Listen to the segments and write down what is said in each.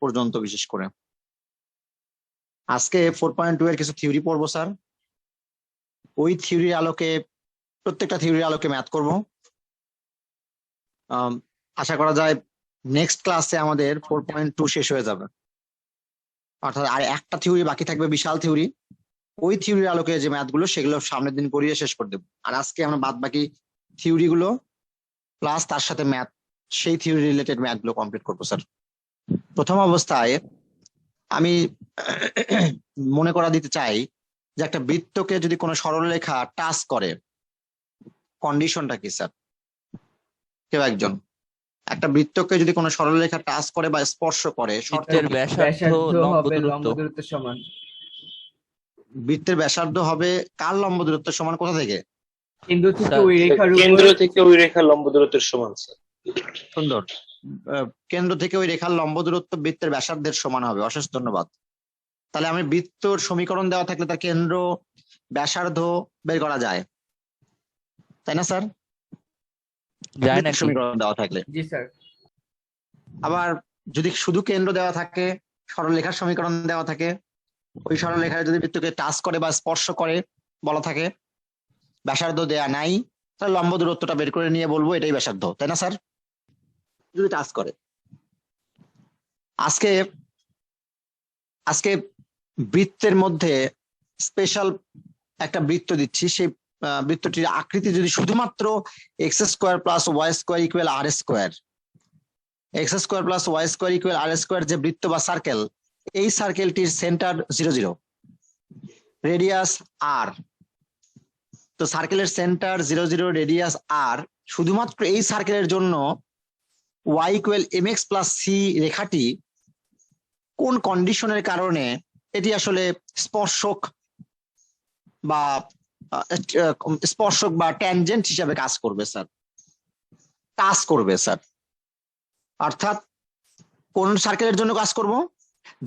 পর্যন্ত, বিশেষ করে আজকে 4.2 এর কিছু থিওরি পড়বো স্যার। ওই থিওরির আলোকে, প্রত্যেকটা থিওরির আলোকে ম্যাথ করব। আশা করা যায় নেক্সট ক্লাসে আমাদের 4.2 শেষ হয়ে যাবে, অর্থাৎ আর একটা থিওরি বাকি থাকবে, বিশাল থিওরি। ওই থিওরির আলোকে যে ম্যাথগুলো, সেগুলো সামনের দিন করিয়ে শেষ করে দেবো। আর আজকে আমরা বাদ বাকি থিওরি গুলো প্লাস তার সাথে ম্যাথ, সেই থিওরি রিলেটেড ম্যাথ গুলো কমপ্লিট করবো স্যার। প্রথম অবস্থায় আমি মনে করা দিতে চাই যে একটা বৃত্তকে যদি কোনো সরলরেখা টাচ করে, কন্ডিশনটা কি স্যার? কেউ একজন, একটা বৃত্তকে যদি কোনো সরলরেখা টাচ করে বা স্পর্শ করে, বৃত্তের ব্যাসার্ধ হবে লম্ব লম্ব দূরত্ব। দূরত্বের সমান। বৃত্তের ব্যাসার্ধ হবে কার লম্ব দূরত্বের সমান? কোথা থেকে? কেন্দ্র থেকে স্যার, ওই রেখার কেন্দ্র উপর। থেকে ওই রেখার লম্ব দূরত্বের সমান স্যার। সুন্দর। কেন্দ্র থেকে ওই রেখার লম্ব দূরত্ব বৃত্তের ব্যাসার্ধের সমান হবে। অশেষ ধন্যবাদ। তাহলে আমি বৃত্তর সমীকরণ দেওয়া থাকলে তার কেন্দ্র ব্যাসার্ধ বের করা যায়, তাই না স্যার? যায় বৃত্তের নাকি? সমীকরণ দেওয়া থাকলে। জি স্যার। আবার যদি শুধু কেন্দ্র দেওয়া থাকে, সরলরেখার সমীকরণ দেওয়া থাকে, ওই সরলরেখায় যদি বৃত্তকে টাচ করে বা স্পর্শ করে বলা থাকে, ব্যাসার্ধ দেয়া নাই, তাহলে লম্ব দূরত্বটা বের করে নিয়ে বলবো এটাই ব্যাসার্ধ, তাই না স্যার? যদি টাচ করে। আজকে আজকে বৃত্তের মধ্যে স্পেশাল একটা বৃত্ত দিচ্ছি। সেই বৃত্তটির আকৃতি যদি শুধুমাত্র x square plus y square equal r square, x square plus y square equal r square যে বৃত্ত বা সার্কেল, এই সার্কেলটির সেন্টার 0 0, রেডিয়াস আর। তো সার্কেলের সেন্টার 0 0, রেডিয়াস আর, শুধুমাত্র এই সার্কেলের জন্য y equal m x plus c রেখাটি কোন কন্ডিশনের কারণে এটি আসলে স্পর্শক বা স্পর্শক বা ট্যানজেন্ট হিসাবে কাজ করবে স্যার, কাজ করবে স্যার। অর্থাৎ কোন সার্কেলের জন্য কাজ করব?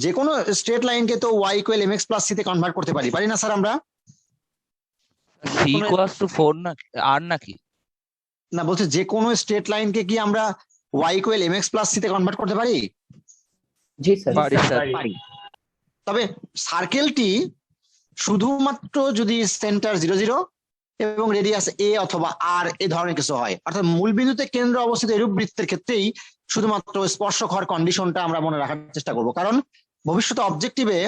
যে কোনো স্ট্রেট লাইনকে তো y equal m x plus c তে কনভার্ট করতে পারি, পারি না স্যার আমরা? সি ইকুয়ালস টু 4 নাকি আর নাকি? না, বলছে যে কোনো স্ট্রেট লাইনকে কি আমরা y equal m x plus c তে কনভার্ট করতে পারি? জি স্যার। পারি স্যার। পারি। তবে সার্কেলটি শুধুমাত্র যদি সেন্টার 0 0 এবং রেডিয়াস এ অথবা আর এ ধরনের কিছু হয়, অর্থাৎ মূল বিন্দুতে কেন্দ্র অবস্থিত এরূপ বৃত্তের ক্ষেত্রেই শুধুমাত্র স্পর্শক হওয়ার কন্ডিশনটা আমরা মনে রাখার চেষ্টা করব। কারণ ভবিষ্যতে অবজেক্টিভে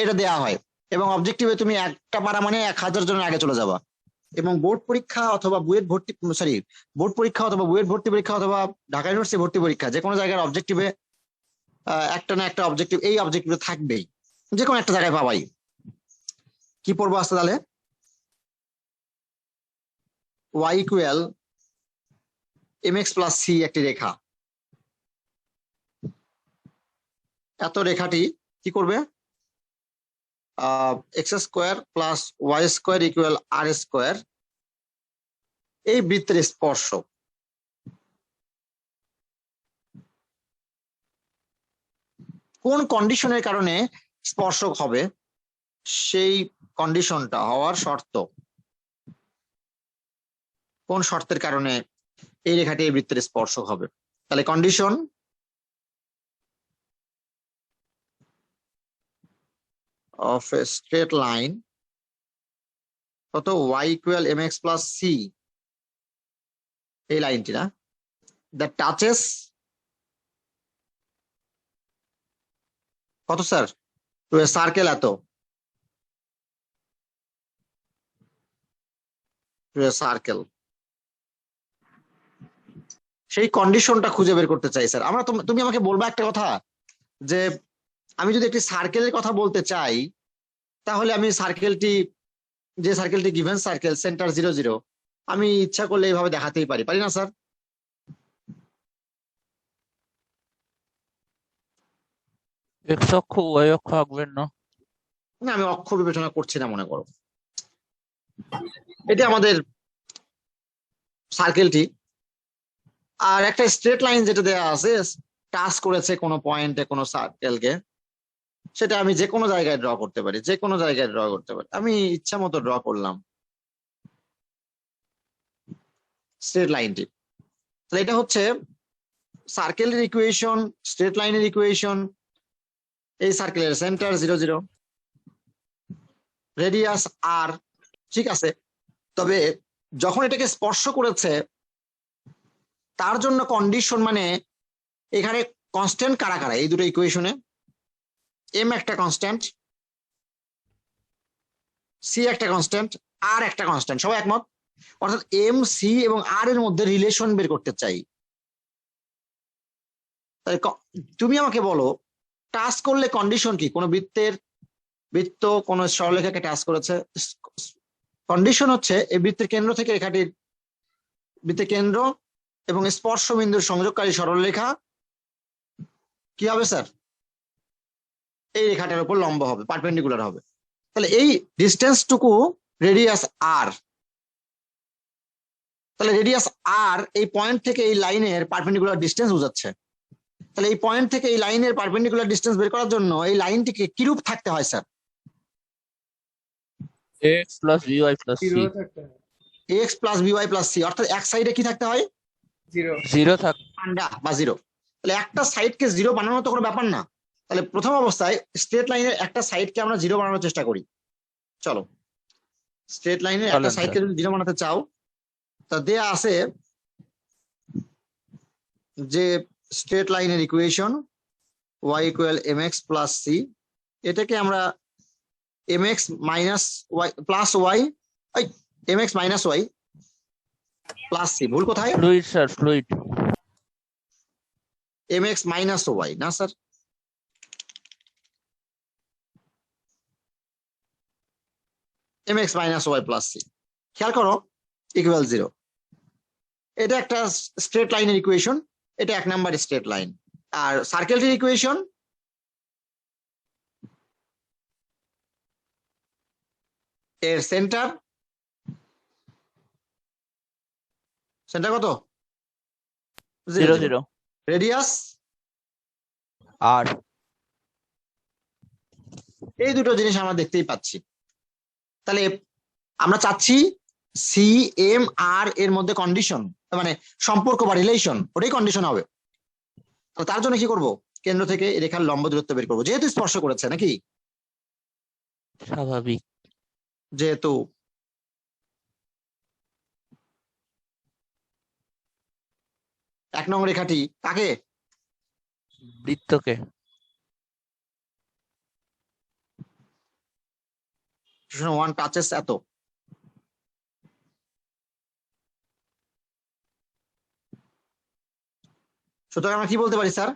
এটা দেয়া হয়, এবং অবজেক্টিভে তুমি একটা পারা মানে 1000 জনের আগে চলে যাবা। এবং বোর্ড পরীক্ষা অথবা বুয়েট ভর্তি, সরি, বোর্ড পরীক্ষা অথবা বুয়েট ভর্তি পরীক্ষা অথবা ঢাকা ইউনিভার্সিটি ভর্তি পরীক্ষা, যে কোনো জায়গার অবজেক্টিভে একটা না একটা অবজেক্টিভ, এই অবজেক্টিভ থাকবেই, যে কোনো একটা জায়গায় পাবাই। কি পড়বো আসতে তাহলে? y equal mx plus c একটি রেখা, এত রেখাটি কি করবে? X square plus y square equal r square, এই বৃত্তের স্পর্শক। কোন কন্ডিশনের কারণে স্পর্শক হবে, সেই কন্ডিশনটা হওয়ার শর্ত, কোন শর্তের কারণে এই রেখাটি এই বৃত্তের স্পর্শক হবে। তাহলে condition of a straight line কত? y equal mx plus c, এই লাইনটি না, that touches কত স্যার? to a circle, এত to a circle। সেই কন্ডিশনটা খুঁজে বের করতে চাই স্যার আমরা। তুমি আমাকে বলবা একটা কথা, যে আমি যদি একটি সার্কেলের কথা বলতে চাই, তাহলে আমি সার্কেলটি, যে সার্কেলটি গিভেন সার্কেল সেন্টার 0 0, আমি ইচ্ছা করলে এইভাবে দেখাতেই পারি, পারি না স্যার? এক্স অক্ষ ওয়াই অক্ষ আঁকবেন না? না, আমি অক্ষ বিবেচনা করছি না, মনে করো এটা আমাদের সার্কেলটি, আর একটা স্ট্রেট লাইন যেটা দেয়া আছে টাচ করেছে কোনো পয়েন্টে কোনো সার্কেলকে, সেটা আমি যে কোনো জায়গায় ড্র করতে পারি, যে কোনো জায়গায় ড্র করতে পারি। আমি ইচ্ছা মতো ড্র করলাম স্ট্রেট লাইনটি। তাহলে এটা হচ্ছে সার্কেলের ইকুয়েশন, স্ট্রেট লাইনের ইকুয়েশন, এই সার্কেলের সেন্টার 0 0, রেডিয়াস আর, ঠিক আছে। তবে যখন এটাকে স্পর্শ করেছে তার জন্য কন্ডিশন, মানে এখানে কনস্ট্যান্ট কারা কারা এই দুটো ইকুয়েশনে? এম একটা কনস্ট্যান্ট, সি একটা কনস্ট্যান্ট, আর একটা কনস্ট্যান্ট, সবাই একমত? অর্থাৎ এম, সি এবং আর এর মধ্যে রিলেশন বের করতে চাই। তুমি আমাকে বলো টাচ করলে কন্ডিশন কি? কোন বৃত্ত কোন সরলরেখাকে টাচ করেছে, কন্ডিশন হচ্ছে এই বৃত্তের কেন্দ্র থেকে রেখাটির, বৃত্তের কেন্দ্র এবং স্পর্শ বিন্দুর সংযোগকারী সরলরেখা কি হবে স্যার? এই রেখাটার উপর লম্ব হবে, পারপেন্ডিকুলার হবে। তাহলে এই ডিস্টেন্সটুকু রেডিয়াস আর, তাহলে রেডিয়াস আর এই পয়েন্ট থেকে এই লাইনের পারপেন্ডিকুলার ডিস্টেন্স বোঝাচ্ছে। তাহলে এই পয়েন্ট থেকে এই লাইনের পারপেন্ডিকুলার ডিস্টেন্স বের করার জন্য এই লাইনটিকে কিরূপ থাকতে হয় sir? x plus by plus c, x plus b y plus c, অর্থাৎ এক সাইডে কি থাকতে হয়? 0 থাক, পান্ডা বা জিরো। তাহলে একটা সাইডকে জিরো বানানো তো কোনো ব্যাপার না। তাহলে প্রথম অবস্থায় স্ট্রেট লাইনের একটা সাইডকে আমরা জিরো বানানোর চেষ্টা করি। চলো, স্ট্রেট লাইনের একটা চলেন, সাইডকে যদি জিরো বানাতে চাও, তা দেয়া আছে যে স্ট্রেট লাইনের equation y equal mx plus c, এটাকে আমরা mx minus y plus y, mx minus y plus c, ভুল কোথায়? fluid sir, fluid, mx minus y না sir, mx minus y plus c, খেয়াল করো, ইকুয়াল 0। এটা একটা স্ট্রেট লাইনের ইকুয়েশন, এটা 1 নাম্বার স্ট্রেট লাইন। আর সার্কেলটির ইকুয়েশন এর সেন্টার কত? 0 0, রেডিয়াস r, এই দুটো জিনিস আমরা দেখতেই পাচ্ছি। তাহলে আমরা চাচ্ছি সি এম আর এর মধ্যে কন্ডিশন, মানে সম্পর্ক বা রিলেশন, ওটাই কন্ডিশন হবে। তো তার জন্য কি করব? কেন্দ্র থেকে এই রেখার লম্ব দূরত্ব বের করবো, যেহেতু স্পর্শ করেছে নাকি, স্বাভাবিক, যেহেতু এক নং রেখাটি কাকে? বৃত্তকে, ওয়ান টাচেস এত, সুতরাং আমরা কি বলতে পারি স্যার?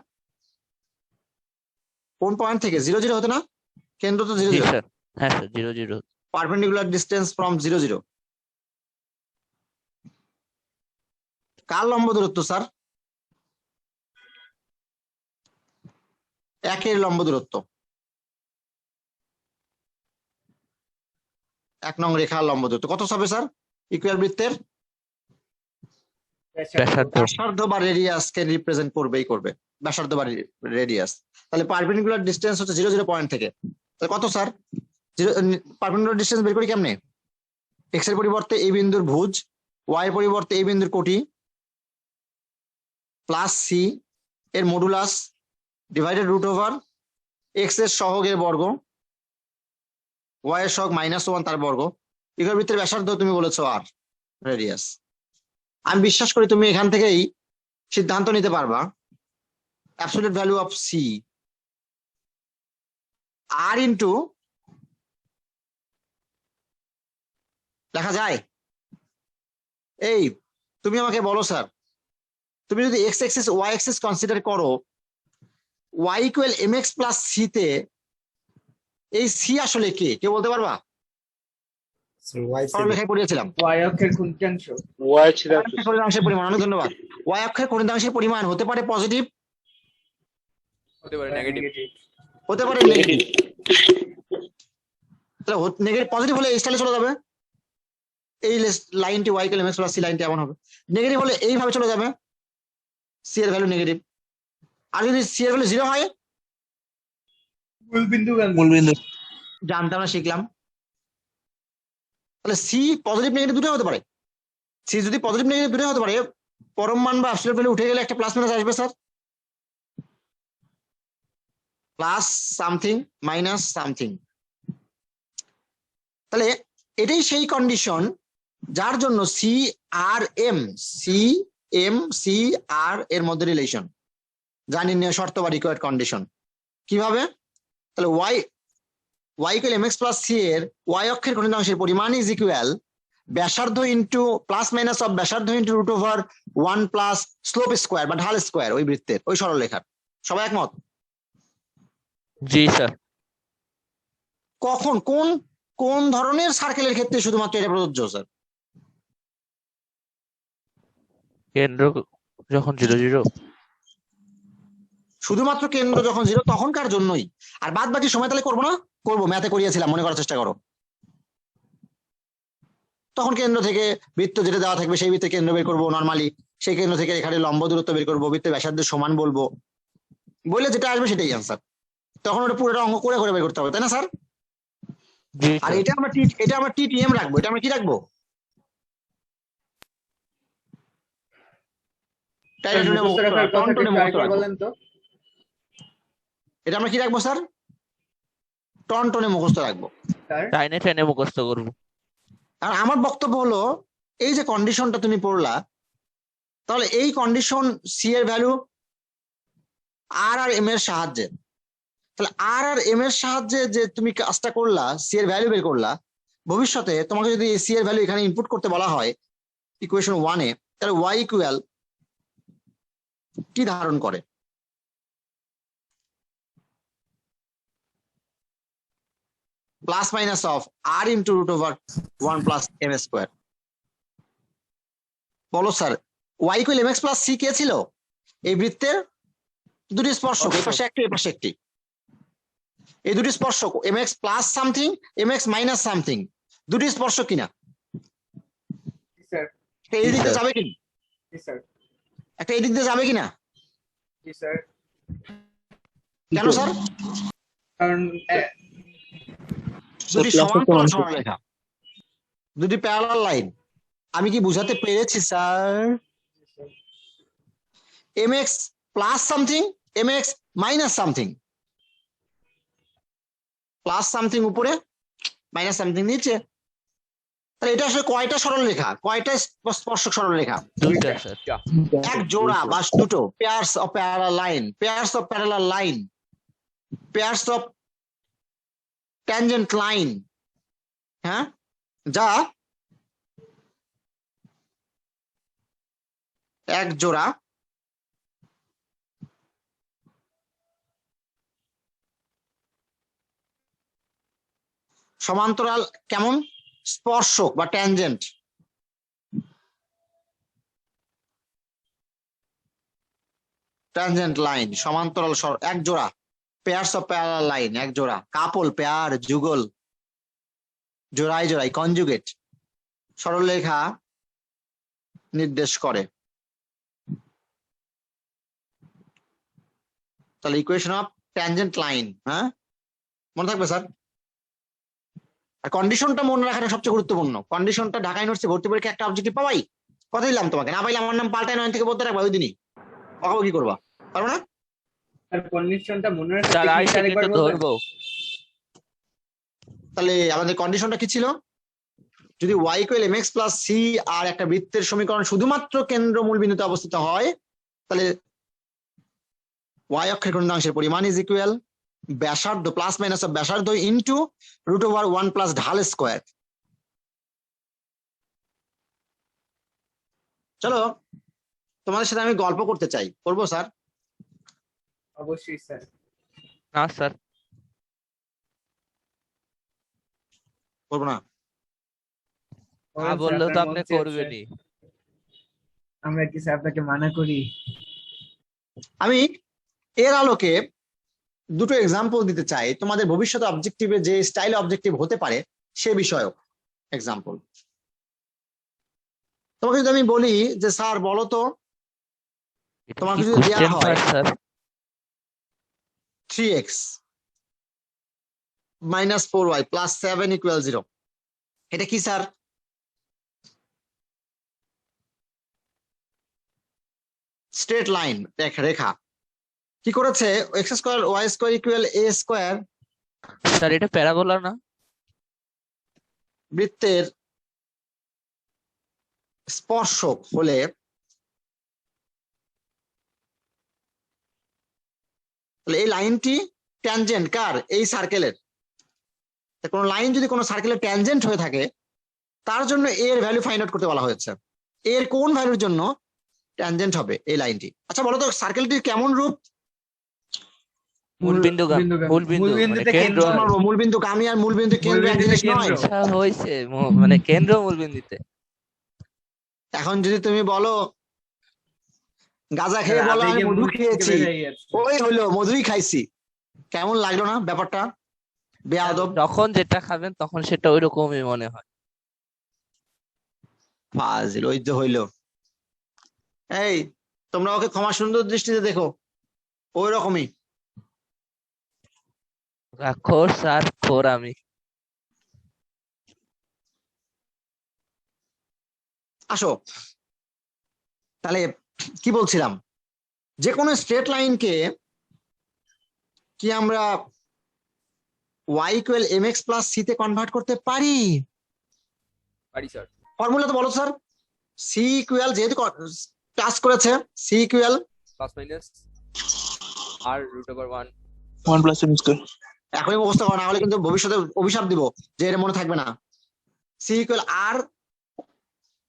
কোন পয়েন্ট থেকে? 0 0 হতো না? কেন্দ্র তো 0 জি 0, স্যার, হ্যাঁ স্যার, 0 0, পারপেন্ডিকুলার ডিস্টেন্স ফ্রম 0 0, কার লম্ব দূরত্ব স্যার? একের লম্ব দূরত্ব, 1 নং রেখার লম্ব দূরত্ব কত হবে স্যার? ইকুয়াল বৃত্তের ব্যাসার্ধ বা রেডিয়াস কে রিপ্রেজেন্ট করবেই করবে, ব্যাসার্ধ বা রেডিয়াস। তাহলে পারপেন্ডিকুলার ডিস্টেন্স হচ্ছে 0 0 পয়েন্ট থেকে, তাহলে কত স্যার? পারপেন্ডিকুলার ডিস্টেন্স বের করি কেমনে? এক্স এর পরিবর্তে এই বিন্দুর ভুজ, ওয়াই এর পরিবর্তে এই বিন্দুর কোটি, প্লাস সি এর modulus divided root over x এর সহগের বর্গ, ওয়াই এর সহগ -1 তার বর্গ, ইকুয়াল বৃত্তের ব্যাসার্ধ তুমি বলেছো আর রেডিয়াস। আমি বিশ্বাস করি তুমি এখান থেকেই সিদ্ধান্ত নিতে পারবা absolute value of c r into, লেখা যায় এই, তুমি আমাকে বলো স্যার, তুমি যদি x axis y axis consider করো, y equal m x plus c তে এই সি আসলে কে? কেউ বলতে পারবা? সরলরেখায় পড়িয়েছিলাম y অক্ষের ক্ষুদ্রাংশ, ওয়াই ছিলাম খরিদাংশের পরিমাণ, অনেক ধন্যবাদ। ওয়াই অক্ষের খরিদাংশের পরিমাণ হতে পারে পজিটিভ, হতে পারে নেগেটিভ, হতে পারে নেগেটিভ। তাহলে নেগেটিভ পজিটিভ হলে এই স্টাইলে চলে যাবে, এই লাইনটি y equal m x plus c লাইনটি এমন হবে। নেগেটিভ হলে এইভাবে চলে যাবে, সি এর ভ্যালু নেগেটিভ। আর যদি সি এর ভ্যালু 0 হয়, মূলবিন্দু, জানতাম না, শিখলাম। তাহলে সি পজিটিভ নেগেটিভ দুটোই হতে পারে। সি যদি পজিটিভ নেগেটিভ দুটোই হতে পারে, পরম মান বা অ্যাবসলিউট ভ্যালু উঠে গেলে একটা প্লাস মাইনাস আসবে sir. Plus something minus something. তাহলে এটাই সেই কন্ডিশন যার জন্য সি আর এর মধ্যে রিলেশন, যা নির্ণয় শর্ত বা রিকোয়ার্ড কন্ডিশন। কিভাবে? তাহলে y equal mx plus c এর y অক্ষের খণ্ডিতাংশের পরিমাণ ইজ ইকুয়াল ব্যাসার্ধ ইন্টু প্লাস মাইনাস অফ ব্যাসার্ধ into root over 1 plus slope square বা ঢাল স্কোয়ার ওই বৃত্তের ওই সরলরেখার। সবাই একমত? জি স্যার। কখন কোন কোন ধরনের সার্কেলের ক্ষেত্রে শুধুমাত্র এটা প্রযোজ্য স্যার? কেন্দ্র যখন 0 0। শুধুমাত্র কেন্দ্র যখন 0 তখনকার জন্যই। আর বাদ বাকি সময় তাহলে করবো না? করবো, ম্যাথে করিয়েছিলাম, মনে করার চেষ্টা করো। তখন কেন্দ্র থেকে বৃত্ত যেটা দেওয়া থাকবে সেই বৃত্তে কেন্দ্র বের করবো নর্মালি, সেই কেন্দ্র থেকে এখানে লম্ব দূরত্ব বের করবো, বৃত্তের ব্যাসার্ধের সমান বলবো, বললে যেটা আসবে সেটাই অ্যান্সার। তখন ওটা পুরোটা অঙ্ক করে করে বের করতে হবে, তাই না স্যার? জি আর স্যার। এটা আমরা টিটিএম রাখবো। এটা আমরা কি রাখবো? মুখস্থ রাখার কথাটা টনটনে একটু মুখস্থ আরেকবার রাখবো। বলেন তো। এটা আমরা কি রাখবো স্যার? টনটনে মুখস্থ রাখবো। স্যার টাইনে টাইনে মুখস্থ করবো। আর আমার বক্তব্য হলো, এই যে কন্ডিশনটা তুমি পড়লা, তাহলে এই কন্ডিশন সি এর ভ্যালু আর এম এর সাহায্যে, তাহলে আর এম এর সাহায্যে যে তুমি কাজটা করলা, সি এর ভ্যালু বের করলা, ভবিষ্যতে তোমাকে যদি সি এর ভ্যালু এখানে ইনপুট করতে বলা হয় ইকুয়েশন 1 এ, তাহলে ওয়াই ইকুয়াল কি ধারণ করে? Plus minus of r into root over 1 plus m square. বলো sir, y equal m x plus c কে ছিল? এই বৃত্তের দুটি স্পর্শক, এই পাশে একটি এই পাশে একটি। এই দুটি স্পর্শক m x plus something, m x minus something, দুটি স্পর্শক কিনা? স্যার একটা এই দিক দিয়ে যাবে কিনা? স্যার একটা এই দিক দিয়ে যাবে কিনা? স্যার কেন স্যার? কারণ দুটি সমান্তরাল সরলরেখা, দুটি প্যারালাল লাইন। আমি কি বুঝাতে পেরেছি sir? M x plus something, m x minus something, plus something উপরে, মাইনাস সামথিং নিচে। তাহলে এটা আসলে কয়টা সরলরেখা, কয়টা স্পর্শক সরলরেখা? দুইটা স্যার। এক জোড়া বা দুটো, pairs of parallel line, pairs of parallel line, pairs of tangent line. হ্যাঁ, যা এক জোড়া সমান্তরাল কেমন স্পর্শক বা ট্যানজেন্ট, ট্যানজেন্ট লাইন, সমান্তরাল এক জোড়া, পেয়ার্স অফ প্যারালাল লাইন এক জোড়া, কাপল, পেয়ার, যুগল, জোড়ায় জোড়ায়, কনজুগেট সরলরেখা নির্দেশ করে। তাহলে ইকুয়েশন অফ ট্যানজেন্ট লাইন, হ্যাঁ মনে থাকবে স্যার? আর কন্ডিশনটা মনে রাখাটা সবচেয়ে গুরুত্বপূর্ণ। কন্ডিশনটা ঢাকা ইউনিভার্সিটি ভর্তি পরীক্ষা একটা অবজেক্টিভ পাবাই, কথা দিলাম তোমাকে, না পাইলে আমার নাম পাল্টায় 9 থেকে বলতে রাখবা, ওই দিনই অকাবো কি করবা, পারবো না? আর কন্ডিশনটা মনে রাখতে স্যার technique আইসে আরেকবার কিন্তু বলবেন? ধরবো। তাহলে আমাদের কন্ডিশনটা কি ছিল? যদি y equal mx plus c আর একটা বৃত্তের সমীকরণ শুধুমাত্র কেন্দ্র মূল বিন্দুতে অবস্থিত হয়, তাহলে y অক্ষের খণ্ডিতাংশের পরিমাণ ইজ ইকুয়াল ব্যাসার্ধ প্লাস মাইনাস অফ ব্যাসার্ধ ইন্টু রুট ওভার 1 প্লাস ঢাল স্কোয়ার। চলো তোমাদের সাথে আমি গল্প করতে চাই, করবো স্যার? অবশ্যই স্যার। না স্যার। করবো না? বললেও তো আপনি করবেনই। আমরা কি স্যার আপনাকে মানা করি? আমি এর আলোকে দুটো এক্সাম্পল দিতে চাই তোমাদের ভবিষ্যতে অবজেক্টিভে যে স্টাইল অবজেক্টিভ হতে পারে সে বিষয়ক এক্সাম্পল। তোমাকে যদি আমি বলি যে স্যার বলো তো, তোমাকে যদি দেওয়া হয় sir 3x minus 4y plus 7 equal 0, এটা কি স্যার? স্ট্রেট লাইন, রেখা। কি করেছে, x square y square equal a square sir এটা প্যারাবোলা না? বৃত্তের স্পর্শক হলে তাহলে এই লাইনটি ট্যানজেন্ট কার, এই সার্কেলের। কোন লাইন যদি কোনো সার্কেলের ট্যানজেন্ট হয়ে থাকে তার জন্য এর ভ্যালু ফাইন্ড আউট করতে বলা হয়েছে। এর কোন ভ্যালুর জন্য ট্যানজেন্ট হবে এই লাইনটি। আচ্ছা বলো তো সার্কেলটির কেমন রূপ? মূলবিন্দুগামী। মূলবিন্দু মানে মূলবিন্দুতে কেন্দ্র। কেন্দ্র। মূলবিন্দু গামী আর মূলবিন্দু কেন্দ্র এক মূলবিন্দুতে জিনিস নয়। কেন্দ্র। আচ্ছা হয়েছে মানে কেন্দ্র মূলবিন্দুতে। এখন যদি তুমি বলো গাঁজা খেয়ে বলো আমি আবেগে মধু মুখ থেকে খেয়েছি, বের হয়ে গেছে। ওই হলো মধুই খাইছি, কেমন লাগলো না ব্যাপারটা? বেয়াদব। যখন যেটা খাবেন তখন সেটা ওইরকমই মনে হয়। ফাজিল, ওই যে হইলো। এই তোমরা ওকে ক্ষমা সুন্দর দৃষ্টিতে দেখো, ওই রকমই। রাক্ষস আর খোর আমি। আসো তাহলে কি বলছিলাম, যে কোনো স্ট্রেট লাইনকে কি আমরা y equal mx plus c তে কনভার্ট করতে পারি? পারি স্যার। ফর্মুলা তো বলো স্যার। c ইকুয়াল, যেহেতু টাচ করেছে, c ইকুয়াল প্লাস মাইনাস আর root over 1 1 plus m square. এখনই মুখস্থ করো, না হলে কিন্তু ভবিষ্যতে অভিশাপ দিব যে এটা মনে থাকবে না। c equal r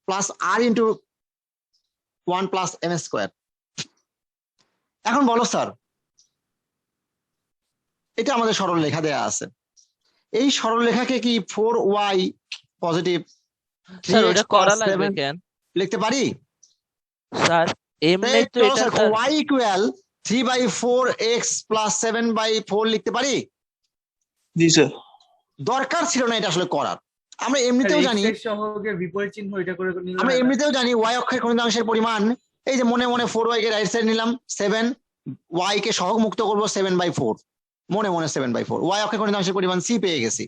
plus r into 1 plus m square. এখন বলো স্যার, এটা আমাদের সরল রেখা দেয়া আছে, এই সরল রেখাকে কি 4y পজিটিভ স্যার ওটা করা লাগবে কেন লিখতে পারি? স্যার? এমনি তো এটা sir y equal 3/4x plus 7/4 লিখতে পারি? জি স্যার। দরকার ছিল না এটা আসলে করার। আমরা এমনিতেও স্যার, জানি, x এর সহগের বিপরীত চিহ্ন এটা করে নিলে আমরা হয় না? এমনিতেও জানি y অক্ষের খণ্ডিতাংশের পরিমাণ, এই যে মনে মনে 4y কে রাইট সাইড নিলাম 7, y কে সহগ মুক্ত করব 7/4, মনে মনে 7/4, y অক্ষের খণ্ডিতাংশের পরিমাণ c পেয়ে গেছি।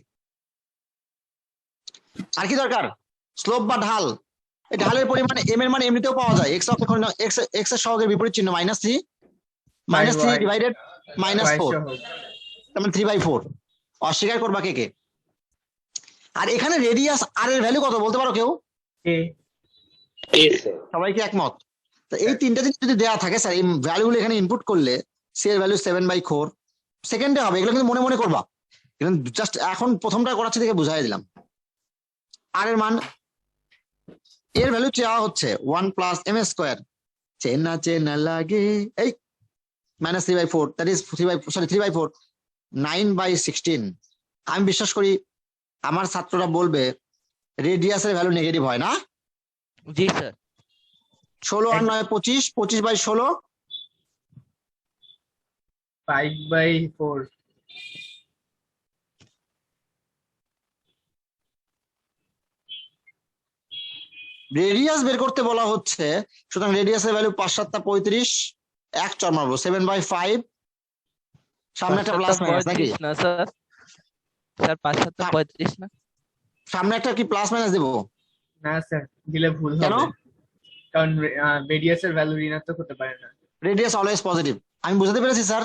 আর কি দরকার? স্লোপ বা ঢাল, এই ঢালের পরিমাণ m এর মান এমনিতেও পাওয়া যায়, x অক্ষের খণ্ডিতাংশ x এর সহগের বিপরীত চিহ্ন -3 y ডিভাইডেড -4, সহগ। তার মানে 3/4। অস্বীকার করবা কে কে? আর এখানে রেডিয়াস r এর ভ্যালু কত বলতে পারো কেউ? a সবাই কি একমত? তো এই তিনটা জিনিস যদি দেওয়া থাকে স্যার, এই ভ্যালুগুলো এখানে ইনপুট করলে c এর ভ্যালু 7/4 সেকেন্ডে হবে। এগুলো কিন্তু মনে মনে করবা, কিন্তু জাস্ট এখন প্রথমটা করাচ্ছি দেখে বুঝাই দিলাম। আর এর মান, এর ভ্যালু চাওয়া হচ্ছে 1 প্লাস m স্কোয়ার, চেনা চেনা লাগে এই -3/4, দ্যাট ইজ 3/4 9/16। আমি বিশ্বাস করি আমার ছাত্ররা বলবে রেডিয়াসের ভ্যালু নেগেটিভ হয় না। জি স্যার। 16 আর 9 25, 25/16 5/4। রেডিয়াস বের করতে বলা হচ্ছে, সুতরাং রেডিয়াসের ভ্যালু 5 7 35, এক চর মারবো 7/5, সামনে একটা প্লাস মাইনাস নাকি? 35 না স্যার? স্যার 5 7 35 না? সামনে একটা কি প্লাস মাইনাস দেবো? না স্যার, দিলে ভুল কেন? হবে, কারণ রেডিয়াসের ভ্যালু ঋণাত্মক হতে পারে না। Radius always positive. আমি বুঝতে পেরেছি স্যার।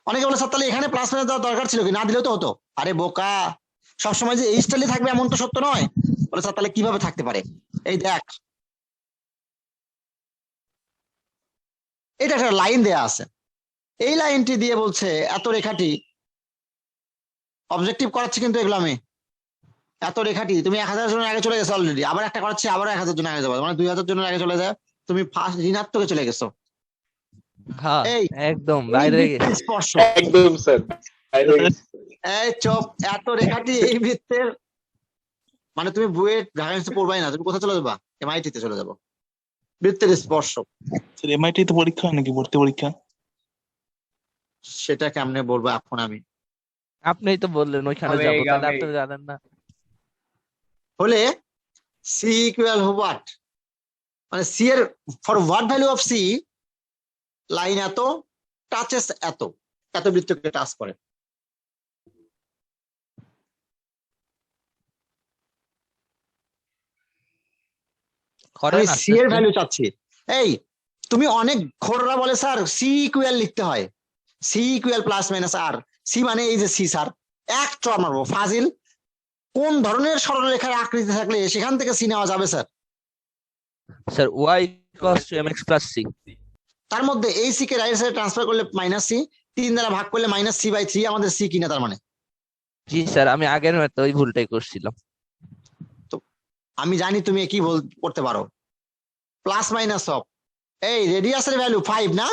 অনেকে বলে স্যার তাহলে এখানে প্লাস মাইনাস দেওয়ার দরকার ছিল কি, না দিলেও তো হতো। আরে বোকা, সবসময় যে এই স্টাইলে থাকবে এমন তো সত্য নয়। বলে স্যার তাহলে কিভাবে থাকতে পারে? এই দেখ, এটা একটা লাইন দেয়া আছে, এই লাইনটি দিয়ে বলছে এত রেখাটি অবজেক্টিভ করাচ্ছি, কিন্তু এগুলো আমি এত রেখাটি তুমি 1000 জনের আগে চলে গেছো অলরেডি, আবার একটা করাচ্ছি আবার 1000 জনের আগে যাবো, মানে 2000 জনের আগে চলে যায়, তুমি ফার্স্ট ঋণাত্মকে চলে গেছো। হ্যাঁ এই একদম বাইরে এই গেছে। বৃত্তের স্পর্শ, একদম স্যার। এই চোপ, এত রেখাটি এই বৃত্তের, মানে তুমি বুয়েট ঢাকা ইউনিভার্সিটি পড়বাই না, তুমি কোথায় চলে যাবা? MIT তে চলে যাবো। বৃত্তের স্পর্শ স্যার এমআইটি তে পরীক্ষা হয় নাকি, ভর্তি পরীক্ষা? সেটা কেমনে বলবো এখন আমি? আপনিই তো বললেন ওইখানে হবে, যাবো, তাহলে হবে। আপনি জানেন না? হলে c ইকুয়াল হোয়াট, মানে c এর for what value of c, line এত টাচেস এত, এত বৃত্তকে টাচ করে। করেন আমি আস্তে c এর আস্তে। ভ্যালু চাচ্ছি। এই তুমি অনেক ঘোররা বলে স্যার সি ইকুয়াল লিখতে হয়, সি ইকুয়াল প্লাস মাইনাস আর, সি মানে এই যে সি স্যার, এক চর মারবো। ফাজিল, কোন ধরনের সরলরেখার আকৃতি থাকলে সেখান থেকে সি নেওয়া যাবে sir? Sir y equals to mx plus c। তার মধ্যে এই সি কে রাইট সাইডে ট্রান্সফার করলে মাইনাস সি, 3 দ্বারা ভাগ করলে মাইনাস সি বাই 3, আমাদের সি কিনা তার মানে। জি স্যার, আমি আগের ম্যাথে ওই ভুলটাই করছিলাম। আমি জানি তুমি কি করতে পারো, প্লাস মাইনাস অফ এই রেডিয়াসের ভ্যালু 5 না?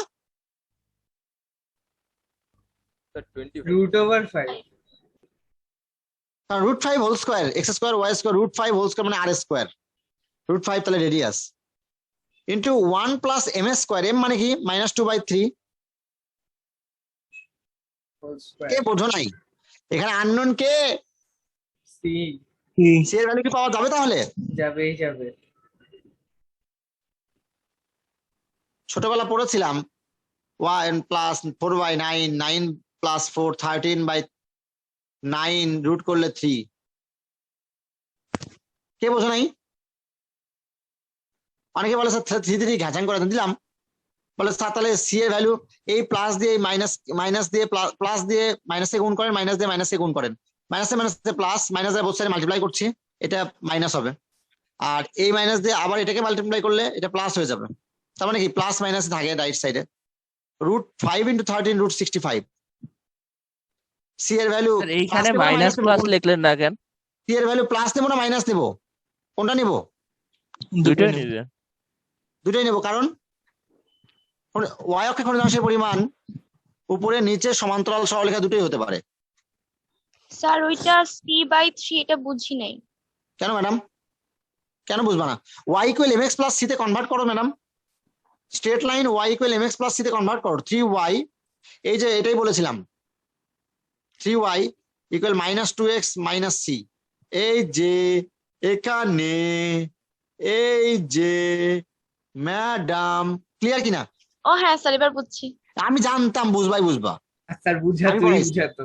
Sir, 25. √5 কারণ √5 whole square x square y square, √5 whole square মানে আর স্কয়ার, √5 তাহলে radius into 1 plus m square, m মানে কি -2/3। হোল কে স্কয়ার বোঝো নাই? এখানে আননোন কে, সি সি এর ভ্যালু কি পাওয়া যাবে তাহলে? যাবে ছোটবেলা পড়েছিলাম 1 প্লাস 4/9, 9 প্লাস 4 13/9 রুট করলে 3। কে বোঝো নাই? অনেকে বলে স্যার 3 ঘাঁচাং করে দিলাম, বলে স্যার তাহলে সি এর ভ্যালু এই প্লাস দিয়ে মাইনাস দিয়ে প্লাস দিয়ে মাইনাসে গুণ করেন, মাইনাস দিয়ে মাইনাসে গুণ করেন, মাইনাসে মাইনাসে প্লাস, মাইনাস দিয়ে বোথ সাইডে মাল্টিপ্লাই করছি, এটা মাইনাস হবে। আর এই মাইনাস দিয়ে আবার এটাকে মাল্টিপ্লাই করলে এটা প্লাস হয়ে যাবে। তার মানে কি প্লাস মাইনাস থাকে রাইট সাইডে। √5 × 13 √65। সি এর ভ্যালু স্যার এইখানে মাইনাস প্লাস লিখলেন না কেন? সি এর ভ্যালু প্লাস নেবো না মাইনাস নেবো, কোনটা নিবো? দুটোই নেবেন। দুটোই নেবো, কারণ ওয়াই অক্ষে খণ্ডিতাংশের পরিমাণ উপরে নিচে সমান্তরাল সরলরেখা দুটোই হতে পারে। স্যার ওইটা c/3 এটা বুঝি নাই। কেন ম্যাডাম, কেন বুঝবা না? Y equal m x plus c তে কনভার্ট করো madam, straight line y equal m x plus c তে কনভার্ট করো। 3y, এই যে এটাই বলেছিলাম, 3y equal -2x minus C. এই যে এখানে, এই যে ম্যাডাম, ক্লিয়ার কিনা? ও হ্যাঁ স্যার এবার বুঝছি। আমি জানতাম বুঝবাই বুঝবা। স্যার আমি করাইছি। বুঝাতো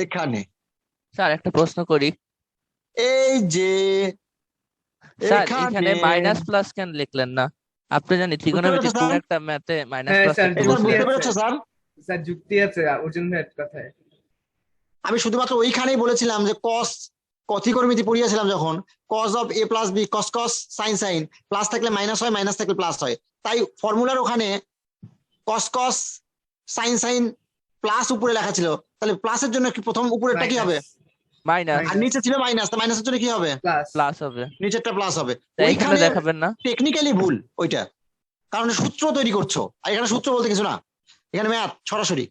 এখানে স্যার একটা প্রশ্ন করি, এই যে স্যার এখানে মাইনাস প্লাস কেন লিখলেন না? আপনি জানি ত্রিকোণমিতির কোন একটা ম্যাথে মাইনাস হ্যাঁ, প্লাস স্যার, বুঝতে পেরেছো স্যার? স্যার যুক্তি আছে অর্জুন ভাইয়ের কথায়। আমি শুধুমাত্র ওইখানেই বলেছিলাম যে কস ত্রিকোণমিতি পড়িয়েছিলাম যখন, cos of a plus b, cos cos sine sine, plus থাকলে মাইনাস হয়, মাইনাস থাকলে প্লাস হয়, তাই ফর্মুলার ওখানে cos cos sine sine plus উপরে লেখা ছিল, তাহলে প্লাসের জন্য কি প্রথম উপরেরটা কি হবে? মাইনাস আর নিচে ছিল মাইনাস, তো মাইনাসের জন্য কি হবে? প্লাস প্লাস হবে। নিচেরটা প্লাস হবে। তাই এখানে ওইখানে দেখাবেন না? টেকনিক্যালি ভুল ওইটা, কারণ সূত্র তৈরি করছো, আর এখানে সূত্র বলতে কিছু না, এখানে ম্যাথ সরাসরি।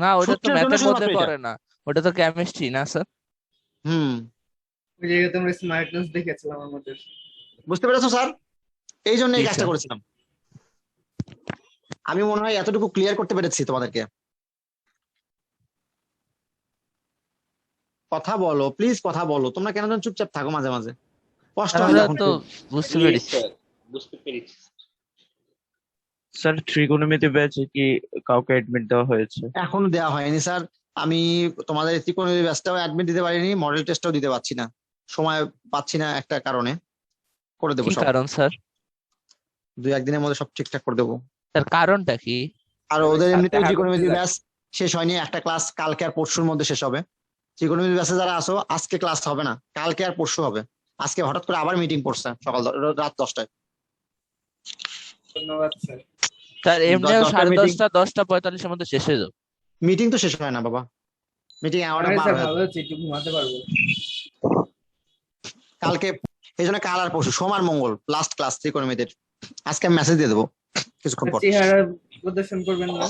না ওটা তো সূত্রের জন্য ম্যাথের মধ্যে শুধুমাত্র পড়ে না, ওটা তো কেমিস্ট্রি না স্যার। ওই জায়গায় তোমরা স্মার্টনেস দেখেছিলাম আমাদের। বুঝতে পেরেছো স্যার? এই জন্য এই জি, কাজটা স্যার। করেছিলাম। আমি মনে হয় এতটুকু ক্লিয়ার করতে পেরেছি তোমাদেরকে। কথা বলো প্লিজ, কথা বলো, তোমরা কেন যেন চুপচাপ থাকো মাঝে মাঝে, কষ্ট হয় আমরা যখন। তো বুঝতে Yes, পেরেছি। sir. বুঝতে পেরেছি। স্যার ত্রিকোণমিতি ব্যাচে কি কাউকে অ্যাডমিট দেওয়া হয়েছে? এখনো দেওয়া হয়নি স্যার, আমি তোমাদের ত্রিকোণমিতি ব্যাচটাও অ্যাডমিট দিতে পারিনি, মডেল টেস্টটাও দিতে পারছি না, সময় পাচ্ছি না একটা কারণে। করে দেবো কি সব, কারণ স্যার? 2-1 দিনের মধ্যে সব ঠিকঠাক করে দেবো। তার কারণটা কি? আর ওদের সাথে এমনিতেও হাত ত্রিকোণমিতি দিতে ব্যাচ শেষ হয়নি, একটা ক্লাস কালকে আর পরশুর মধ্যে শেষ হবে। ত্রিকোণমিতি ব্যাচে যারা আসো আজকে ক্লাস হবে না, কালকে আর পরশু হবে। আজকে হঠাৎ করে আবার মিটিং পড়ছে রাত 10টায়। ধন্যবাদ স্যার। স্যার এমনিও 10টার meeting। 10:30 10:45 এর মধ্যে শেষ হয়ে যাবে। মিটিং তো শেষ হয় না বাবা, মিটিং 11টা আরে পার স্যার হয়ে ভালো যায়। হচ্ছে, একটু ঘুমাতে পারবো। কালকে এই জন্য কাল আর পরশু, সোম আর মঙ্গল লাস্ট ক্লাস ত্রিকোণমিতির। আজকে আমি মেসেজ দিয়ে দেবো কিছুক্ষণ পর। চেহারা প্রদর্শন করবেন না।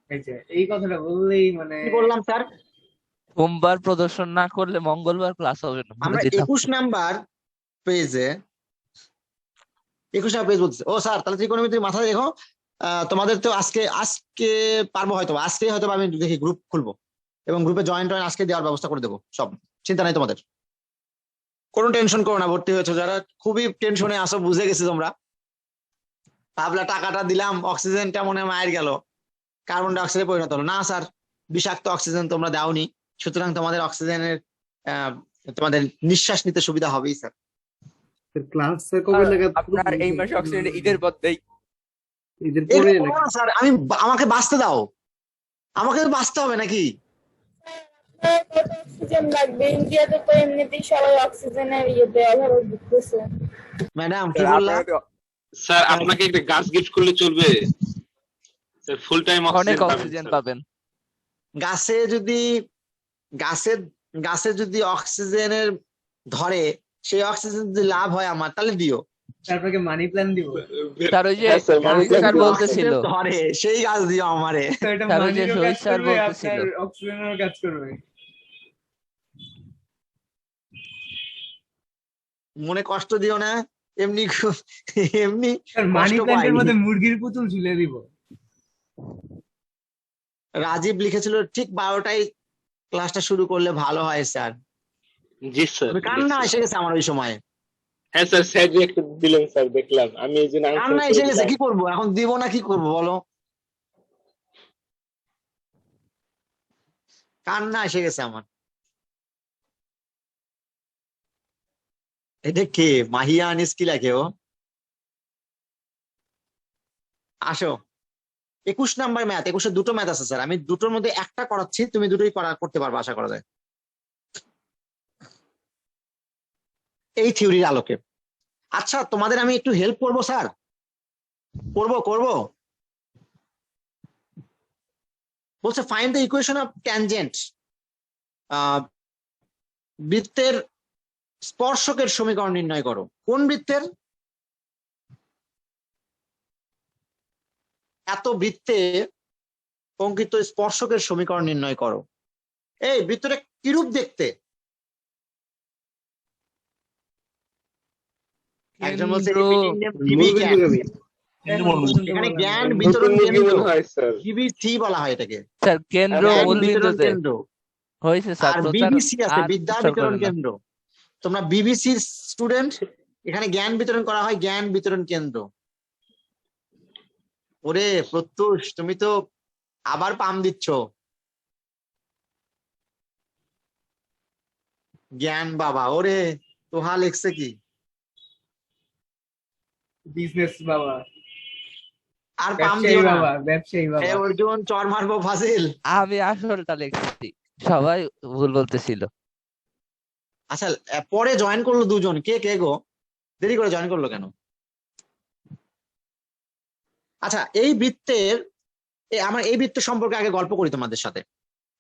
এই যে এই কথাটা বললেই মানে কি বললাম স্যার? সোমবার প্রদর্শন না করলে মঙ্গলবার ক্লাস হবে না, বলে আমরা দিলাম। 21 নাম্বার পেজে, 21 নাম্বার পেজ বলছে। ও স্যার তাহলে ত্রিকোণমিতির মাথায় রেখো, তোমাদের তো আজকে পারবো হয়তো, আজকে হয়তো আমি দেখি গ্রুপ খুলবো এবং গ্রুপে জয়েন আজকে দেওয়ার ব্যবস্থা করে দেবো সব, চিন্তা নাই তোমাদের, কোনো টেনশন করো না। ভর্তি হয়েছো যারা খুবই টেনশনে আসো, বুঝে গেছি তোমরা, ভাবলা টাকাটা দিলাম অক্সিজেনটা মনে হয় মায়ের গেল, কার্বন ডাই অক্সাইডে পরিণত হলো। না স্যার, বিষাক্ত অক্সিজেন তোমরা দাওনি, সুতরাং তোমাদের অক্সিজেনের তোমাদের নিঃশ্বাস নিতে সুবিধা হবেই স্যার। ক্লাস স্যার কবে নাগাদ আপনার এই মাসে অক্সিজেন ঈদের মধ্যেই। ঈদের পরে এরকম না স্যার, আমাকে বাঁচতে দাও, আমাকে তো বাঁচতে হবে নাকি? অক্সিজেন লাগবে, ইন্ডিয়াতে তো এমনিতেই সবাই অক্সিজেনের ইয়েতে অভাবে ভুগতেছে। ম্যাডাম কি বললা? স্যার আপনাকে একটা গাছ গিফট করলে চলবে? স্যার ফুল টাইম অনেক অক্সিজেন পাবেন। গাছে যদি অক্সিজেনের ধরে, সেই অক্সিজেন যদি লাভ হয় আমার, তাহলে দিও। তারপরে মানি প্ল্যান দিব। স্যার ওই যে হ্যাঁ, স্যার, রোহিত মানে স্যার যদি বলতেছিল, অক্সিজেন ধরে সেই গাছ দিও আমারে। এটা স্যার ওই যে মানিরও রোহিত কাজ স্যার করবে, বলতেছিল। আপনার অক্সিজেনেরও কাজ করবে। মনে কষ্ট দিও না, এমনি এমনি স্যার মানি কষ্ট প্ল্যান্টের পাই। মধ্যে মুরগির পুতুল ঝুলে দিব। রাজীব লিখেছিল ঠিক 12টায় ক্লাসটা শুরু করলে ভালো হয় স্যার। জি স্যার। কান্না এসে গেছে আমার ওই সময়, হ্যাঁ স্যার, স্যার একটা দিলেন স্যার, দেখলাম আমি এই জন্য answer কান্না করে এসে গেছে। দিলাম। কি করবো এখন, দিব না কি করবো বলো, কান্না এসে গেছে আমার। এটা কে? মাহিয়া আনিস কি লাগে ও? আসো, 21 নাম্বার ম্যাথ। 21-এ দুটো ম্যাথ আছে স্যার, আমি দুটোর মধ্যে একটা করাচ্ছি, তুমি দুটোই করতে পারবে আশা করা যায় এই থিওরির আলোকে। আচ্ছা তোমাদের আমি একটু হেল্প করব স্যার, করব বলছে find the equation of tangent, বৃত্তের স্পর্শকের সমীকরণ নির্ণয় করো। কোন বৃত্তের? এত বৃত্তে অঙ্কিত স্পর্শকের সমীকরণ নির্ণয় করো। এই বৃত্তটা কিরূপ দেখতে? একজন বলছে এখানে জ্ঞান বিতরণ কেন্দ্র, হয় স্যার। বিবিসি বলা হয় এটাকে, স্যার কেন্দ্র জ্ঞান মূল বিতরণ বিন্দুতে কেন্দ্র। হয়েছে স্যার, আর প্রচার বিবিসি আছে, আর বিদ্যা প্রচার বিতরণ করেন না। কেন্দ্র। তোমরা বিবিসির স্টুডেন্ট, এখানে জ্ঞান বিতরণ করা হয় জ্ঞান বিতরণ কেন্দ্র। ওরে প্রত্যুষ, তুমি তো আবার পাম দিচ্ছ। জ্ঞান বাবা, ওরে তোহা লিখছে কি? বিজনেস বাবা, আর পাম ব্যবসায়ী দিও না। বাবা, ব্যবসায়ী হে বাবা। অর্জুন, চর মারবো ফাজিল। আমি আসলটা লিখছি, সবাই ভুল বলতেছিল। আচ্ছা পরে জয়েন করলো দুজন, কে কে গো? দেরি করে জয়েন করলো কেন? আচ্ছা এই বৃত্তের, আমার এই বৃত্ত সম্পর্কে আগে গল্প করি তোমাদের সাথে।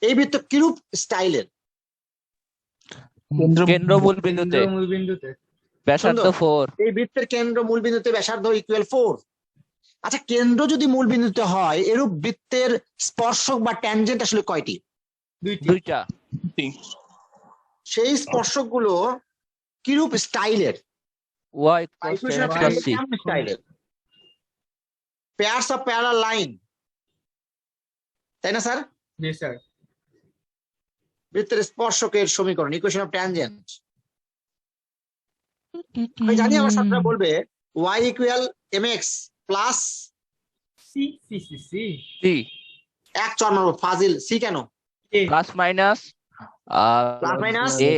এই বৃত্ত কিরূপ স্টাইলের? কেন্দ্র মূল বিন্দুতে, কেন্দ্র মূল বিন্দুতে। ব্যাসার্ধ 4। এই বৃত্তের কেন্দ্র মূল বিন্দুতে ব্যাসার্ধ ইকুয়াল 4। আচ্ছা কেন্দ্র যদি মূল বিন্দুতে হয়, এরূপ বৃত্তের স্পর্শক বা ট্যানজেন্ট আসলে কয়টি? দুইটা। সেই স্পর্শক গুলো কিরূপ স্টাইলের? y + c। স্টাইলের পেয়ার্স অফ প্যারালাল লাইন, তাই না স্যার? জি স্যার। বৃত্তের স্পর্শকের সমীকরণ, ইকুয়েশন অফ ট্যানজেন্ট। আমি জানি আমার ছাত্ররা বলবে y equal mx plus c c c c c এক চর মারবো ফাজিল। সি কেন? Plus minus plus minus a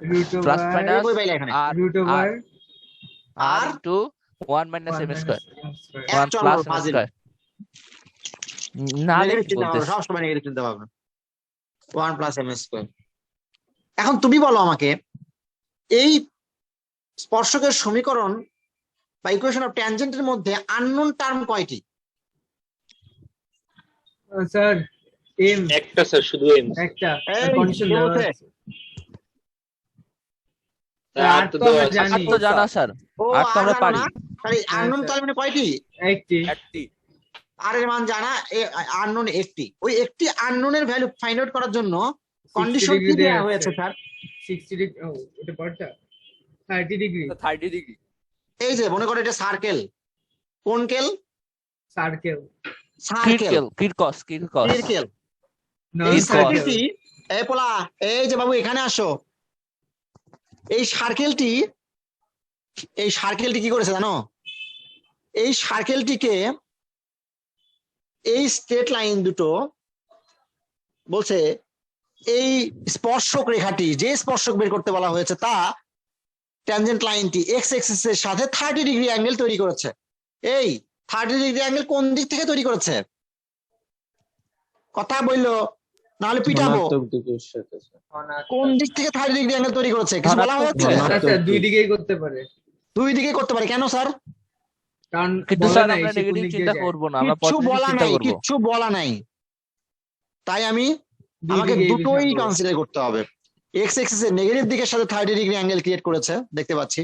root plus over minus বই পাইলে এখানে r root over r into 1 - m square, এক 1 চর প্লাস মারবো m ফাজিল। স্কয়ার। না নেগেটিভ চিন্তা ভাবনা, বলতেছি। সবসময় নেগেটিভ চিন্তা ভাবনা। 1 প্লাস m স্কয়ার। এখন তুমি বলো আমাকে, এই স্পর্শকের সমীকরণ বা ইকুয়েশন অফ ট্যানজেন্টের মধ্যে আননোন টার্ম কয়টি? স্যার এম একটা স্যার, শুধু এম। একটা এই, কন্ডিশন কে দেওয়া বলছে? আছে। আর তো আমরা জানি। আর তো জানা স্যার, ও আর তো আর আমরা জানো পারি। না? তাহলে আননোন স্যার। তার মানে কয়টি? একটি একটি। আর এর মান জানা, আননোন একটি। ওই একটি আননোনের ভ্যালু ফাইন্ড আউট করার জন্য কন্ডিশন কি দেওয়া হয়েছে স্যার? 60 ডিগ্রি। ও এটা পড়টা 30 ডিগ্রি 30 ডিগ্রি। এই যে মনে করো এটা সার্কেল, কোন কেল? সার্কেল। সার্কেল, কিরকস সার্কেল। নন এই সার্কেল। সার্কেলটি, এই পোলা, এই যে বাবু এখানে আসো। এই সার্কেলটি কি করেছে জানো? এই সার্কেলটিকে, এই স্ট্রেট লাইন দুটো বলছে এই স্পর্শক রেখাটি, যে স্পর্শক বের করতে বলা হয়েছে তা ট্যানজেন্ট লাইনটি এক্স এক্সিস এর সাথে 30 ডিগ্রি অ্যাঙ্গেল তৈরি করেছে। এই 30 ডিগ্রি অ্যাঙ্গেল কোন দিক থেকে তৈরি করেছে? কথা বললো, নাহলে পিটাবো। কোন দিক থেকে 30 ডিগ্রি অ্যাঙ্গেল তৈরি করেছে কিছু বলা হয়েছে? আচ্ছা, দুই দিকেই করতে পারে। দুই দিকে করতে পারে, কেন স্যার? কারণ কিন্তু বলা স্যার নাই আমরা সে কোন নেগেটিভ দিক দিয়ে চিন্তা যায়। করব না, আমরা কিচ্ছু পজিটিভ বলা চিন্তা নাই, করব। কিচ্ছু বলা নাই, তাই আমি দুই আমাকে দিকেই দুটোই হিসাব করবে। কনসিডার করতে হবে। এক্স এক্সিস এর নেগেটিভ দিকের সাথে 30 ডিগ্রি অ্যাঙ্গেল ক্রিয়েট করেছে, দেখতে পাচ্ছি।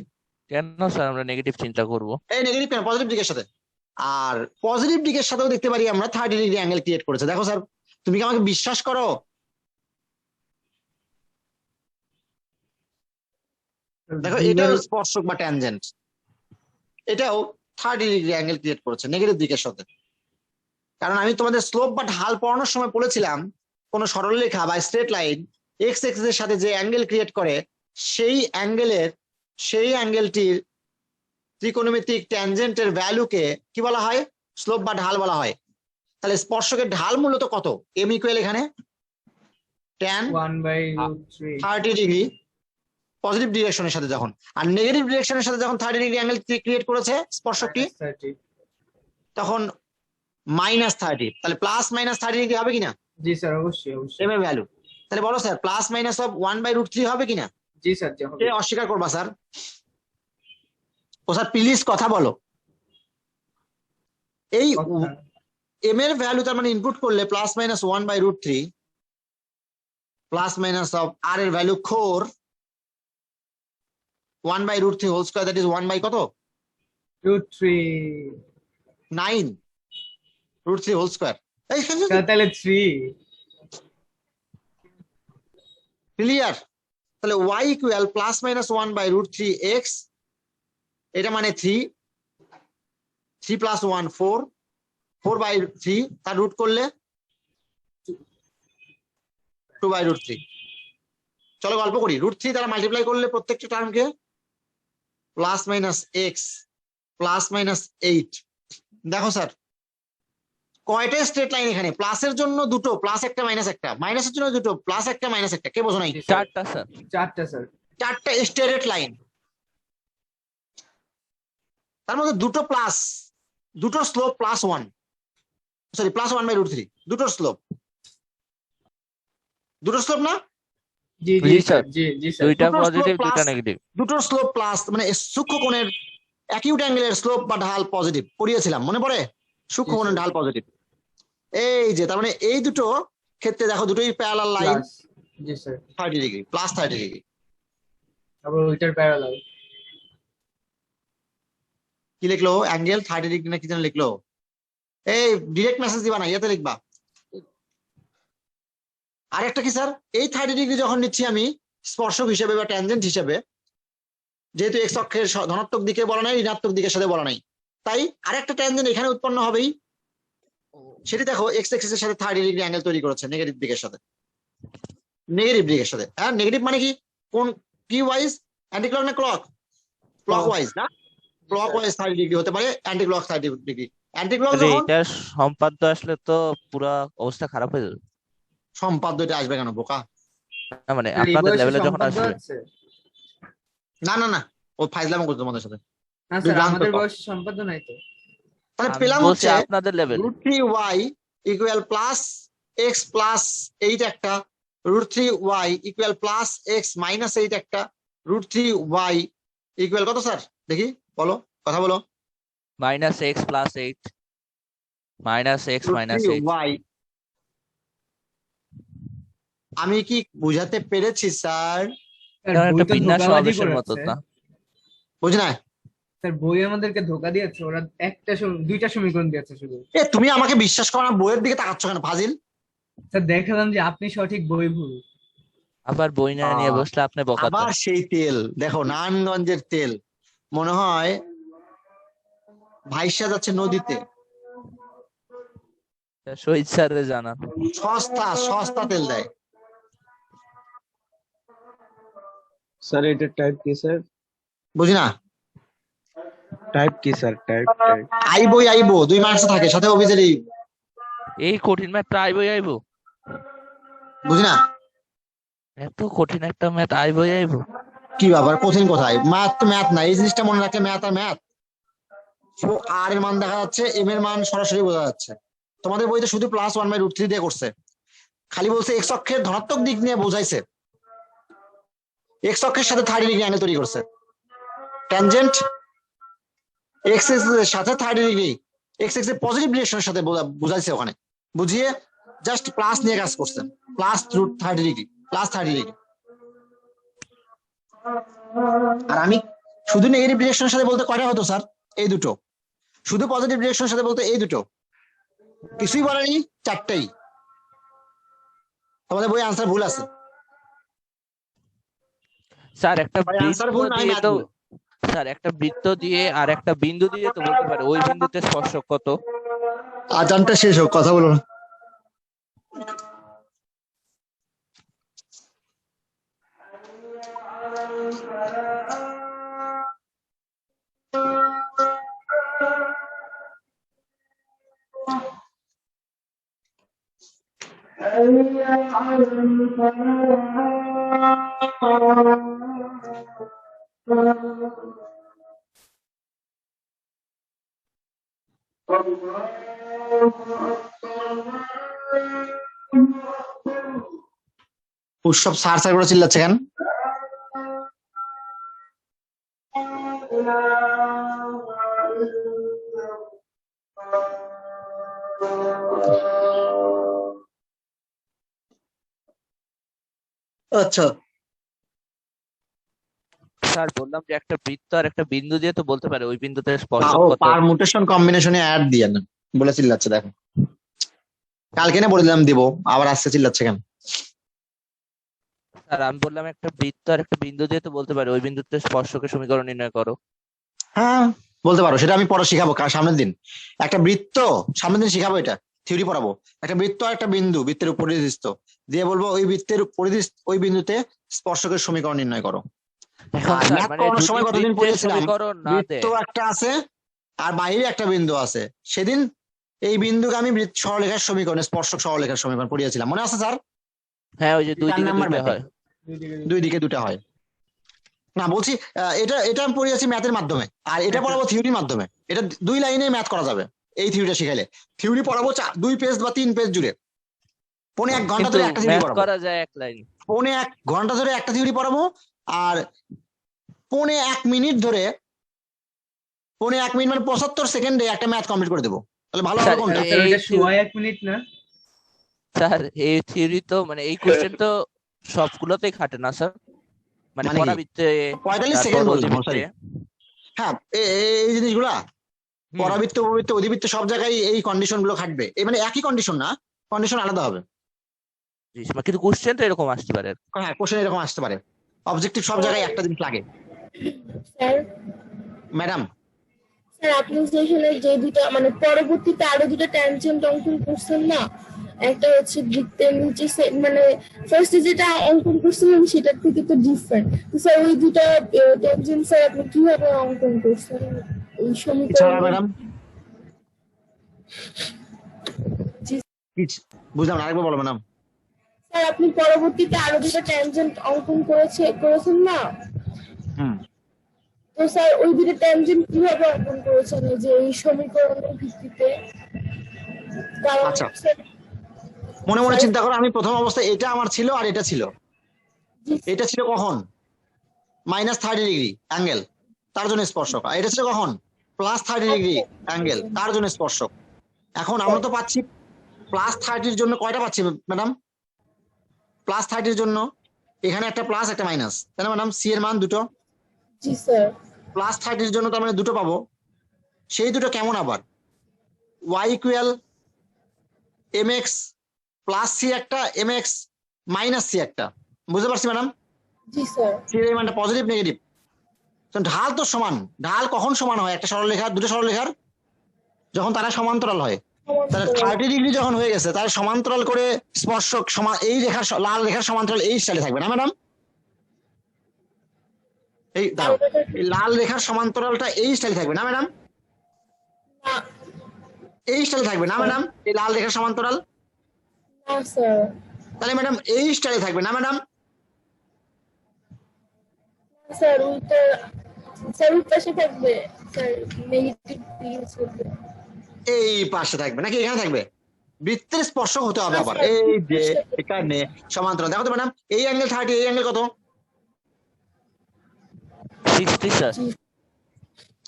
কেন স্যার আমরা নেগেটিভ চিন্তা করব? এই নেগেটিভ কেন, পজিটিভ দিকের সাথে। আর পজিটিভ দিকের সাথেও দেখতে পারি আমরা 30 ডিগ্রি অ্যাঙ্গেল ক্রিয়েট করেছে। দেখো স্যার, তুমি কি আমাকে বিশ্বাস করো? দেখো এটাও স্পর্শক বা ট্যানজেন্ট, এটাও 30 ডিগ্রি অ্যাঙ্গেল ক্রিয়েট করেছে নেগেটিভ দিকের সাথে। কারণ আমি তোমাদের স্লোপ বা ঢাল পড়ানোর সময় বলেছিলাম, কোন সরলরেখা বা স্ট্রেট লাইন এক্স এক্সিস এর সাথে যে অ্যাঙ্গেল ক্রিয়েট করে সেই অ্যাঙ্গেলটির ত্রিকোণমিতিক ট্যানজেন্টের ভ্যালুকে কি বলা হয়? স্লোপ বা ঢাল বলা হয়। তাহলে স্পর্শকের ঢাল মূলত কত? এম ইকুয়াল এখানে tan 1/√3 30 ডিগ্রি পজিটিভ ডিরেকশনের সাথে যখন, আর নেগেটিভ ডিরেকশনের সাথে যখন 30 ডিগ্রি অ্যাঙ্গেল ক্রিয়েট করেছে স্পর্শকটি, -30। তখন -30। তাহলে +-30 ডিগ্রি হবে কিনা জি স্যার, অবশ্যই অবশ্যই। এম এর ভ্যালু? তাহলে বলো স্যার, প্লাস অফ 1/√3 হবে কিনা? জি স্যার, জি হবে। কে অস্বীকার করবা স্যার? ও স্যার প্লিজ কথা বলো। এই কথা। এম এর ভ্যালু তার মানে ইনপুট করলে +-1/√3 প্লাস অফ আর এর value 4 1/√3 whole square, that is 1 by কত? √3। 9 √3 হোল স্কয়ার। তাহলে 3। ক্লিয়ার? তাহলে y ইকুয়াল +-1/√3x, এটা মানে 3 + 1 4/3, তার রুট করলে 2/√3। চলো গল্প করি। √3 দ্বারা মাল্টিপ্লাই করলে প্রত্যেকটা টার্মকে +-x +-8। দেখো স্যার, কয়টা স্ট্রেট লাইন এখানে? প্লাসের জন্য দুটো, প্লাস একটা মাইনাস একটা, মাইনাসের জন্য দুটো, প্লাস একটা মাইনাস একটা। কে বোঝো নাই? চারটা স্যার। 4টা স্যার। 4টা স্ট্রেট লাইন, তার মধ্যে দুটো প্লাস, দুটো স্লোপ +1, সরি +1/√3, দুটোর স্লোপ, দুটো স্লোপ না, জি জি জি স্যার। স্যার, জি জি স্যার। দুইটা দুটো পজিটিভ slope দুইটা plus- নেগেটিভ। দুটোর স্লোপ প্লাস, মানে সূক্ষ্মকোণের অ্যাকিউট অ্যাঙ্গেলের স্লোপ বা ঢাল পজিটিভ পড়িয়েছিলাম, মনে পড়ে? সূক্ষ্মকোণের ঢাল পজিটিভ। এই যে তার মানে এই দুটো ক্ষেত্রে দেখো দুটোই প্যারালাল লাইন, প্লাস। জি স্যার। 30 degree, +30 degree. আবার ওইটার প্যারালাল। কি লিখলো? অ্যাঙ্গেল 30 ডিগ্রি না কি যেন লিখলো? এই ডিরেক্ট মেসেজ দিবা না, ইয়েতে লিখবা। আরেকটা কি স্যার, এই 30 ডিগ্রি যখন নিচ্ছি আমি স্পর্শক হিসেবে বা ট্যানজেন্ট হিসেবে, যেহেতু এক্স অক্ষের ধনাত্মক দিকে বলা নাই, ঋণাত্মক দিকের সাথে বলা নাই, তাই আরেকটা ট্যানজেন্ট এখানে উৎপন্ন হবেই। সেটি দেখো এক্স এক্সিস এর সাথে 30 ডিগ্রি অ্যাঙ্গেল তৈরি করেছে নেগেটিভ দিকের সাথে, নেগেটিভ দিকের সাথে। হ্যাঁ, নেগেটিভ মানে কি? কোন কি ওয়াইজ? অ্যান্টি ক্লক না ক্লক? ক্লক ওয়াইজ না, ক্লক ওয়াইজ 30 ডিগ্রি হতে পারে, anti clock 30 degree. Anti clock আরে যখন এটা সম্পাদ্য আসলে তো পুরা অবস্থা খারাপ হয়ে যাবে। সম্পাদ্য, এটা আসবে কেন বোকা? না মানে স্যার, এই আপনাদের বয়সে লেভেলে যখন সম্পাদ্য আসবে। আছে? না না না, ও ফাইজলামো করতো তোমাদের সাথে। না স্যার, বিভ্রান্ত আমাদের কর। বয়সে সম্পাদ্য নাই তো। তাহলে আমি পেলাম বলছি হচ্ছে আপনাদের লেভেল। √3y ইকুয়াল +x +8 একটা, √3y ইকুয়াল +x -8 একটা, √3y ইকুয়াল কত স্যার? দেখি বলো, কথা বলো। -x +8 -x -8। √3y, আমি কি বুঝাতে পেরেছি স্যার? স্যার, এটা বই একটা তো বিন্যাস ধোঁকাবাজি সমাবেশের মতো করেছে। না। বুঝি না? স্যার, বই আমাদেরকে ধোকা দিয়েছে। ওরা দুইটা সমীকরণ দিয়েছে শুধু। এ তুমি আমাকে বিশ্বাস করো না, বইয়ের দিকে তাকাচ্ছ কেন ফাজিল? স্যার, দেখালাম যে আপনি সঠিক, বই ভুল। আবার বই না নিয়ে বসলে আপনি বকাতে। আবার সেই তেল দেখো, নারায়ণগঞ্জের তেল, মনে হয় ভাইসা যাচ্ছে নদীতে। শহীদ স্যারের জানান। সস্তা সস্তা তেল দেয়। স্যার এটা টাইপ কি স্যার? বুঝি না? টাইপ কি স্যার? টাইপ আইবো 2 মার্কস থাকে, সাথে অফিসেরই। এই কঠিন ম্যাথটা আইবো। বুঝি না? এত কঠিন একটা ম্যাথ আইবই আইবো। কি ব্যাপার, কঠিন কোথায়? ম্যাথ তো ম্যাথ না, এই জিনিসটা মনে রাখলে ম্যাথ আর ম্যাথ। আর এর মান দেখা যাচ্ছে, এম এর মান সরাসরি বোঝা যাচ্ছে। তোমাদের বইতে শুধু +1/√3 দিয়ে করছে, খালি বলছে এক্স অক্ষের ধনাত্মক দিক নিয়ে বোঝাইছে, এক্স অক্ষের সাথে 30 ডিগ্রি অ্যাঙ্গেল তৈরি করছে, ট্যানজেন্ট এক্স এর সাথে 30 ডিগ্রি, এক্স এক্স এর পজিটিভ ডিরেকশনের সাথে বুঝাইছে, ওখানে বুঝিয়ে জাস্ট প্লাস নিয়ে কাজ করছে, +30 ডিগ্রি, +30 ডিগ্রি। আর আমি শুধু নেগেটিভ ডিরেকশনের সাথে বলতে কয়টা হতো স্যার? এই দুটো। শুধু পজিটিভ ডিরেকশনের সাথে বলতে এই দুটো, কিছুই বলেনি, 4টাই। তোমাদের বই আনসার ভুল আছে। স্যার একটা ভাই বৃত্ত answer ভুল না, আমি দিয়ে math তো ভুল। স্যার একটা বৃত্ত দিয়ে আর একটা বিন্দু দিয়ে তো বলতে পারে ওই বিন্দুতে স্পর্শক কত। আজানটা শেষ হোক, কথা বলো না। উৎসব স্যার স্যার করে চিল্লাচ্ছে কেন? আচ্ছা, স্যার বললাম যে একটা বৃত্ত আর একটা বিন্দু দিয়ে তো বলতে পারে ওই বিন্দুতে স্পর্শক কত। পারমুটেশন কম্বিনেশনে অ্যাড দিয়ে না বলে চিল্লাচ্ছে, দেখো কালকে না বলে দিলাম দিব, আবার আজকে চিল্লাচ্ছে কেন? স্যার আমি বললাম একটা বৃত্ত আর একটা বিন্দু দিয়ে তো বলতে পারে ওই বিন্দুতে স্পর্শকের সমীকরণ নির্ণয় করো। হ্যাঁ বলতে পারো, সেটা আমি পরে শিখাবো সামনের দিন। একটা বৃত্ত সামনের দিন শিখাবো, এটা থিওরি পড়াবো। একটা বৃত্ত আর একটা বিন্দু, বৃত্তের পরিধিস্থ দিয়ে বলবো ওই বৃত্তের পরিধিস্থ ওই বিন্দুতে স্পর্শকের সমীকরণ নির্ণয় করো। এখন আর স্যার math মানে করানোর যদি সময় কতদিন বৃত্তের পড়িয়েছিলাম, সমীকরণ না দেয়, বৃত্ত একটা আছে আর বাইরে একটা বিন্দু আছে, সেদিন এই বিন্দুকে আমি সরলরেখার সমীকরণ, স্পর্শক সরলরেখার সমীকরণ পড়িয়েছিলাম, মনে আছে স্যার? হ্যাঁ ওই যে দুই 4 দিকে নাম্বার দুইটা ম্যাথে হয়। দুই দিকে দুটা হয়। না বলছি এটা এটা আমি পড়িয়েছি ম্যাথের মাধ্যমে, আর এটা পড়াবো থিওরির মাধ্যমে। এটা 2 লাইনে ম্যাথ করা যাবে এই থিওরিটা শিখাইলে। থিওরি পড়াবো 2 পেজ বা 3 পেজ জুড়ে, 1.5 ঘন্টা কিন্তু ধরে একটা থিওরি ম্যাথ পড়াবো, করা যায় এক লাইন। 1.5 ঘন্টা ধরে একটা থিওরি পড়াবো, আর 1.5 মিনিট ধরে, 1.5 মিনিট মানে 75 সেকেন্ডে একটা ম্যাথ কমপ্লিট করে দেবো। তাহলে ভালো হবে স্যার, কোনটা? স্যার ওইটা সোয়া 1 মিনিট না? স্যার এই থিওরি তো মানে এই কোশ্চেন তো সবগুলোতেই খাটে না স্যার, মানে মানে কি? পরাবৃত্তে 45 সেকেন্ড তারপর বললাম, অধিবৃত্তে। হ্যাঁ এই জিনিসগুলা পরাবৃত্ত উপবৃত্ত অধিবৃত্ত সব জায়গায় এই কন্ডিশন গুলো খাটবে, এই মানে একই কন্ডিশন না, কন্ডিশন আলাদা হবে। কিন্তু কোশ্চেন তো এরকম আসতে পারে। হ্যাঁ কোশ্চেন এরকম আসতে পারে, অবজেক্টিভ সব জায়গায় একটা জিনিস লাগে। স্যার ম্যাডাম স্যার আপনি সেখানে যে দুটো মানে পরবর্তীতে আরো দুটো ট্যানজেন্ট অঙ্কন করছেন না, একটা হচ্ছে বৃত্তের নিচে মানে ফার্স্টে যেটা অঙ্কন করছিলেন সেটার থেকে তো ডিফারেন্ট। তো স্যার ওই দুটো ট্যানজেন্ট স্যার আপনি কিভাবে অঙ্কন করছেন এই সমীকরণ? ম্যাডাম বুঝলাম না, আরেকবার বলো ম্যাডাম। স্যার আপনি পরবর্তীতে আরো দুটো ট্যানজেন্ট অঙ্কন করেছেন না, হুম তো স্যার ওই দুটো ট্যানজেন্ট কিভাবে অঙ্কন করেছেন এই যে এই সমীকরণের ভিত্তিতে? কারণ আচ্ছা। স্যার মনে মনে চিন্তা করো, আমি প্রথম অবস্থায় এটা আমার ছিল আর এটা ছিল, এটা ছিল কখন -30 ডিগ্রি অ্যাঙ্গেল, তার জন্য স্পর্শক। আর এটা ছিল কখন +30 ডিগ্রি অ্যাঙ্গেল, তার জন্য স্পর্শক। এখন আমরা তো পাচ্ছি +30 জন্য কয়টা পাচ্ছি ম্যাডাম? +30 জন্য এখানে একটা প্লাস একটা মাইনাস, তাই না ম্যাডাম? সি এর মান দুটো, জি স্যার +30 জন্য তার মানে দুটো পাবো। সেই দুটো কেমন আবার? y equal mx plus c একটা, mx মাইনাস সি একটা, বুঝতে পারছি ম্যাডাম? জি স্যার সি এর মানটা পজিটিভ নেগেটিভ, ঢাল তো সমান। ঢাল কখন সমান হয় একটা সরলরেখার, দুটো সরলরেখার যখন তারা সমান্তরাল হয়? তাহলে 30 ডিগ্রি যখন হয়ে গেছে, তাহলে সমান্তরাল করে স্পর্শক সমান, এই রেখার লাল রেখার সমান্তরাল এই স্টাইলে থাকবে না ম্যাডাম? এই দাঁড়াও, এই লাল রেখার সমান্তরালটা এই স্টাইলে থাকবে না ম্যাডাম? না এই স্টাইলে থাকবে না ম্যাডাম? এই লাল রেখার সমান্তরাল না স্যার তাহলে ম্যাডাম এই স্টাইলে থাকবে না ম্যাডাম? স্যার ওইটা স্যার ওই পাশে থাকবে স্যার, নেগেটিভ ইউজ করবে। এই পাশে থাকবে নাকি এখানে থাকবে? বৃত্তের স্পর্শক হতে হবে আবার। আচ্ছা, এই যে স্পর্শক। এখানে সমান্তরাল, দেখো তো ম্যাডাম এই অ্যাঙ্গেল 30, এই অ্যাঙ্গেল কত? 60 স্যার।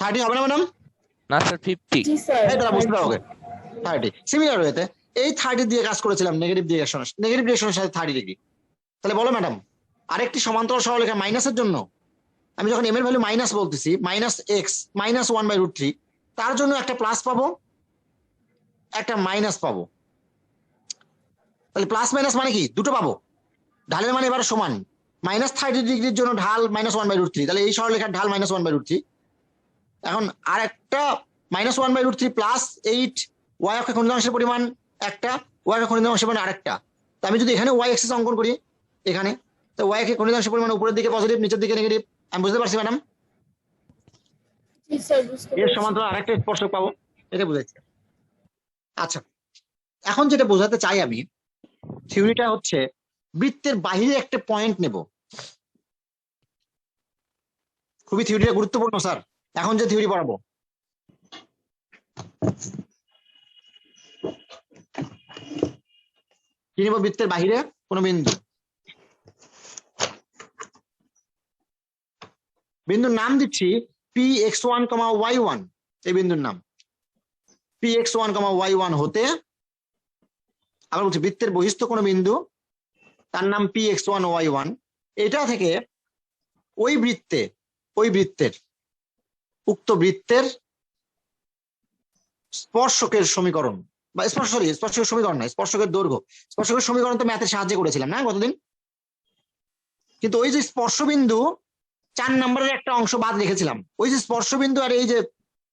30 হবে না ম্যাডাম? না স্যার 50। জি স্যার। এই তারা বুঝতে পারবে 30 সিমিলার ওয়েতে এই 30 দিয়ে কাজ করেছিলাম নেগেটিভ ডিরেকশনের সাথে 30 ডিগ্রি। তাহলে বলো ম্যাডাম আরেকটি সমান্তরাল সরলরেখা মাইনাসের জন্য আমি যখন এম এর ভ্যালু মাইনাস বলতেছি মাইনাস এক্স মাইনাস 1/√3, তার জন্য একটা প্লাস পাবো একটা মাইনাস পাবো। তাহলে প্লাস মাইনাস মানে কি? দুটো পাবো। ঢালের মানে এবার সমান, মাইনাস 30 ডিগ্রির জন্য ঢাল -1/√3, তাহলে এই সরলরেখার ঢাল -1/√3। এখন আর একটা -1/√3 প্লাস 8 ওয়াই অক্ষে খণ্ডিত অংশের পরিমাণ একটা, ওয়াই অক্ষে খণ্ডিত অংশের পরিমাণ আরেকটা। তো আমি যদি এখানে ওয়াই এক্সিস অঙ্কন করি এখানে, তো ওয়াই অক্ষে খণ্ডিত অংশের পরিমাণ উপরের দিকে পজিটিভ, নিচের দিকে নেগেটিভ। আমি বুঝতে পারছি ম্যাডাম? জি স্যার, বুঝতে এর পেরেছি। সমান্তরাল আরেকটা স্পর্শক পাবো, এটা বুঝাচ্ছি। আচ্ছা, এখন যেটা বোঝাতে চাই আমি, থিওরিটা হচ্ছে বৃত্তের বাহিরে একটা পয়েন্ট নেব। খুবই থিওরিটা গুরুত্বপূর্ণ স্যার, এখন যে থিওরি পড়াবো। কি নেব? বৃত্তের বাহিরে কোনো বিন্দু, বিন্দুর নাম দিচ্ছি Px1, y1। এই বিন্দুর নাম Px1, y1 হতে, আবার বলছি বৃত্তের বহিস্থ কোনো বিন্দু তার নাম Px1, y1। এটা থেকে ওই বৃত্তের উক্ত বৃত্তের স্পর্শকের সমীকরণ বা স্পর্শকের সমীকরণ নয়, স্পর্শকের দৈর্ঘ্য। স্পর্শকের সমীকরণ তো ম্যাথের সাহায্যে করেছিলাম না গতদিন, কিন্তু ওই যে স্পর্শবিন্দু 4 নম্বরের একটা অংশ বাদ রেখেছিলাম। ওই যে স্পর্শবিন্দু আর এই যে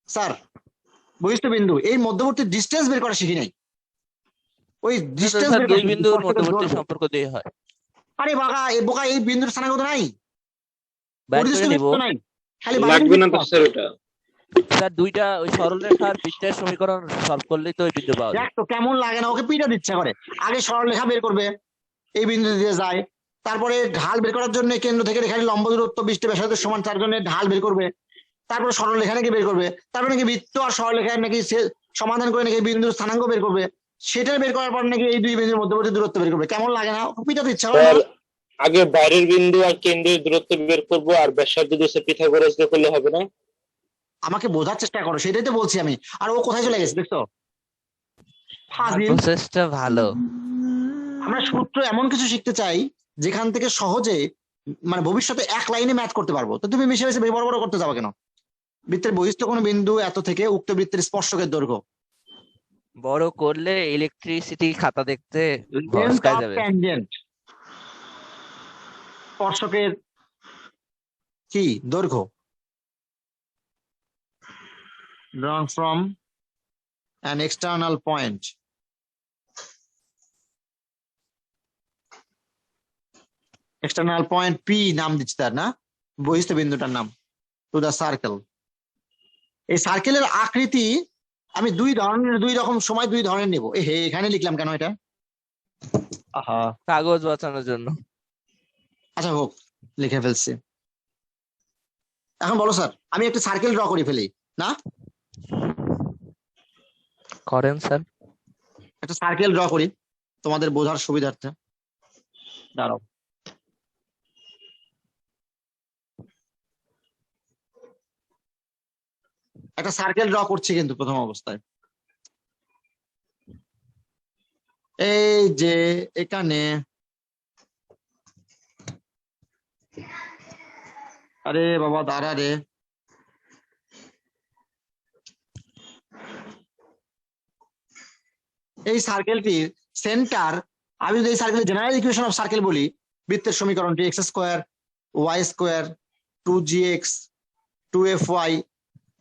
স্যার বহিস্থ বিন্দু, এই মধ্যবর্তী ডিস্টেন্স বের করা শিখি নাই। ওই ডিস্টেন্স স্যার বের দুই করা বিন্দুর স্পর্শকের মধ্যবর্তী দৈর্ঘ্য। সম্পর্ক দিয়ে হয়। আরে বোকা এই বিন্দুর স্থানাঙ্ক তো নাই, বের পরিস্থিত করে নিব বিন্দু নাই, খালি লাগবে না তো বাইরে। স্যার ওটা। স্যার, দুইটা ওই সরলরেখার বৃত্তের সমীকরণ সলভ করলেই তো ওই বিন্দু পাওয়া যায়। দেখ তো কেমন লাগে না, ওকে পিটা দিচ্ছে করে। আগে সরলরেখা বের করবে, এই বিন্দু দিয়ে যায়, তারপরে ঢাল বের করার জন্য কেন্দ্র থেকে রেখার লম্ব দূরত্ব 20 টা ব্যাসার্ধের সমান, তার জন্য ঢাল বের করবে, তারপরে সরলরেখা নাকি বের করবে, তারপরে নাকি বৃত্ত আর সরলরেখার নাকি সমাধান করে নাকি বিন্দুর স্থানাঙ্ক বের করবে, সেটা বের করার পর নাকি এই দুই বিন্দুর মধ্যবর্তী দূরত্ব বের করবে। কেমন লাগে না? পিটা দিচ্ছে করে না? স্যার আগে বাইরের বিন্দু আর কেন্দ্রের দূরত্ব বের করবো, আর ব্যাসার্ধ দিয়ে পিথাগোরাস দিয়ে করলে হবে না? আমাকে বোঝার চেষ্টা করো, সেটাই তো বলছি আমি। আর ও কোথায় চলে গেছে দেখছো? ফাজিল। প্রসেসটা ভালো। আমরা সূত্র এমন কিছু শিখতে চাই যেখান থেকে সহজে মানে ভবিষ্যতে এক লাইনে ম্যাথ করতে পারবো। তো তুমি মিশে মিশে বড় বড় করতে যাবে কেন? বৃত্তের বহিস্থ কোনো বিন্দু এত থেকে উক্ত বৃত্তের স্পর্শকের দৈর্ঘ্য, বড় করলে ইলেকট্রিসিটি খাতা দেখতে লেন্থ ভস্কায় অফ যাবে। ট্যানজেন্ট, স্পর্শকের কি দৈর্ঘ্য, drawn from an external point, external point P নাম দিচ্ছি তার, না বহিস্থ বিন্দুটার নাম, টু দা সার্কেল। এই সার্কেলের আকৃতি আমি দুই রকম সময় দুই ধরনের নেব। এখানে লিখলাম কেন এটা? আহা, কাগজ বাঁচানোর জন্য। আচ্ছা হোক, লিখে ফেলছি। এখন বলো স্যার, আমি একটা সার্কেল ড্র করে ফেলি না? করেন স্যার। একটা সার্কেল ড্র করি তোমাদের বোঝার সুবিধার্থে। দাঁড়াও, একটা সার্কেল ড্র করছি কিন্তু প্রথম অবস্থায়। এই যে এখানে, আরে বাবা দাঁড়া রে, এই সার্কেলটির সেন্টার, আমি যদি এই সার্কেলের জেনারেল ইকুয়েশন অফ সার্কেল বলি, বৃত্তের সমীকরণটি x² y² 2gx 2fy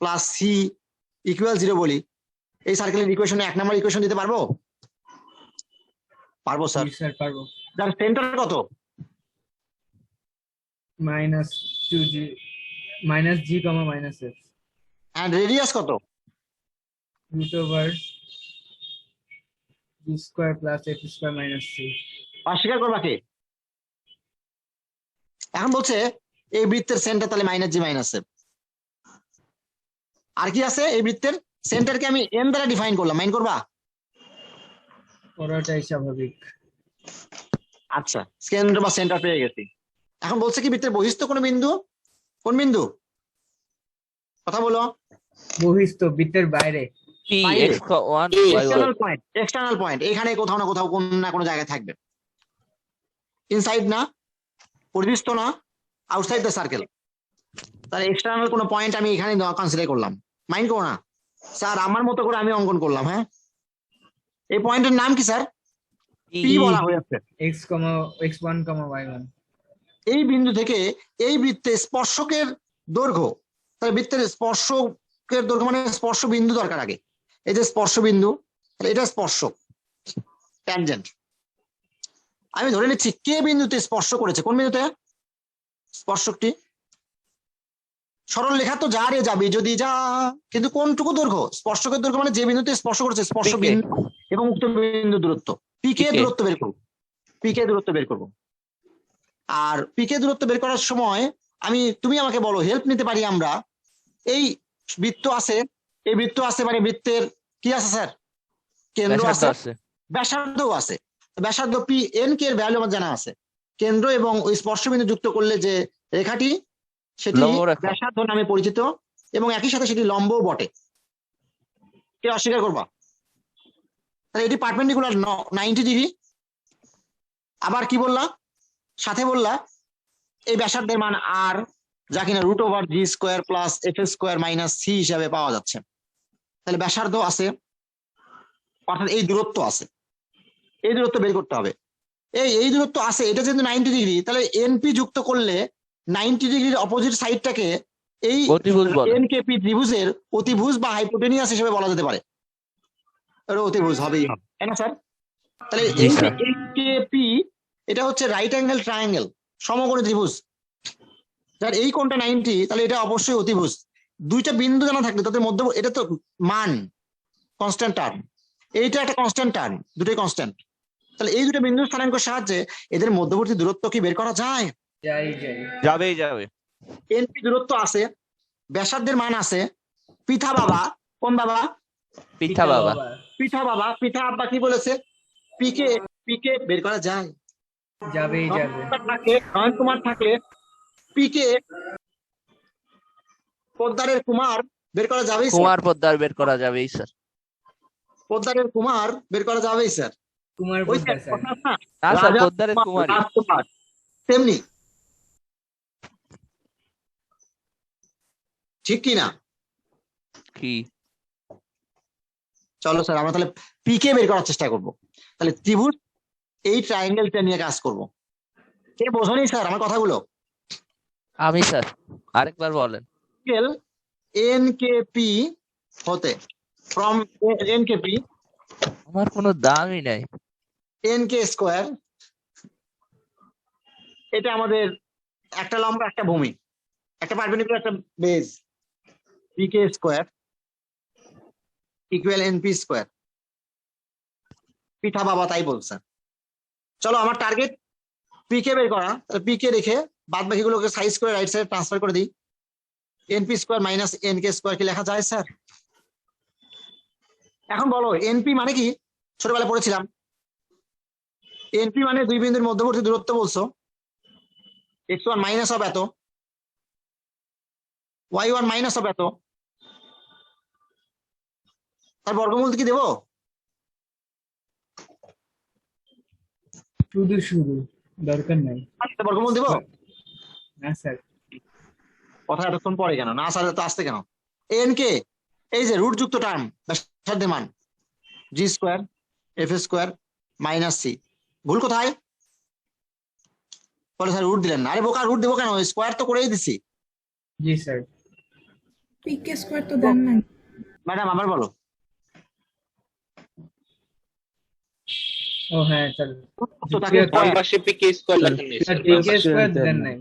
plus c equal 0 বলি, এই সার্কেলের ইকুয়েশনে 1 নম্বর ইকুয়েশন দিতে পারবো? পারবো স্যার। জি স্যার, পারবো। যার সেন্টার কত? -2g -g, -f, and radius কত? √g² + f² - c। অস্বীকার করবা কে? এখন বলছে এই বৃত্তের সেন্টার তাহলে মাইনাস জি মাইনাস এফ। আর কি আছে এই বৃত্তের সেন্টারকে আমি এন দ্বারা ডিফাইন করলাম, মাইন্ড করবা? ওরাটাই স্বাভাবিক। আচ্ছা, কেন্দ্র বা সেন্টার পেয়ে গেছি। এখন বলছে কি বৃত্তের বহিস্থ কোন বিন্দু? কোন বিন্দু? কথা বলো। বহিস্থ বৃত্তের বাইরে। পি বাইরে। X 1 y 1 external point, external point এখানে কোথাও না কোথাও কোন না কোনো জায়গায় থাকবে। ইনসাইড না, পরিবেষ্ট না, আউটসাইড দ্য সার্কেল। তাহলে এক্সটার্নাল কোনো পয়েন্ট আমি এখানে কনসিডার করলাম, মাইন্ড করো না স্যার, আমার মতো করে আমি অঙ্কন করলাম। হ্যাঁ, এই পয়েন্টের নাম কি স্যার? পি বলা হয়েছে। x1, y1। এই বিন্দু থেকে এই বৃত্তে স্পর্শকের দৈর্ঘ্য, তাহলে বৃত্তের স্পর্শকের দৈর্ঘ্য মানে স্পর্শ বিন্দু দরকার আগে। এই যে স্পর্শ বিন্দু, তাহলে এটা স্পর্শক, ট্যানজেন্ট। আমি ধরে নিচ্ছি কে বিন্দুতে স্পর্শ করেছে, কোন বিন্দুতে স্পর্শকটি। সরল লেখা তো যা রে যাবি যদি যা, কিন্তু কোনটুকু দৈর্ঘ্য? স্পর্শকের দৈর্ঘ্য মানে যে বিন্দুতে স্পর্শ করেছে, স্পর্শ PK বিন্দু এবং উক্ত বিন্দু দূরত্ব। পিকে PK দূরত্ব বের করবো, পিকে দূরত্ব বের করবো। আর পিকে দূরত্ব বের করার সময় তুমি আমাকে বলো, হেল্প নিতে পারি আমরা। এই বৃত্ত আছে, এই বৃত্ত আছে মানে বৃত্তের কি আছে স্যার? কেন্দ্র ব্যাসার্ধ আছে, আছে। ব্যাসার্ধও আছে। ব্যাসার্ধ পি এন কে এর ভ্যালু আমার জানা আছে। কেন্দ্র এবং ওই স্পর্শবিন্দু যুক্ত করলে যে রেখাটি, সেটি লম্ব রেখা। ব্যাসার্ধ নামে পরিচিত এবং একই সাথে সেটি লম্বও বটে। কে অস্বীকার করবা? তাহলে এটি পারপেন্ডিকুলার 90 ডিগ্রি। আবার কি বললা? সাথে বললা এই ব্যাসার্ধের মান আর, যা কিনা √g² plus f² minus c হিসাবে পাওয়া যাচ্ছে। তাহলে ব্যাসার্ধ আছে, অর্থাৎ এই দূরত্ব আছে, এই দূরত্ব বের করতে হবে। এই দূরত্ব আছে, এটা যেহেতু 90 ডিগ্রি, তাহলে এনপি যুক্ত করলে 90 ডিগ্রির অপোজিট সাইডটাকে এই অতিভুজ বলে। এনকেপি ত্রিভুজের অতিভুজ বা হাইপোটেনিয়াস হিসেবে বলা যেতে পারে। অতিভুজ হবেই হবে, তাই না স্যার? তাহলে জি এই স্যার। এনকেপি এটা হচ্ছে রাইট অ্যাঙ্গেল ট্রায়াঙ্গেল, সমকোণী ত্রিভুজ, যার এই কোণটা 90, তাহলে এটা অবশ্যই অতিভুজ। দুইটা বিন্দু জানা থাকলে তাদের মধ্যে, এটা তো মান কনস্ট্যান্ট টার্ম, এইটা একটা কনস্ট্যান্ট টার্ম, দুটোই কনস্ট্যান্ট। তাহলে এই দুটো বিন্দু স্থানাঙ্কের সাহায্যে এদের মধ্যবর্তী দূরত্ব কি বের করা যায়? যাবেই যাবে। এনপি দূরত্ব আছে, ব্যাসার্ধের মান আছে, পিঠা বাবা, কোন বাবা? পিঠা বাবা। পিঠা বাবা, পিঠা আব্বা কি বলেছে? পিকে, পিকে বের করা যায়। যাবেই যাবে। নয়ন কুমার থাকলে পিকে পোদ্দারের কুমার বের করা যাবেই স্যার। কুমার পোদ্দার বের করা যাবেই স্যার। পোদ্দারের কুমার বের করা যাবেই স্যার। কুমার ওই পোদ্দার স্যার। কথা না, না স্যার, রাজা পোদ্দারের কুমারই। রাজকুমার তেমনি, ঠিক কি না? কি? চলো স্যার আমরা তাহলে পিকে বের করার চেষ্টা করব। তাহলে ত্রিভুজ এই ট্রায়াঙ্গেলটা নিয়ে কাজ করব। কে বোঝনি স্যার আমার কথাগুলো? আমি স্যার, আরেকবার বলেন। এনকেপি হতে, ফ্রম এনকেপি আমার কোনো দামই নাই। NK², এটা আমাদের একটা লম্ব, একটা ভূমি, একটা পারপেন্ডিকুলার, একটা বেজ, PK² ইকুয়াল NP²। পিঠা বাবা তাই বলছে। চলো আমার টার্গেট পিকে বের করা, তাহলে পিকে রেখে বাদ বাকিগুলোকে সাইজ করে রাইট সাইডে ট্রান্সফার করে দিই। NP² মাইনাস NK² কি লেখা যায় স্যার? এখন বলো এনপি মানে কি? ছোটবেলায় পড়েছিলাম। এনপি মানে দুই বিন্দুর মধ্যবর্তী দূরত্ব বলছো, x1 মাইনাস অফ এত, y1 মাইনাস অফ এত, তার বর্গমূল কি দেবো? শুধু দরকার নাই। বর্গমূল দেবো? না স্যার। কথা এতক্ষণ পরে কেন? না স্যার তো আসতে কেন? এন কে এই যে রুট যুক্ত টার্ম, ব্যাসার্ধের মান g² f² মাইনাস c, ভুল কোথায়? বলে স্যার রুট দিলেন না। আরে বোকা, রুট দেবো কেন? স্কোয়ার তো করেই দিছি। জি স্যার। PK² তো দেন নাই। ম্যাডাম আবার বলো। ও হ্যাঁ স্যার। তো তাকে বাম পাশে PK² লেখা নেই স্যার। PK² দেন নাই।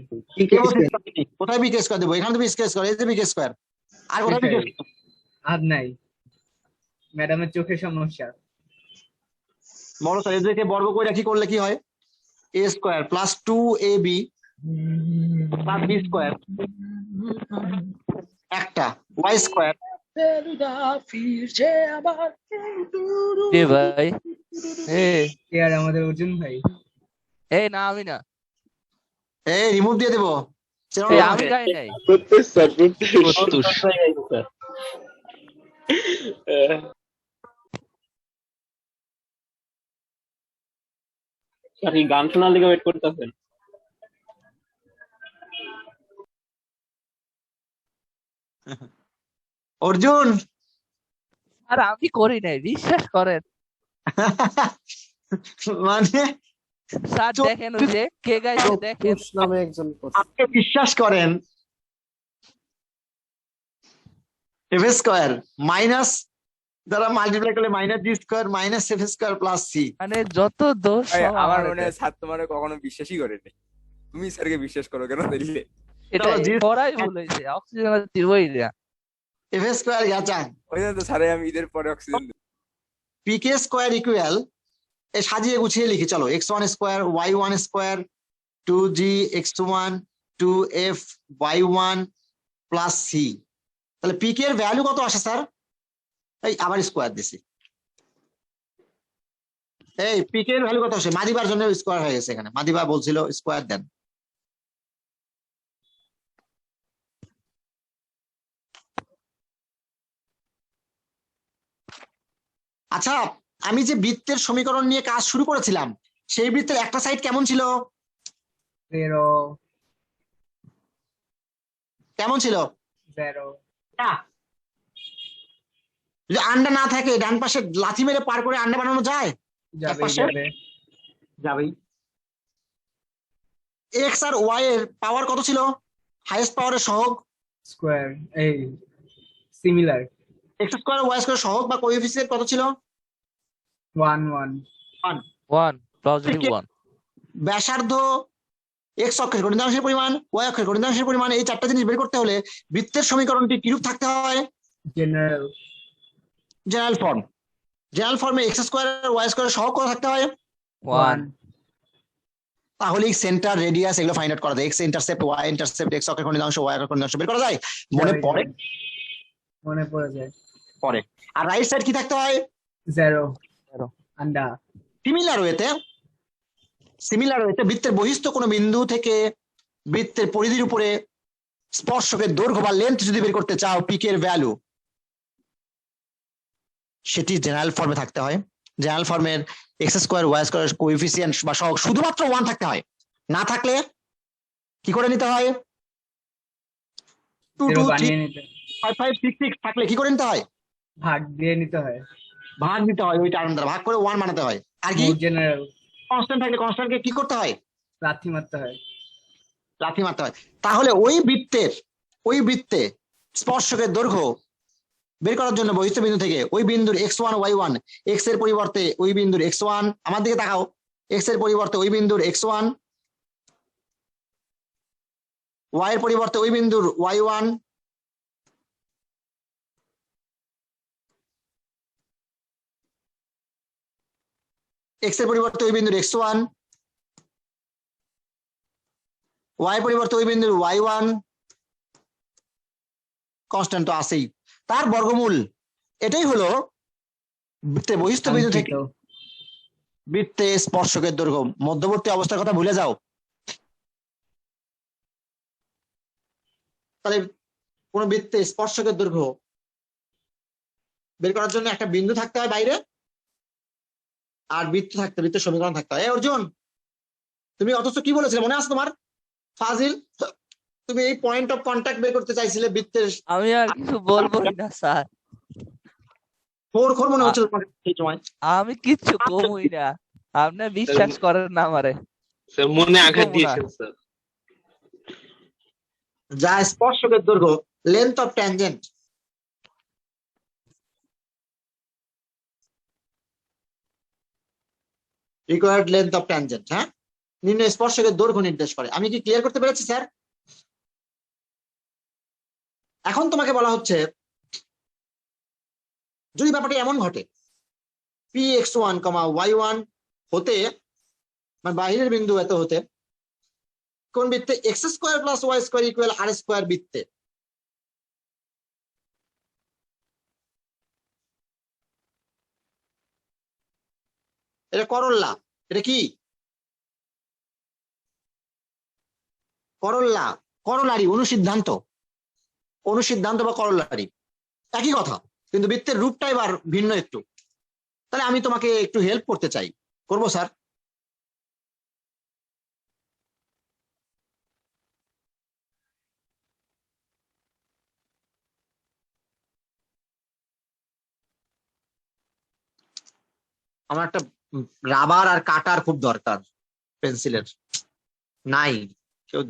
কোথায় PK² দেবো? এখানে তো PK², এই যে PK², আর কোথায় PK²? আর নাই, ম্যাডামের চোখে সমস্যা। বলো স্যার, এদেরকে বর্গ করে কি করলে কি হয়? a² plus 2ab plus b square একটা, ওয়াই স্কোয়ার কে ভাই? এ কে আর আমাদের অর্জুন ভাই? এই না, আমি না, এই রিমুভ দিয়ে দেবো। চেনো এই না আমি আমাকে? গাই নাই। প্রত্যুষ স্যার, প্রত্যুষ। প্রত্যুষ। স্যার। স্যার এই গান শোনার লিগে ওয়েট করতেছেন? অর্জুন আর আমি করি নাই, বিশ্বাস করেন মানে স্যার। দেখেন ওই যে কে গাইছে দেখেন। আপনি বিশ্বাস করেন এফ স্কোয়ার মাইনাস দ্বারা মাল্টিপ্লাই করলে minus g square minus f square plus c. মানে যত দোষ ভাই, সব আমার আমারে মনে দেয়। হয় স্যার তোমার কখনো বিশ্বাসই করেনি। তুমি স্যারকে বিশ্বাস করো কেন দিলে? এটা চলো, জি। পড়াই ভুল হয়েছে, অক্সিজেন দিবই না। এফ স্কোয়ার গেছে ওই জন্য তো স্যারে আমি ঈদের পরে অক্সিজেন দিই। পিকে স্কোয়ার ইকুয়াল এ সাজিয়ে গুছিয়ে লিখি চলো, x one square y one square two g x one two f y one plus c. তাহলে পিকে এর ভ্যালু কত আসে স্যার? এই আবার স্কোয়ার দিছি। এই পিকে এর ভ্যালু কত আসে? মাদিবার জন্য স্কোয়ার হয়ে গেছে এখানে, মাদিবা বলছিল স্কোয়ার দেন। আচ্ছা, আমি যে বৃত্তের সমীকরণ নিয়ে কাজ শুরু করেছিলাম সেই বৃত্তের একটা সাইড কেমন ছিল? 0 কেমন ছিল? 0 যদি আন্ডা না থাকে ডান পাশে লাথি মেরে পার করে আন্ডা বানানো যায়? যাবে একপাশে? যাবে। যাবেই। এক্স আর ওয়াই এর পাওয়ার কত ছিল? হাইয়েস্ট পাওয়ারের সহগ স্কোয়ার এই similar x square y square সহগ বা কোএফিসিয়েন্ট কত ছিল? 1 1 1 পজিটিভ 1। ব্যাসার্ধ এক্স অক্ষের গণিতাংশের পরিমাণ, ওয়াই অক্ষের গণিতাংশের পরিমাণ, এই চারটা জিনিস বের করতে হলে বৃত্তের সমীকরণটি কিরূপ থাকতে হয়? General general form. জেনারেল ফর্মে এক্স স্কোয়ার আর ওয়াই স্কোয়ার সহগ কত থাকতে হয়? 1 তাহলে সেন্টার রেডিয়াস এগুলো ফাইন্ড আউট করা যায়। X intercept y intercept x অক্ষের গণিতাংশ ওয়াই অক্ষের গণিতাংশ বের করা যায়। মনে পড়ে? মনে পড়ে যায়। পরে। আর রাইট সাইড কি থাকতে হয়? 0 আন্ডা। সিমিলার ওয়েতে বৃত্তের বহিস্থ কোনো বিন্দু থেকে বৃত্তের পরিধির উপরে স্পর্শকের দৈর্ঘ্য বা লেন্থ যদি বের করতে চাও পিকের ভ্যালু, সেটি জেনারেল ফর্মে থাকতে হয়। জেনারেল ফর্মের x square y square coefficient বা সহগ শুধুমাত্র 1 থাকতে হয়। না থাকলে কি করে নিতে হয়? 2 0 2 বানিয়ে 3 নিতে 5 5 6 6 থাকলে কি করে নিতে হয়? ভাগ দিয়ে নিতে হয়। ভাগ দিতে হয়, ওই টার্ম দ্বারা ভাগ করে 1 বানাতে হয়। আর কি জেনারেল কনস্ট্যান্ট থাকলে কনস্ট্যান্টকে কি করতে হয়? লাথি মারতে হয়। লাথি মারতে হয়। তাহলে ওই বৃত্তে স্পর্শকের দৈর্ঘ্য বের করার জন্য বহিস্থ বিন্দু থেকে ওই বিন্দুর x1 y1 x এর পরিবর্তে ওই বিন্দুর x1, আমার দিকে তাকাও, x এর পরিবর্তে ওই বিন্দুর x1, y এর পরিবর্তে ওই বিন্দুর y1, x এর পরিবর্তে ওই বিন্দুর x1, y এর পরিবর্তে ওই বিন্দুর y1, কনস্ট্যান্ট তো আছেই, তার বর্গমূল। এটাই হলো বৃত্তের বহিস্থ বিন্দু থেকে বৃত্তে স্পর্শকের দৈর্ঘ্য। মধ্যবর্তী অবস্থার কথা ভুলে যাও। তাহলে কোন বৃত্তে স্পর্শকের দৈর্ঘ্য বের করার জন্য একটা বিন্দু থাকতে হয় বাইরে, আর বৃত্তের সমীকরণ থাকতে হয়। অর্জুন, তুমি অথচ কি বলেছিলে মনে আছে তোমার? ফাজিল, তুমি এই পয়েন্ট অফ কন্টাক্ট বের করতে চাইছিলে বৃত্তের। আমি আর কিছু বলবো না স্যার, খোর মনে হচ্ছিল তোমার সেই সময়। আমি কিচ্ছু কমই না, আপনি বিশ্বাস করেন না আমারে। স্যার মনে আঘাত দিয়েছেন স্যার। যা স্পর্শকের দৈর্ঘ্য, length of tangent, required length of tangent, হ্যাঁ, নিম্ন স্পর্শকের দৈর্ঘ্য নির্দেশ করে। আমি কি ক্লিয়ার করতে পেরেছি স্যার? এখন তোমাকে বলা হচ্ছে যদি ব্যাপারটা এমন ঘটে px1, y1 হতে, মানে বাহিরের বিন্দু এত হতে কোন বৃত্তে x square plus y square equal r square বৃত্তে এটা করল্লা, এটা কি করল্লা, করলারি, অনুসিদ্ধান্ত, অনুসিদ্ধান্ত বা করলারি একই কথা, কিন্তু বৃত্তের রূপটা এবার ভিন্ন একটু। তাহলে আমি তোমাকে একটু হেল্প করতে চাই, করবো স্যার? আমার একটা রাবার আর কাটার খুব দরকার, পেন্সিলের নাই কেউ।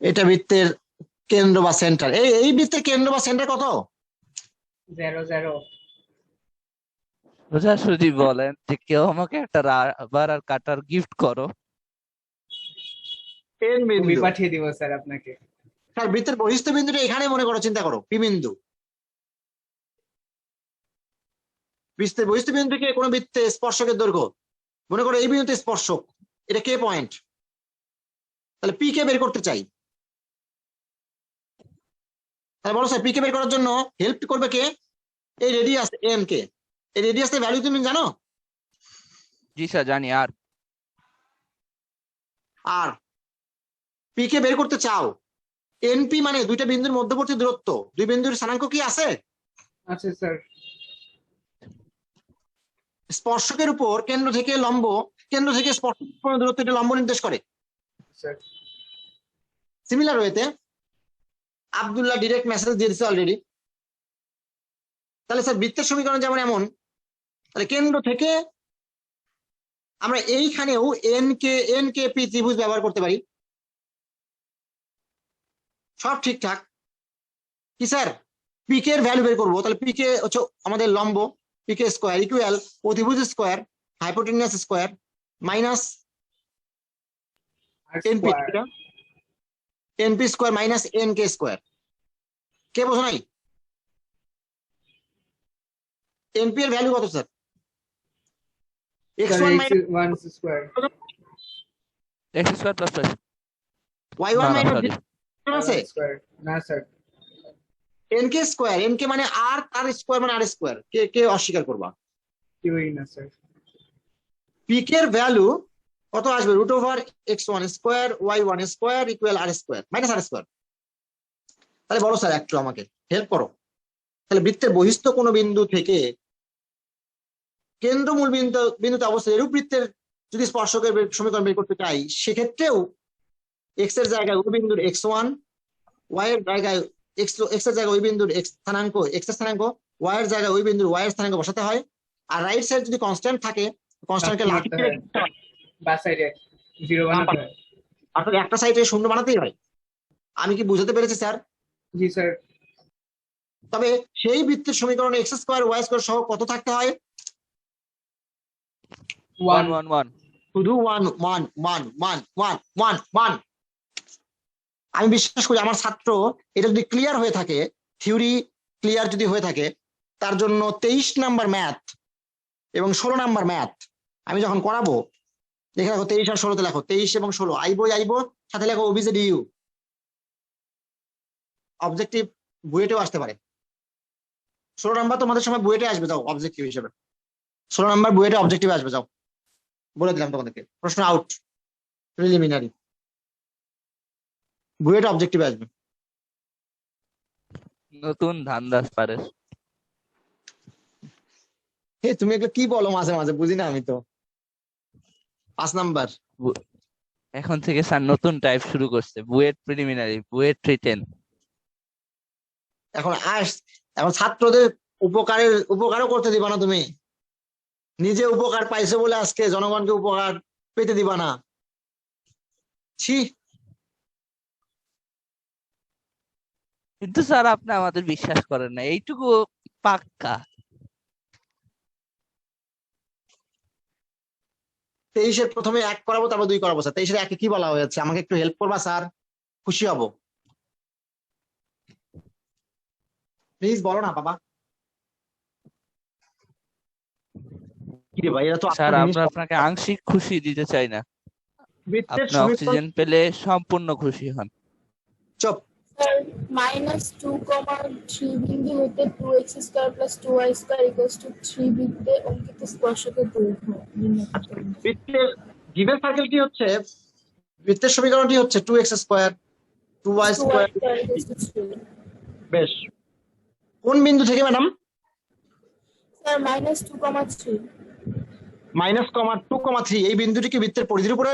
এটা বৃত্তের কেন্দ্র বা সেন্টার, এই বৃত্তের কেন্দ্র বা সেন্টার কত? 0 0 সোজাসুজি বলেন যে কেউ আমাকে একটা রাবার আর কাটার গিফট করো। ছবি পাঠিয়ে দিব স্যার আপনাকে। স্যার বৃত্তের বহিস্থ বিন্দুটা এখানে মনে করো, চিন্তা করো, পি বিন্দু। বৃত্তের বহিস্থ বিন্দু থেকে কোনো বৃত্তে স্পর্শকের দৈর্ঘ্য মনে করো এই বিন্দুতে স্পর্শক, এটা কে পয়েন্ট, তাহলে পি কে বের করতে চাই। তাহলে বলো স্যার পি কে বের করার জন্য হেল্প করবে কে? এই রেডিয়াস এন কে। এই রেডিয়াসের ভ্যালু তুমি জানো? জি স্যার জানি। আর পি কে বের করতে চাও, এনপি মানে দুইটা বিন্দুর মধ্যবর্তী দূরত্ব, দুই বিন্দুর স্থানাঙ্ক কি আছে? আচ্ছা স্যার। স্পর্শকের উপর কেন্দ্র থেকে লম্ব, কেন্দ্র থেকে স্পর্শক দূরত্ব, এটা লম্ব নির্দেশ করে। স্যার সিমিলার ওয়েতে আব্দুল্লাহ ডিরেক্ট মেসেজ দিয়ে দিচ্ছে অলরেডি। তাহলে স্যার বৃত্তের সমীকরণ যেমন এমন, তাহলে কেন্দ্র থেকে আমরা এইখানেও এন কে পি ত্রিভুজ ব্যবহার করতে পারি, সব ঠিকঠাক। কি স্যার পি কে এর ভ্যালু বের করবো, তাহলে পি কে হচ্ছে আমাদের লম্ব, পি কে স্কোয়ার ইকুয়াল অতিভুজ square hypotenuse square minus NP, NP square minus N K square. কে বোঝো নাই? এনপি এর ভ্যালু কত sir? x1 1 square x square plus plus y1 minus sorry আছে স্কয়ার না স্যার। nk স্কোয়ার, nk মানে আর, তার স্কোয়ার মানে আর স্কোয়ার, কে কে অস্বীকার করবা? কেউই না স্যার। pk এর ভ্যালু কত আসবে? Root over x1 square y1 square equal r square minus r square. তাহলে বলো স্যার একটু আমাকে হেল্প করো, তাহলে বৃত্তের বহিস্থ কোনো বিন্দু থেকে কেন্দ্রমূল বিন্দুতে অবস্থিত এরূপ বৃত্তের যদি স্পর্শকের সমীকরণ বের করতে চাই, সেক্ষেত্রেও এক্স এর জায়গায় ওই বিন্দুর x1, y এর জায়গায় এক্স এর জায়গায় ওই বিন্দুর এক্স স্থানাঙ্ক, এক্স এর স্থানাঙ্ক, y এর জায়গায় ওই বিন্দুর y এর স্থানাঙ্ক বসাতে হয়। আর রাইট সাইড যদি কনস্ট্যান্ট থাকে, কনস্ট্যান্টকে লাফিয়ে বাস সাইডে 0 বানাতে হয়। অর্থাৎ একটা সাইডে শূন্য বানাতেই হয়। আমি কি বুঝাতে পেরেছি স্যার? জি স্যার। তবে সেই বৃত্তের সমীকরণে এক্স স্কোয়ার ওয়াই স্কোয়ার সহ কত থাকতে হয়? 1 1 1 শুধু one one one one one one one. আমি বিশ্বাস করি আমার ছাত্র এটা যদি ক্লিয়ার হয়ে থাকে, থিওরি ক্লিয়ার যদি হয়ে থাকে, তার জন্য 23 নাম্বার ম্যাথ এবং 16 নাম্বার ম্যাথ আমি যখন করাবো, দেখে রাখো 23 আর 16তে লেখো, 23 এবং 16 আইবো সাথে লেখো ওবিজেড ইউ। অবজেক্টিভ বুয়েটেও আসতে পারে। 16 নাম্বার তোমাদের সময় বুয়েটে আসবে, যাও অবজেক্টিভ হিসেবে 16 নাম্বার বুয়েটে অবজেক্টিভ আসবে, যাও বলে দিলাম তোমাদেরকে, প্রশ্ন আউট, প্রিলিমিনারি বুয়েটে অবজেক্টিভ আসবে। নতুন ধান্দাস পারে। হে তুমি এগুলো কি বলো মাঝে মাঝে, বুঝি না আমি তো। 5 নাম্বার এখন থেকে স্যার নতুন টাইপ শুরু করছে, বুয়েট প্রিলিমিনারি, বুয়েট রিটেন। এখন এখন ছাত্রদের উপকারও করতে দিবা না তুমি, নিজে উপকার পাইছো বলে আজকে জনগণকে উপকার পেতে দিবা না। ছি। কিন্তু স্যার আপনি আমাদের বিশ্বাস করেন না, এইটুকু পাক্কা। 23-এর প্রথমে 1 করাবো, তারপর 2 করাবো স্যার। 23-এর 1-এ কি বলা হয়েছে আমাকে একটু হেল্প করবা স্যার, খুশি হব। প্লিজ বলো না বাবা। কি রে ভাই, এরা তো স্যার আটটা জিনিস আমরা আপনাকে আংশিক খুশি দিতে চাই না, বৃত্তের আপনি সমীকরণ। অক্সিজেন পেলে সম্পূর্ণ খুশি হন। চুপ। স্যার -2,3 বিন্দু হতে 2x² + 2y² = 3 বৃত্তে অঙ্কিত স্পর্শকের দৈর্ঘ্য নির্ণয় করতে হবে। বৃত্তের গিভেন সার্কেলটি হচ্ছে, বৃত্তের সমীকরণটি হচ্ছে 2x² 2y²। 2y² = 3। বেশ, কোন বিন্দু থেকে ম্যাডাম? স্যার -2,3। -2,3 এই বিন্দুটি কি বৃত্তের পরিধির উপরে,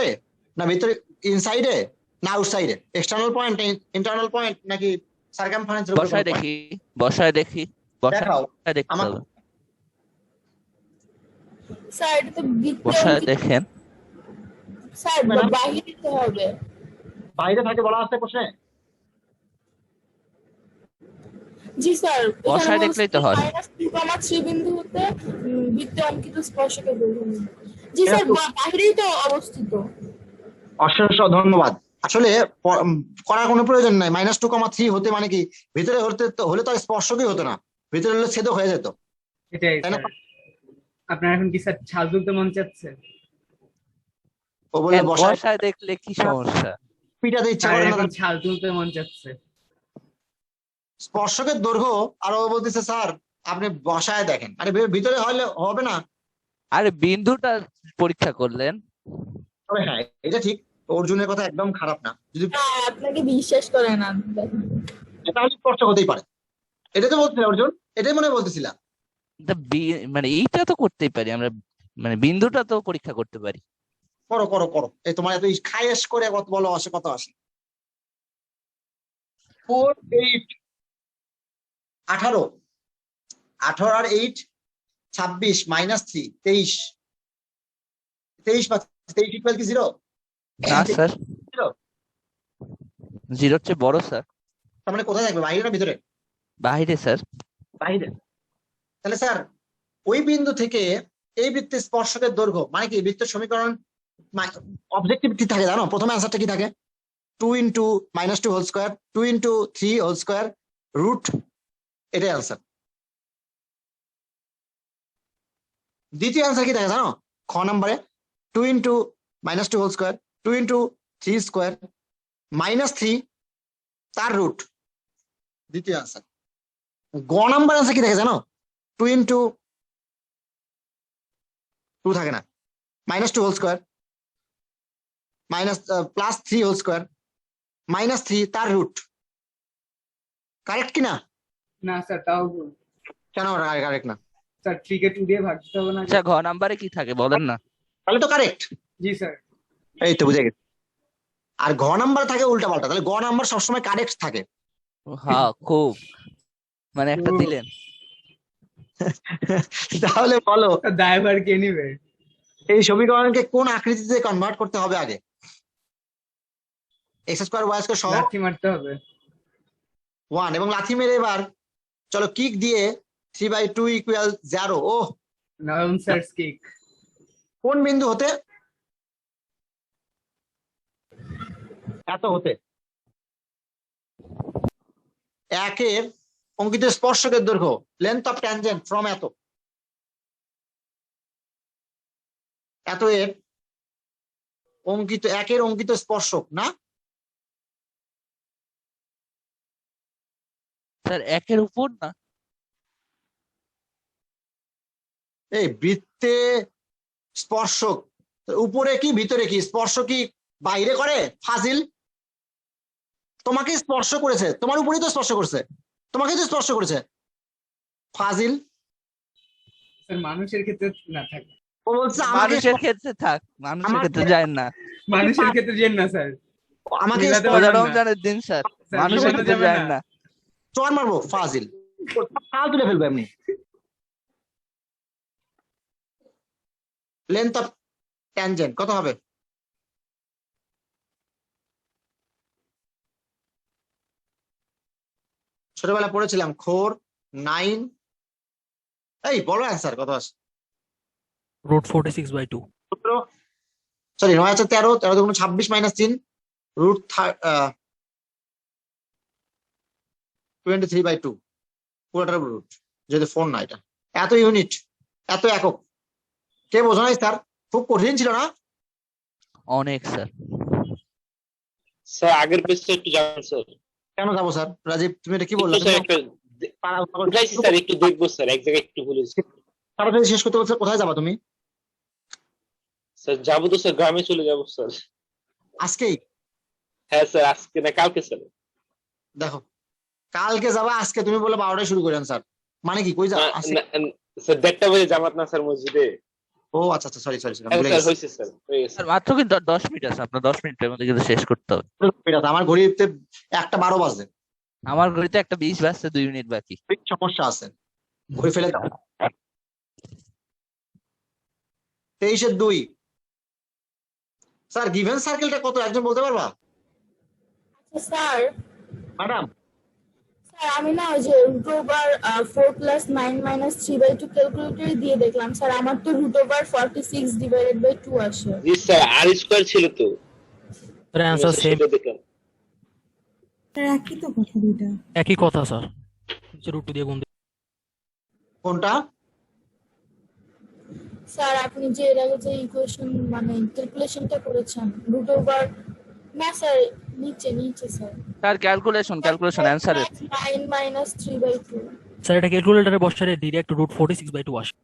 না ভিতরে ইনসাইডে, না আউটসাইডে, এক্সটার্নাল পয়েন্ট, ইন্টারনাল পয়েন্ট, নাকি সার্কামফারেন্সের উপরে? বসায় দেখি, বসায় দেখি, দেখাও বসায় দেখতে আমার। হবে। স্যার এটা তো বৃত্তে বসায় অঙ্কিত। দেখেন, স্যার ম্যাডাম? বাইরে দিতে হবে। বাইরে থাকে বলা আছে প্রশ্নে। জি স্যার, বসায় দেখলেই তো হয়। -2,3 বিন্দু হতে বৃত্তে অঙ্কিত স্পর্শকের দৈর্ঘ্য নির্ণয়। জি স্যার, এরা বাইরেই তো অবস্থিত। অসংখ্য ধন্যবাদ। আসলে করার কোনো প্রয়োজন নাই। -2,3 হতে মানে কি, ভিতরে হলে তো আর স্পর্শকই হতো না, ভিতরে হলে ছেদক হয়ে যেত, এটাই তাই না? স্যার। আপনার এখন কি স্যার ছাল তুলতে মন চাচ্ছে? ও বললে কেন বসায় বসায় দেখলে কি সমস্যা? পিটাতে ইচ্ছা স্যার করে না। এখন ছাল তুলতে মন চাচ্ছে। স্পর্শকের দৈর্ঘ্য, আর ও বলতেছে স্যার আপনি বসায় দেখেন। আরে ভিতরে হলে হবে না। আরে বিন্দুটা পরীক্ষা করলেন। তবে হ্যাঁ, এটা ঠিক, অর্জুনের কথা একদম খারাপ না, যদি আপনাকে বিশ্বাস করে না। তাহলে স্পর্শক হতেই পারে। এটা তো বলছিল অর্জুন, এটাই মনে হয় বলতেছিলাম। মানে এইটা তো করতেই পারি আমরা, মানে বিন্দুটা তো পরীক্ষা করতে পারি। করো করো করো, এই তোমার এত খায়েশ করে কত বলো আসে, কত আসে? 4 8 18 18 আর 8 26 -3 23 23 23 ইকুয়াল কি 0? না স্যার, 0। জিরোর চেয়ে বড় স্যার। তার মানে কোথায় থাকবে, বাইরে না ভিতরে? বাইরে স্যার। বাইরে। তাহলে স্যার ওই বিন্দু থেকে এই বৃত্তের স্পর্শকের দৈর্ঘ্য মানে কি, বৃত্তের সমীকরণ অবজেক্টিভ কি থাকে জানো? প্রথমে অ্যান্সারটা কি থাকে? 2 × -2 whole square 2 × 3 whole square root, এটাই অ্যান্সার। দ্বিতীয় অ্যান্সার কি থাকে জানো? খ নম্বরে 2 × -2 হোল স্কয়ার 2 × 3 স্কয়ার -3 তার রুট, দ্বিতীয় অ্যান্সার। গ নাম্বার অ্যান্সার কি থাকে জানো? 2 × 2 থাকে না, -2 হোল স্কয়ার +3 হোল স্কয়ার -3 তার রুট। কারেক্ট কি না? না স্যার, তাও ভুল। কেন কারেক্ট না? স্যার 3 কে 2 দিয়ে ভাগ দিতে হবে না? আচ্ছা ঘ নাম্বারে কি থাকে বলেন না। তাহলে তো কারেক্ট। জি স্যার। এই তো বুঝে গেছি। আর ঘ নাম্বার থাকে উল্টা পাল্টা, তাহলে গ নাম্বার সবসময় কারেক্ট থাকে। হ্যাঁ খুব, মানে একটা দিলেন। তাহলে বলো দায়ভার কে নিবে? এই সমীকরণকে কোন আকৃতিতে কনভার্ট করতে হবে আগে? x² y² সহ লাথি মারতে হবে। 1 এবং লাথি মেরে এবার চলো কিক দিয়ে 3/2 = 0। ও নয়ন স্যার কিক। কোন বিন্দু হতে? এত হতে। একের অঙ্কিত স্পর্শকের দৈর্ঘ্য, লেন্থ অফ ট্যানজেন্ট ফ্রম এত এর অঙ্কিত, একের অঙ্কিত স্পর্শক না? স্যার একের উপর না? এই বৃত্তে স্পর্শক উপরে কি ভিতরে কি? স্পর্শ কি বাইরে করে? ফাজিল, তোমাকে স্পর্শ করেছে, তোমার উপরেই তো স্পর্শ করছে, তোমাকে তো স্পর্শ করেছে, ফাজিল। স্যার মানুষের ক্ষেত্রে না থাকে। ও বলছে আমাকে মানুষের ক্ষেত্রে থাক, মানুষের ক্ষেত্রে যায় না। মানুষের ক্ষেত্রে যেন না স্যার। আমাকে মিলাতে স্পর্শ- পারবেন রোজা না। রমজানের দিন স্যার, স্যার, মানুষের মিলানো ক্ষেত্রে যাবে যায় না। না। চর মারবো, ফাজিল, ফাল তুলে ফেলবো এমনি। লেন্থ অফ ট্যানজেন্ট কত হবে? ছোটবেলা পড়েছিলাম 4 9, এই বলো অ্যান্সার কত আসে? √46/2 সরি 9 আছে 13, 13 দুগুণ 26 -3 রুট 23/2 পুরোটার রুট, যেহেতু 4 না, এটা এত ইউনিট, এত একক। কে বোঝো নাই স্যার? খুব কঠিন ছিল না? অনেক স্যার। স্যার আগের পেজটা একটু জানান স্যার। কেন যাবো স্যার? রাজীব তুমি এটা কি একটু বললা? স্যার একটা উঠাইছি স্যার, একটু দেখবো স্যার, এক জায়গায় একটু ভুল হয়েছে। তাড়াতাড়ি শেষ করতে বলছে, কোথায় যাবা তুমি? স্যার যাবো তো স্যার, গ্রামে চলে যাবো স্যার। আজকেই? হ্যাঁ স্যার, আজকে না কালকে স্যার। দেখো, কালকে যাবা, আজকে তুমি বলে 12টায় শুরু করেন স্যার, মানে কি কই যা? স্যার 1:30 বাজে জামাত না স্যার মসজিদে? ও আচ্ছা আচ্ছা, সরি সরি হ্যাঁ ভুলে স্যার, গেছি। হয়েছে স্যার, হয়ে গেছে। স্যার মাত্র কিন্তু 10 মিনিট আছে, আপনার 10 মিনিটের মধ্যে কিন্তু শেষ করতে হবে। আমার ঘড়িতে 1টা 12 বাজে, আমার ঘড়িতে 1:20 বাজছে, 2 মিনিট বাকি। সমস্যা আছে, ঘড়ি ফেলে দাও। 23-2 স্যার, গিভেন সার্কেলটা কত একজন বলতে পারবা আচ্ছা স্যার, ম্যাডাম? স্যার আমি না ওই যে রুট ওভার 4 + 9 - 3/2 ক্যালকুলেটরে দিয়ে দেখলাম স্যার, আমার তো রুট ওভার 46/2 আসে। জি স্যার, আর স্কয়ার ছিল তো। Sir answer same. সেটা দেখলাম। একই তো কথা দুইটা। একই কথা স্যার, রুট দিয়ে গুণ দিই। কোনটা? স্যার আপনি যে এর আগে যে ইকুয়েশন মানে ক্যালকুলেশনটা করেছেন রুট ওভার, না স্যার নিচে নিচে স্যার, স্যার ক্যালকুলেশন অ্যানসারের 9 - 3/2। স্যার এটা ক্যালকুলেটরে বসালে ডিরেক্ট রুট 46/2 আসে।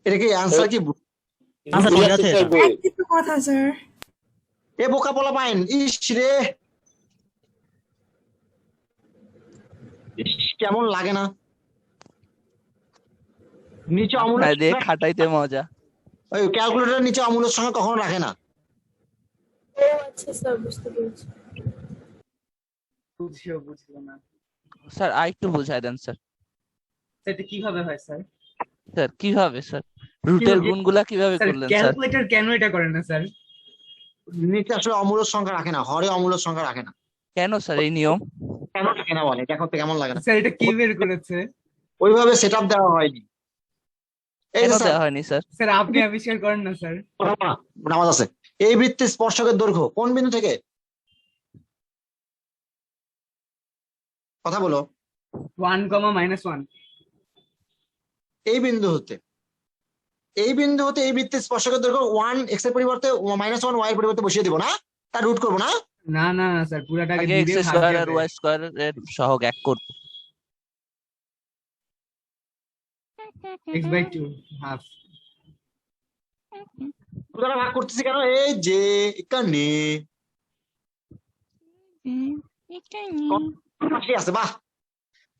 এটা কি অ্যান্সার কি? আচ্ছা ঠিক আছে, স্যার বই। একই তো কথা স্যার। এ বোকা বলা পাইন, ইস রে, ইস, কেমন লাগে না? নিচে অমূল্য আপনার দিয়ে খাটাইতে মজা। ওই ক্যালকুলেটরের নিচে অমূল্যের সঙ্গে কখনো রাখে না। ও আচ্ছা স্যার, বুঝতে পেরেছি। বুঝলো না স্যার আরেকটু বুঝাই দেন স্যার। এটা কিভাবে হয় স্যার? স্যার কিভাবে স্যার রুটের গুণগুলা কিভাবে স্যার করলেন স্যার? ক্যালকুলেটর কেন এটা করে না স্যার? নিচে আসলে অমূল্য সংখ্যা রাখে না, হরে অমূল্য সংখ্যা রাখে না। কেন স্যার এই নিয়ম? কেন রাখে না বলে, এটা করতে কেমন লাগে না? স্যার এটা কি বের করেছে? ওইভাবে সেট আপ দেওয়া হয়নি। এই কেন যে স্যার, দেওয়া হয়নি স্যার? স্যার আপনি আবিষ্কার করেন না স্যার। নামাজ আছে, এই বৃত্তের স্পর্শকের দৈর্ঘ্য কোন বিন্দু থেকে? কথা বলো। 1, -1। এই বিন্দু হতে, এই বিন্দু হতে এই বৃত্তের স্পর্শকের দৈর্ঘ্য 1 x এর পরিবর্তে -1 y এর পরিবর্তে বসিয়ে দিব না, তার রুট করবো না? না না না স্যার, পুরাটাকে আগে দুই এক্স দিয়ে ভাগ স্কয়ার দিয়ে আর দেয়। ওয়াই স্কয়ার এর সহগ এক করব। x/2 half. পুরোটা ভাগ করতেছি কেন? এই যে এখানে ঠিক আছে, বাহ,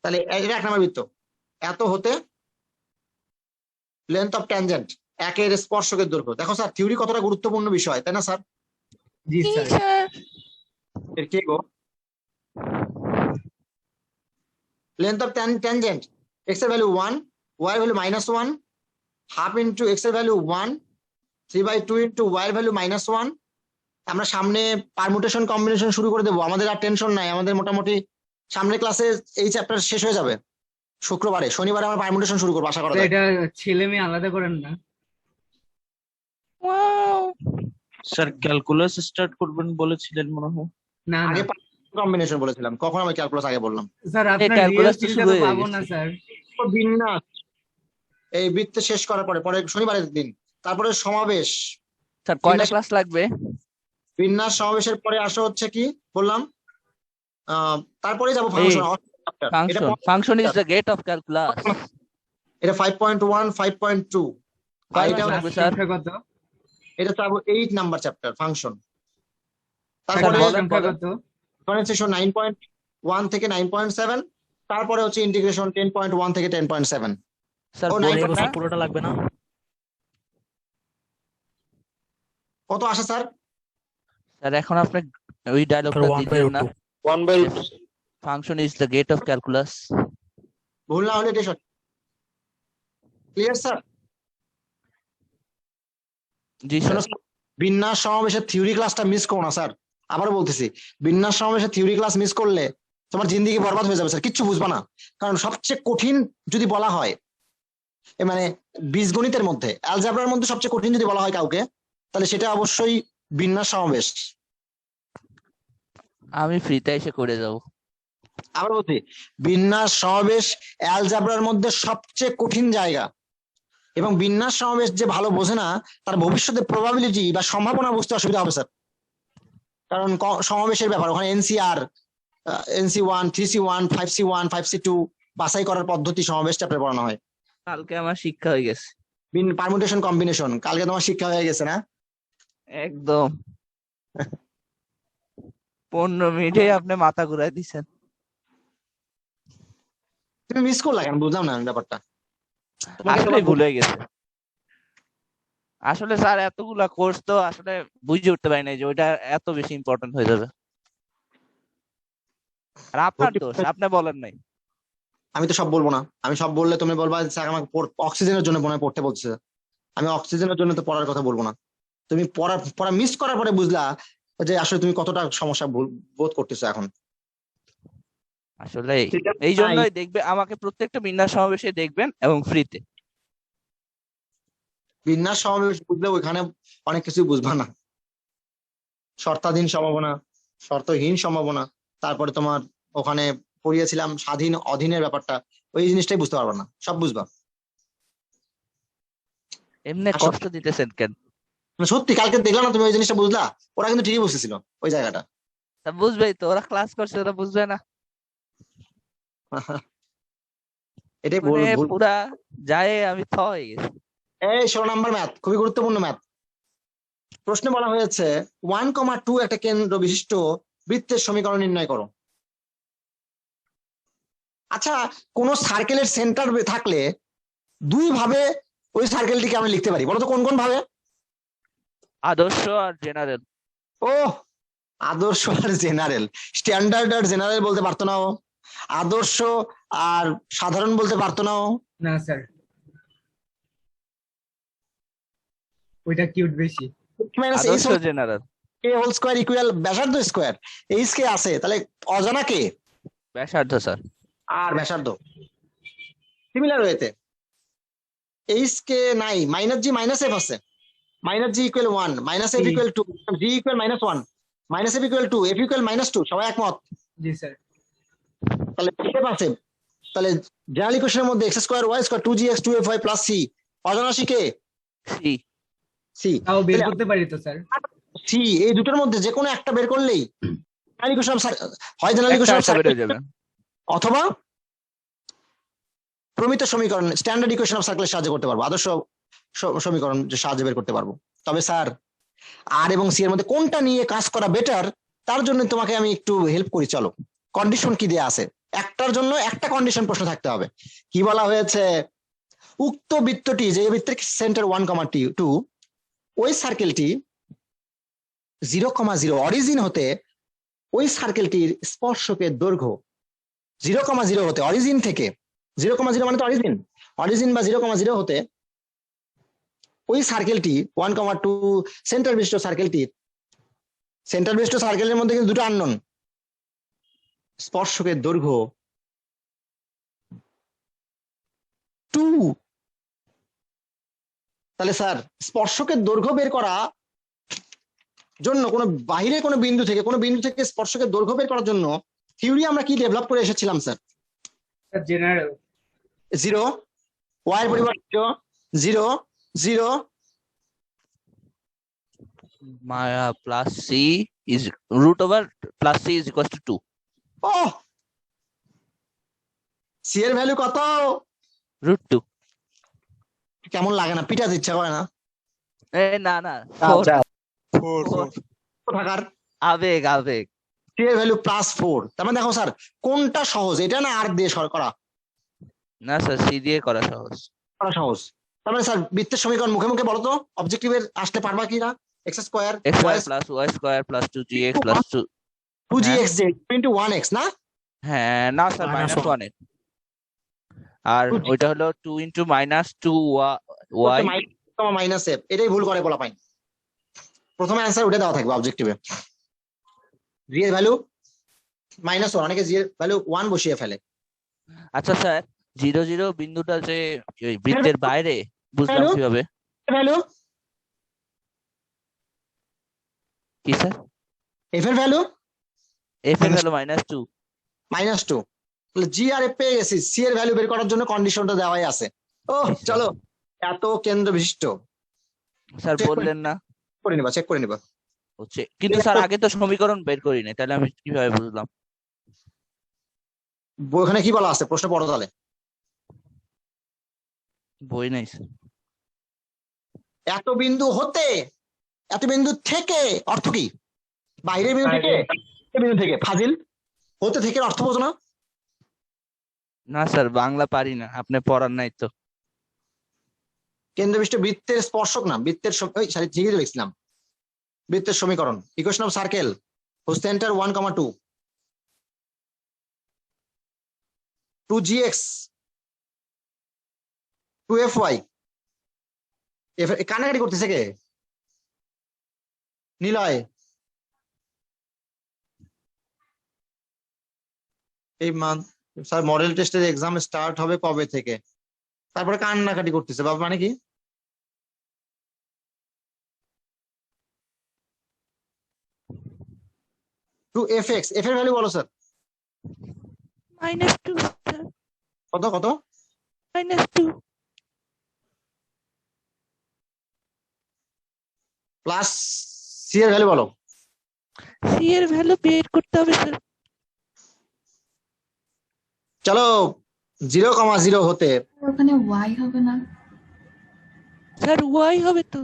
তাহলে এটা 1 নম্বর বৃত্ত। এত হতে লেন্থ অফ ট্যানজেন্ট, একের স্পর্শকের দৈর্ঘ্য। দেখো স্যার, থিওরি কতটা গুরুত্বপূর্ণ বিষয়, তাই না স্যার? জি স্যার। এর কি গো? লেন্থ অফ ট্যানজেন্ট, x এর ভ্যালু 1, y এর ভ্যালু -1, হাফ ইন্টু x এর ভ্যালু 1, 3/2 ইন্টু y এর ভ্যালু -1। আমরা সামনে পারমুটেশন কম্বিনেশন শুরু করে দেবো, আমাদের আর টেনশন নাই। আমাদের মোটামুটি সামনের ক্লাসে এই চ্যাপ্টার শেষ হয়ে যাবে শুক্রবারে, শনিবারে আমরা পারমুটেশন শুরু করবো আশা করা স্যার যায়। এটা ছেলে মেয়ে আলাদা করেন না? স্যার ক্যালকুলাস স্টার্ট করবেন বলেছিলেন মনে হয়। না না আগে কম্বিনেশন বলেছিলাম, কখন আমি ক্যালকুলাস আগে বললাম? স্যার, আপনার ক্যালকুলাস রিয়েল তো ফিলটা শুরু তো হয়ে পাবো গেছে। না স্যার। বিন্যাস এই বৃত্তে শেষ করার পরে, পরে শনিবারের দিন, তারপরে সমাবেশ। স্যার কয়টা ক্লাস লাগবে? বিন্যাস সমাবেশের পরে আসা হচ্ছে কি বললাম, তারপরে যাবো এই function. Function is the gate of calculus. এটা 5.1, 5.2। আর এটা লাগবে ক্লাস স্যার। সংখ্যা কত? এটা চাবো 8 নাম্বার চ্যাপ্টার ফাংশন। স্যার তারপরে বলেন, সংখ্যা বলেন। কত? ডিফারেন্সিয়েশন 9.1 থেকে 9.7, তারপরে হচ্ছে ইন্টিগ্রেশন 10.1 থেকে 10.7। স্যার ও, বলেন 9 না। স্যার পুরোটা লাগবে না? কত আসে স্যার? স্যার এখন আপনি ওই ডায়লগটা স্যার 1/√2। দিলেন না, 1/√2 function is the gate of calculus. ভুল না হলে এটা সঠিক। Clear sir? জি স্যার। বিন্যাস সমাবেশের থিওরি ক্লাসটা মিস করো না স্যার, আবারও বলতেছি, বিন্যাস সমাবেশের থিওরি ক্লাস মিস করলে তোমার জিন্দেগি বরবাদ হয়ে যাবে স্যার, কিচ্ছু বুঝবা না। কারণ সবচেয়ে কঠিন যদি বলা হয়, মানে বীজগণিতের মধ্যে, অ্যালজেব্রার মধ্যে সবচেয়ে কঠিন যদি বলা হয় কাউকে, তাহলে সেটা অবশ্যই বিন্যাস সমাবেশ। আমি ফ্রিতে এসে করে যাব। আবার বলছি, বিন্যাস সমাবেশ অ্যালজেব্রার মধ্যে সবচেয়ে কঠিন জায়গা। এবং বিন্যাস সমাবেশ যে ভালো বোঝে না তার ভবিষ্যতে প্রবাবিলিটি বা সম্ভাবনা বুঝতে অসুবিধা হবে স্যার, কারণ সমাবেশের ব্যাপার ওখানে NCR, NC1, 3C1, 5C1, 5C2 বাছাই করার পদ্ধতি সমাবেশ চ্যাপ্টারে পড়ানো হয়। কালকে আমার শিক্ষা হয়ে গেছে পারমুটেশন কম্বিনেশন কালকে তোমার শিক্ষা হয়ে গেছে না? একদম। 15 মিনিটে আপনি মাথা ঘুরাই দিচ্ছেন। তুমি মিস করলা কেন বুঝলাম না আমি ব্যাপারটা। আসলে ভুল হয়ে গেছে। আসলে স্যার এতগুলা কোর্স তো আসলে বুঝে উঠতে পারি না যে ওইটা এত বেশি ইম্পর্টেন্ট হয়ে যাবে। আর আপনার দোষ, আপনি বলেন নাই। আমি তো সব বলবো না, আমি সব বললে তুমি বলবা স্যার আমাকে অক্সিজেনের জন্য মনে হয় পড়তে বলছে। আমি অক্সিজেনের জন্য তো পড়ার কথা বলবো না। তুমি পড়া মিস করার পরে বুঝলা যে আসলে তুমি কতটা সমস্যা বোধ করতেছো এখন। আসলে এই জন্যই দেখবে আমাকে প্রত্যেকটা বিন্যাস সমাবেশে দেখবেন এবং ফ্রিতে। বিন্যাস সমাবেশ বুঝলে ওইখানে অনেক কিছু বুঝবা না, শর্তাধীন সম্ভাবনা, শর্তহীন সম্ভাবনা, তারপরে তোমার ওখানে পড়িয়েছিলাম স্বাধীন অধীনের ব্যাপারটা, ওই জিনিসটাই বুঝতে পারবা না, সব বুঝবা। এমনি কষ্ট দিতেছেন কেন? সত্যি কালকে দেখলাম না তুমি ওই জিনিসটা বুঝলা, ওরা কিন্তু ঠিকই বুঝতেছিল ওই জায়গাটা। তা বুঝবেই তো, ওরা ক্লাস করছে, ওরা বুঝবে না? এটাই পুরা যায় আমি থ হয়ে গেছি। এই 16 নাম্বার ম্যাথ, খুবই গুরুত্বপূর্ণ ম্যাথ। প্রশ্নে বলা হয়েছে 1,2 একটা কেন্দ্র বিশিষ্ট বৃত্তের সমীকরণ নির্ণয় করো। আচ্ছা, কোন সার্কেলের সেন্টার থাকলে দুই ভাবে ওই সার্কেলটিকে আমরা লিখতে পারি, বলো তো কোন কোন ভাবে? আদর্শ আর জেনারেল। ও, আদর্শ আর জেনারেল। স্ট্যান্ডার্ড আর জেনারেল বলতে পারতো না ও? আদর্শ আর সাধারণ বলতে পারতো না ও? না স্যার, ওইটা কিউট বেশি। আদর্শ general. a whole square equal ব্যাসার্ধ স্কয়ার, এইচ কে আছে, তাহলে অজানা কে? ব্যাসার্ধ স্যার। আর ব্যাসার্ধ সিমিলার ওয়েতে এইচ কে নাই, মাইনাস জি মাইনাস এফ আছে, minus g equal 1, minus f equal 2, g equal -1, minus f equal 2, f equal -2, সবাই একমত? জি স্যার। তাহলে এফ আছে, তাহলে জেনারেল ইকুয়েশনের মধ্যে x square y square 2gx 2fy plus c, অজানা সি কে? সি। সি তাও বের করতে পারি তো স্যার। সি, এই দুটোর মধ্যে যে কোনো একটা বের করলেই জেনারেল ইকুয়েশন হয়, জেনারেল ইকুয়েশন অথবা প্রমিত সমীকরণ স্ট্যান্ডার্ড ইকুয়েশন অফ সার্কেলের সাহায্যে করতে পারবো, আদর্শ সমীকরণ যে সাহায্যে বের করতে পারবো। তবে স্যার আর এবং সি এর মধ্যে কোনটা নিয়ে কাজ করা বেটার, তার জন্য তোমাকে আমি একটু হেল্প করি, চলো। কন্ডিশন কি দেয়া আছে, একটার জন্য একটা কন্ডিশন প্রশ্ন থাকতে হবে। কি বলা হয়েছে? উক্ত বৃত্তটি, যে বৃত্তের সেন্টার 1,2, ওই সার্কেলটি 0,0 অরিজিন হতে ওই সার্কেলটির স্পর্শকের দৈর্ঘ্য 0,0 হতে, অরিজিন থেকে 0,0 মানে তো অরিজিন বা 0,0 হতে ওই সার্কেলটি 1,2 সেন্টার বিশিষ্ট সার্কেলের মধ্যে কিন্তু দুটো আননোন, স্পর্শকের দৈর্ঘ্য 2। তাহলে স্যার স্পর্শকের দৈর্ঘ্য বের করা জন্য কোনো বাহিরে কোনো বিন্দু থেকে স্পর্শকের দৈর্ঘ্য বের করার জন্য থিওরি আমরা কি ডেভেলপ করে এসেছিলাম স্যার? জেনারেল 0, y এর পরিবর্তে 0, 0 plus c is root over plus c is equal to 2। ও, সি এর ভ্যালু কত? √2। কেমন লাগে না? পিটাতে ইচ্ছা করে না? না না, থাকার আবেগ। সি এর ভ্যালু +4। তার মানে দেখো স্যার কোনটা সহজ, এটা না আর দিয়ে করা? না স্যার, সি দিয়ে করা সহজ। তার মানে স্যার বৃত্তের সমীকরণ মুখে মুখে বলো তো, অবজেক্টিভের আসলে পারবা কি না? x square x plus y square plus 2gx plus 2gx into 1x না? হ্যাঁ না স্যার, -1x। আর ওইটা হলো 2 ইনটু -2y মাইনাস f, এটাই ভুল করে বলা পাই। প্রথমে অ্যান্সার উঠে দেওয়া থাকবে অবজেক্টিভে। g এর ভ্যালু -1, অনেকে g এর ভ্যালু 1 বসিয়ে ফেলে। আচ্ছা স্যার, 0,0 বিন্দুটা যে ওই বৃত্তের বাইরে, বুঝলাম কিভাবে? ভ্যালু কি স্যার? f এর ভ্যালু -2। তাহলে g আর f পেয়ে গেছি, c এর ভ্যালু বের করার জন্য কন্ডিশনটা দেওয়াই আছে। ও চলো, এত কেন্দ্র বিশিষ্ট স্যার Check করে- বললেন না চেক করে নিবা হচ্ছে, কিন্তু স্যার আগে তো সমীকরণ বের করি নাই, তাহলে আমি কিভাবে বুঝলাম? ওখানে কি বলা আছে প্রশ্ন পড়ো তাহলে। বই নাই স্যার। এত বিন্দু হতে এত বিন্দু থেকে অর্থ কি? বাইরের বিন্দু থেকে এ বিন্দু থেকে ফাজিল হতে থেকে অর্থ বোঝো না? না স্যার বাংলা পারি না, আপনি পড়ার নাই তো। কেন্দ্রবিষ্ট বৃত্তের স্পর্শক না বৃত্তের ঠিকই তো লিখছিলাম। বৃত্তের সমীকরণ equation of circle whose center 1, 2 2gx 2fy কানাকাটি করতেছে কে? নিলয় এই স্যার মডেল টেস্টের এক্সাম স্টার্ট হবে কবে থেকে? তারপরে কান্নাকাটি করতেছে বাবা মানে কি? টু এফ এক্স এফ এর ভ্যালু বলো স্যার। -2 কত কত? -2 প্লাস সি এর ভ্যালু বলো। সি এর ভ্যালু বের করতে হবে স্যার। চলো 0,0 হতে ওখানে ওয়াই হবে না? স্যার ওয়াই হবে তো।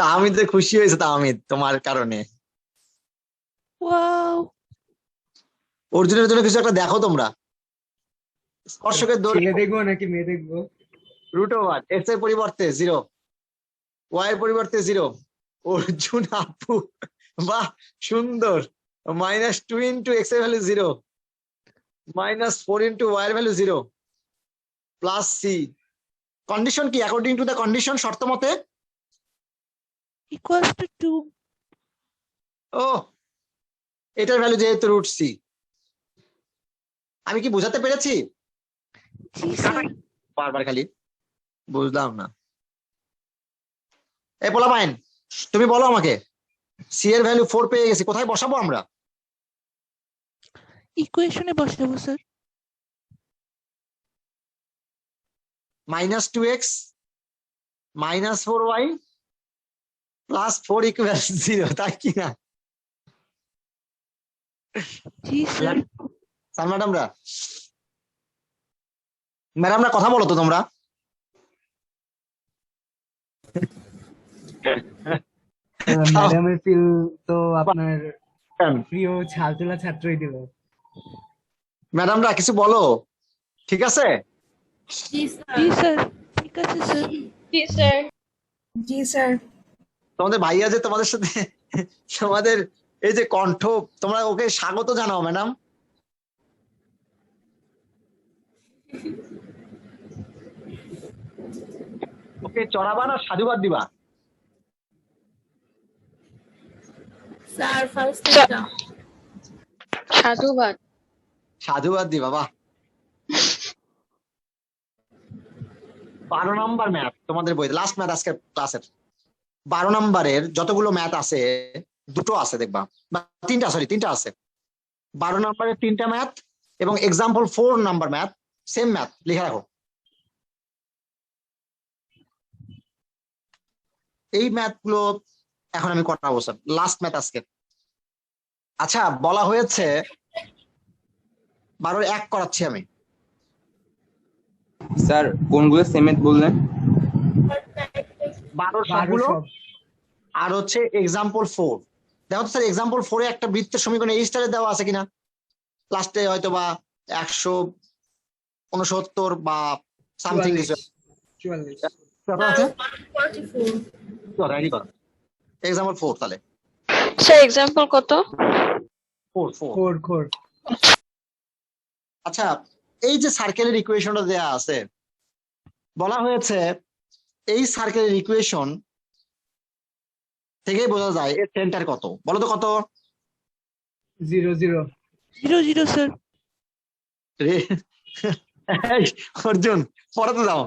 তাহমিদ খুশি হয়েছে, তাহমিদ তোমার কারণে। ওয়াও, অর্জুনের জন্য কিছু একটা দেখো তোমরা। স্পর্শকের দৈর্ঘ্য ছেলে দেখবো নাকি মেয়ে দেখবো? √1 এক্স এর পরিবর্তে 0, ওয়াই এর পরিবর্তে 0। অর্জুন আপু বাহ সুন্দর। -2 ইন্টু এক্স এর ভ্যালু 0, -4 ইন্টু ওয়াই এর ভ্যালু 0, প্লাস সি। কন্ডিশন কি? অ্যাকর্ডিং টু দ্য কন্ডিশন, শর্ত মতে ইকুয়ালস টু 2। ও এটার ভ্যালু যেহেতু √c। আমি কি বোঝাতে পেরেছি? জি স্যার। বারবার খালি বুঝলাম না। এই পোলাপাইন তুমি বলো আমাকে, সি এর ভ্যালু 4 পেয়ে গেছি, কোথায় বসাবো আমরা? ইকুয়েশনে বসাবো স্যার। -2x -4y +4 = 0, তাই কি না? জি স্যার। স্যার ম্যাডামরা কথা বলো তো তোমরা। ম্যাডামের ফিল তো আপনার প্রিয় ছাত্রলা ছাত্রই দিল। ম্যাডামরা কিছু বলো, ঠিক আছে? জি জি স্যার, ঠিক আছে স্যার। স্যার। জি স্যার। তোমাদের ভাইয়া যে তোমাদের সাথে তোমাদের এই যে কণ্ঠ, তোমরা ওকে স্বাগত জানাও ম্যাডাম। ওকে চড়াবা না সাধুবাদ দিবা? স্যার ফার্স্ট সাধুবাদ। সাধুবাদ দিবা, বাহ। 12 নম্বর ম্যাথ তোমাদের বইতে, লাস্ট ম্যাথ আজকের ক্লাসের। 12 নম্বরের যতগুলো ম্যাথ আছে, দুটো আছে দেখবা, বা তিনটা আছে। 12 নম্বরের 3টা ম্যাথ এবং example 4 number math, same math লিখে রাখো। এই ম্যাথ গুলো এখন আমি করাবো স্যার, লাস্ট ম্যাথ আজকে। আচ্ছা বলা হয়েছে 12 1 করাচ্ছি আমি। স্যার কোনগুলো সেমেট বললেন? 12 সবগুলো, আর হচ্ছে এক্সাম্পল 4। দেখো তো স্যার এক্সাম্পল 4 এ একটা বৃত্তের সমীকরণ এই স্টাইলে দেওয়া আছে কিনা, লাস্টে হয়তো বা 169 বা সামথিং কিছু 44। আছে। 44। রেডি করো এক্সাম্পল 4 তাহলে। স্যার এক্সাম্পল কত? 4 4। আচ্ছা এই যে সার্কেলের ইকুয়েশনটা দেয়া আছে, বলা হয়েছে এই সার্কেলের ইকুয়েশন থেকেই বোঝা যায় এর সেন্টার কত, বলো তো কত? 0 0 0 0 স্যার। অর্জুন পড়াতে যাও,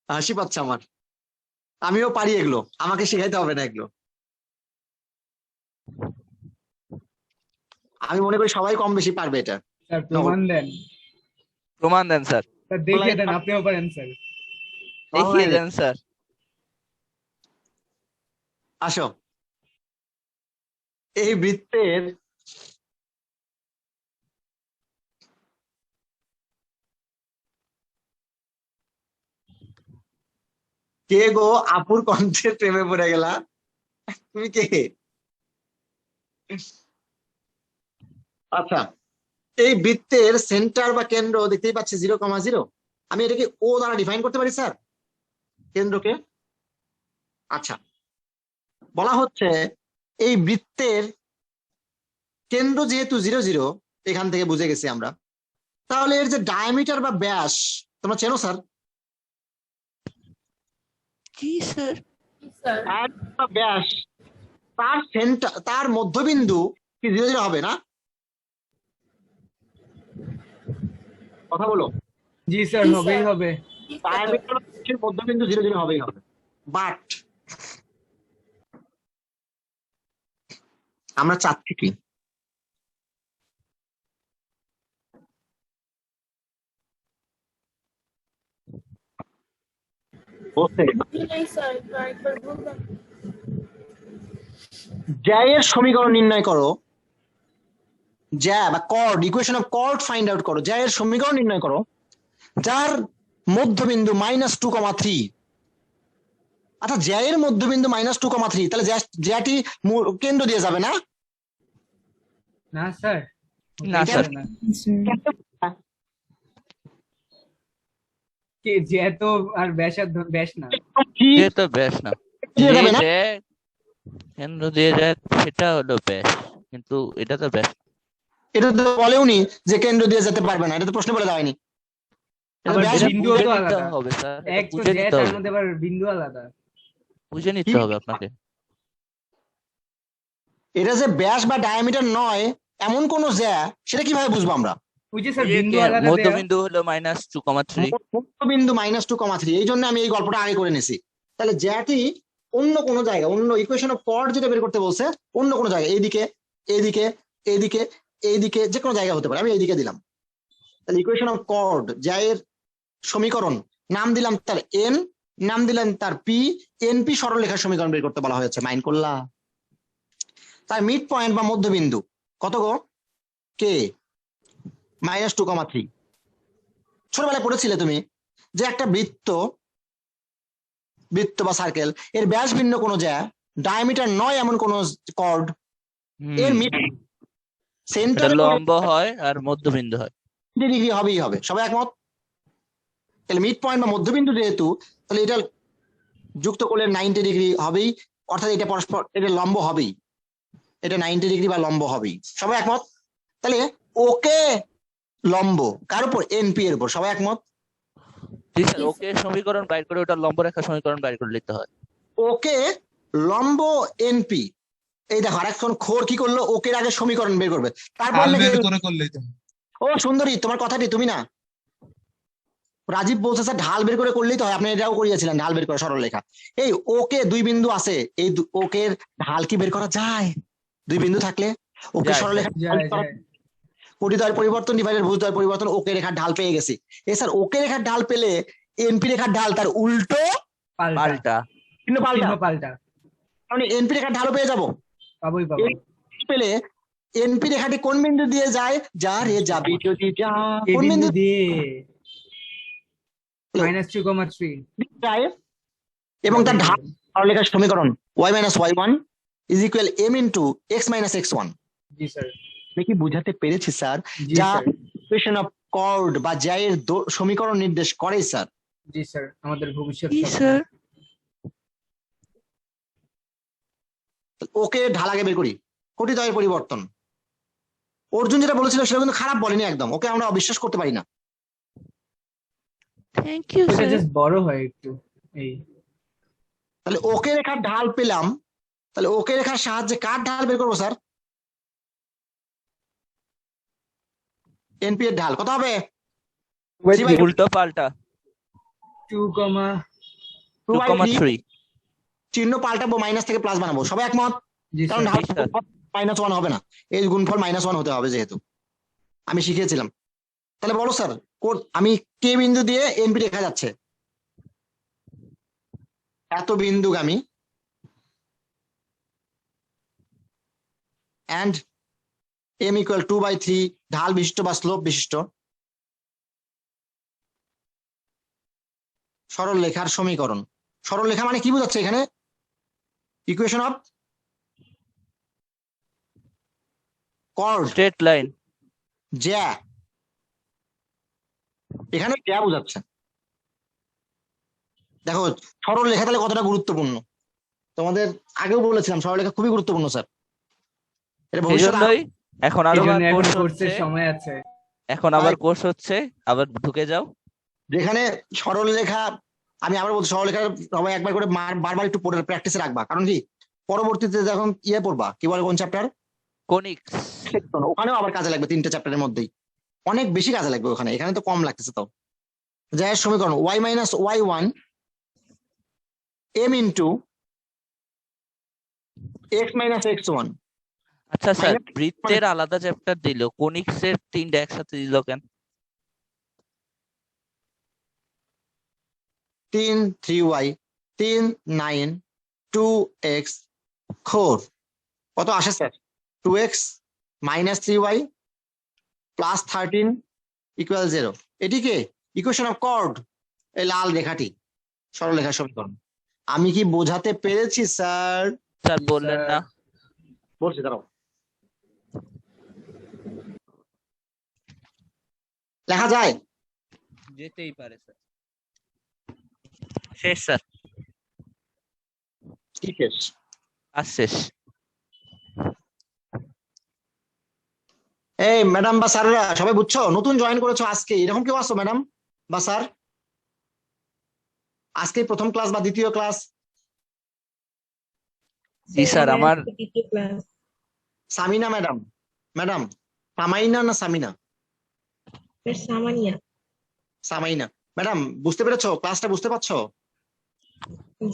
হাসি পাচ্ছে আমার। আমিও পারি এগুলো, আমাকে শিখাইতে হবে না এগুলো। আমি মনে করি সবাই কম বেশি পারবে এটা। স্যার প্রমাণ দেন। প্রমাণ দেন স্যার, স্যার দেখিয়ে দেন, আপনিও পারেন স্যার। দেখিয়ে দেন স্যার। আসো, এই বৃত্তের কে গো আপুর কণ্ঠে প্রেমে পড়ে গেলা? তুমি কে? আচ্ছা, এই বৃত্তের সেন্টার বা কেন্দ্র দেখতেই পাচ্ছি 0,0। আমি এটাকে ও দ্বারা ডিফাইন করতে পারি স্যার কেন্দ্রকে? আচ্ছা, বলা হচ্ছে এই বৃত্তের কেন্দ্র যেহেতু 0,0, এখান থেকে বুঝে গেছি আমরা, তাহলে এর যে ডায়ামিটার বা ব্যাস তোমরা চেনো স্যার? জি স্যার। ব্যাস তার সেন্টার, তার মধ্যবিন্দু কি 0,0 হবে না? কথা বলো। জি স্যার, হবেই হবে। ডায়ামিটার মধ্যবিন্দু 0,0 হবেই হবে। বাট আমরা চাচ্ছি কি? জ্যায়ের সমীকরণ নির্ণয় করো, জ্যা বা chord, equation of chord find out করো, জ্যায়ের সমীকরণ নির্ণয় করো যার মধ্যবিন্দু -2,3। আচ্ছা, জ্যায়ের মধ্যবিন্দু -2,3, তাহলে জ্যাটি কেন্দ্র দিয়ে যাবে না? না স্যার, না স্যার। কি যেত আর ব্যাস না। যে তো ব্যাস না, দিয়ে যাবে না? যে কেন্দ্র দিয়ে যায় সেটা হলো ব্যাস, কিন্তু এটা তো ব্যাস। এটা তো বলেওনি যে কেন্দ্র দিয়ে যেতে পারবে না, এটা তো প্রশ্ন বলে দেয়নি। আবার ব্যাস বিন্দুও তো বুঝে নিতে আলাদা। হবে স্যার, এক তো বুঝে জ্যা, নিতে তার হবে, মধ্যে আবার বিন্দু আলাদা। বুঝে নিতে হবে আপনাকে। এটা যে ব্যাস বা ডায়ামিটার নয় এমন কোন জ্যা, সেটা কিভাবে বুঝবো আমরা? ওই যে স্যার বিন্দু আলাদা দেয়া। মধ্যবিন্দু হলো -2,3। মধ্যবিন্দু -2,3, এই জন্য আমি এই গল্পটা আগে করে নিছি। তাহলে জ্যাটি অন্য কোনো জায়গা, অন্য ইকুয়েশন অফ কর্ড যেটা বের করতে বলছে, অন্য কোনো জায়গা, এইদিকে এইদিকে এইদিকে এইদিকে যে কোনো জায়গা হতে পারে, আমি এইদিকে দিলাম। তাহলে ইকুয়েশন অফ কর্ড, জ্যায়ের সমীকরণ, নাম দিলাম তার এন, নাম দিলাম তার পি, এনপি সরলরেখার সমীকরণ বের করতে বলা হয়েছে। মাইন্ড করলা? তার মিড পয়েন্ট বা মধ্যবিন্দু কত গো? কে -2,3। ছোটবেলায় পড়েছিলে তুমি যে একটা বৃত্ত বা সার্কেল, এর ব্যাস ভিন্ন কোনো জ্যা, ডায়ামিটার নয় এমন কোন কর্ড, এর মিড সেন্টার লম্ব হয় আর মধ্যবিন্দু হয়, ডিগ্রি হবেই হবে। সবাই একমত? তাহলে মিড পয়েন্ট বা মধ্যবিন্দু যেহেতু, তাহলে এটা যুক্ত করলে 90 ডিগ্রি হবেই, অর্থাৎ এটা পরস্পর, এটা লম্ব হবেই, এটা 90 ডিগ্রি বা লম্ব হবেই। সবাই একমত? তাহলে ওকে লম্ব কার উপর? এনপি এর উপর। সবাই একমত? জি স্যার। ওকে সমীকরণ বাইর করে ওটা লম্ব রেখা সমীকরণ বাইর করে নিতে হয়। ওকে লম্ব এনপি। এই দেখো আরেকজন খোর কি করলো, ওকের আগে সমীকরণ বের করবে, তারপর ও সুন্দরী, তোমার কথাটি তুমি না, রাজীব বলছে স্যার ঢাল বের করে করলেই তো হয়। আপনি এটাও করিয়েছিলেন, ঢাল বের করে সরলরেখা। এই ওকে দুই বিন্দু আছে, এই ওকের ঢাল কি বের করা যায়? দুই বিন্দু থাকলে ওকে সরলরেখা, পরিধয়ের পরিবর্তন ডিভাইডেড ভুজদ্বয়ের পরিবর্তন, ওকে রেখার ঢাল পেয়ে গেছি। স্যার ওকে রেখার ঢাল পেলে এনপি রেখার ঢাল তার উল্টো পাল্টা, কিন্তু পাল্টা, মানে এনপি রেখার ঢালও পেয়ে যাবো। পাবোই পাবো। পেলে এনপি রেখাটি কোন বিন্দু দিয়ে যায়? যা রে যাবি যদি যা, কোন বিন্দু দিয়ে? -2,3 যায়, এবং তার ঢাল সরলরেখার সমীকরণ y-y1 is equal m into x minus x1। G sir. আমি কি বুঝাতে পেরেছি স্যার? যা ইকুয়েশন অফ কর্ড বা জ্যায়ের সমীকরণ নির্দেশ করে স্যার। জি স্যার, আমাদের ভবিষ্যৎ। জি স্যার। ওকে ঢাল আগে বের করি, কোটিদ্বয়ের পরিবর্তন। অর্জুন যেটা বলেছিল সেটা কিন্তু খারাপ বলেনি একদম, ওকে আমরা অবিশ্বাস করতে পারি না। Thank you sir. জাস্ট বড় হয় একটু এই। তাহলে ওকে রেখার ঢাল পেলাম, তাহলে ওকে রেখার সাহায্যে কার ঢাল বের করবো স্যার? এনপি এর ঢাল কত হবে? উল্টো পাল্টা 2,3 চিহ্ন পাল্টাবো, মাইনাস থেকে প্লাস বানাবো। সবাই একমত? কারণ ঢাল -1 হবে না, এই গুণফল -1 হতে হবে, যেহেতু আমি শিখিয়েছিলাম। তাহলে বলো স্যার, আমি কে বিন্দু দিয়ে এনপি রেখা যাচ্ছে, এত বিন্দুগামী and m equal 2/3 ঢাল বিশিষ্ট বা স্লোপ বিশিষ্ট সরল রেখার সমীকরণ। সরল রেখা মানে কি বোঝাচ্ছে এখানে? Equation of chord, straight line. জ্যা, এখানে জ্যা বোঝাচ্ছে। দেখো সরল রেখা তাহলে কতটা গুরুত্বপূর্ণ, তোমাদের আগেও বলেছিলাম সরল রেখা খুবই গুরুত্বপূর্ণ স্যার। এটা এই ভবিষ্যতে জন্যই এখন এই আরো জন্য এখন কোর্স কোর্সের হচ্ছে, সময় আছে। এখন আবার কোর্স হচ্ছে, আবার ঢুকে যাও। যেখানে সরল রেখা, আমি আবার বলছি সরল রেখা সবাই একবার করে বারবার একটু পড়ে প্র্যাকটিসে রাখবা, কারণ কি পরবর্তীতে যখন পড়বা, কি বলে কোন চ্যাপ্টার, কোনিক্স, ওখানেও আবার কাজে লাগবে, 3টে চ্যাপ্টারের মধ্যেই অনেক বেশি কাজে লাগবে ওখানে, এখানে তো কম লাগতেছে। তো যাই সমীকরণ y - y1 m into x - x1। আচ্ছা স্যার, বৃত্তের আলাদা চ্যাপ্টার দিল, কোনিক্স এর 3টা একসাথে দিল কেন? 3 3y 3 9 2x 4 কত আসে স্যার? 2x - 3y + 13 = 0। এটিকে ইকুয়েশন অফ কর্ড, এই লাল রেখাটি সরল রেখার সমীকরণ। আমি কি বোঝাতে পেরেছি স্যার? স্যার বললেন না। বলছি, দাঁড়াও, লেখা যায়? যেতেই পারে স্যার। শেষ স্যার, কি শেষ? আজ শেষ। এই ম্যাডাম বা স্যাররা সবাই বুঝছো? নতুন জয়েন করেছো আজকে, এরকম কেউ আসো ম্যাডাম বা স্যার? আজকে প্রথম ক্লাস বা দ্বিতীয় ক্লাস? জি স্যার, আমার সামিনা ম্যাডাম, ম্যাডাম সামাইনা না সামিনা? সামাইনা ম্যাডাম, বুঝতে পেরেছো? ক্লাসটা বুঝতে পারছো?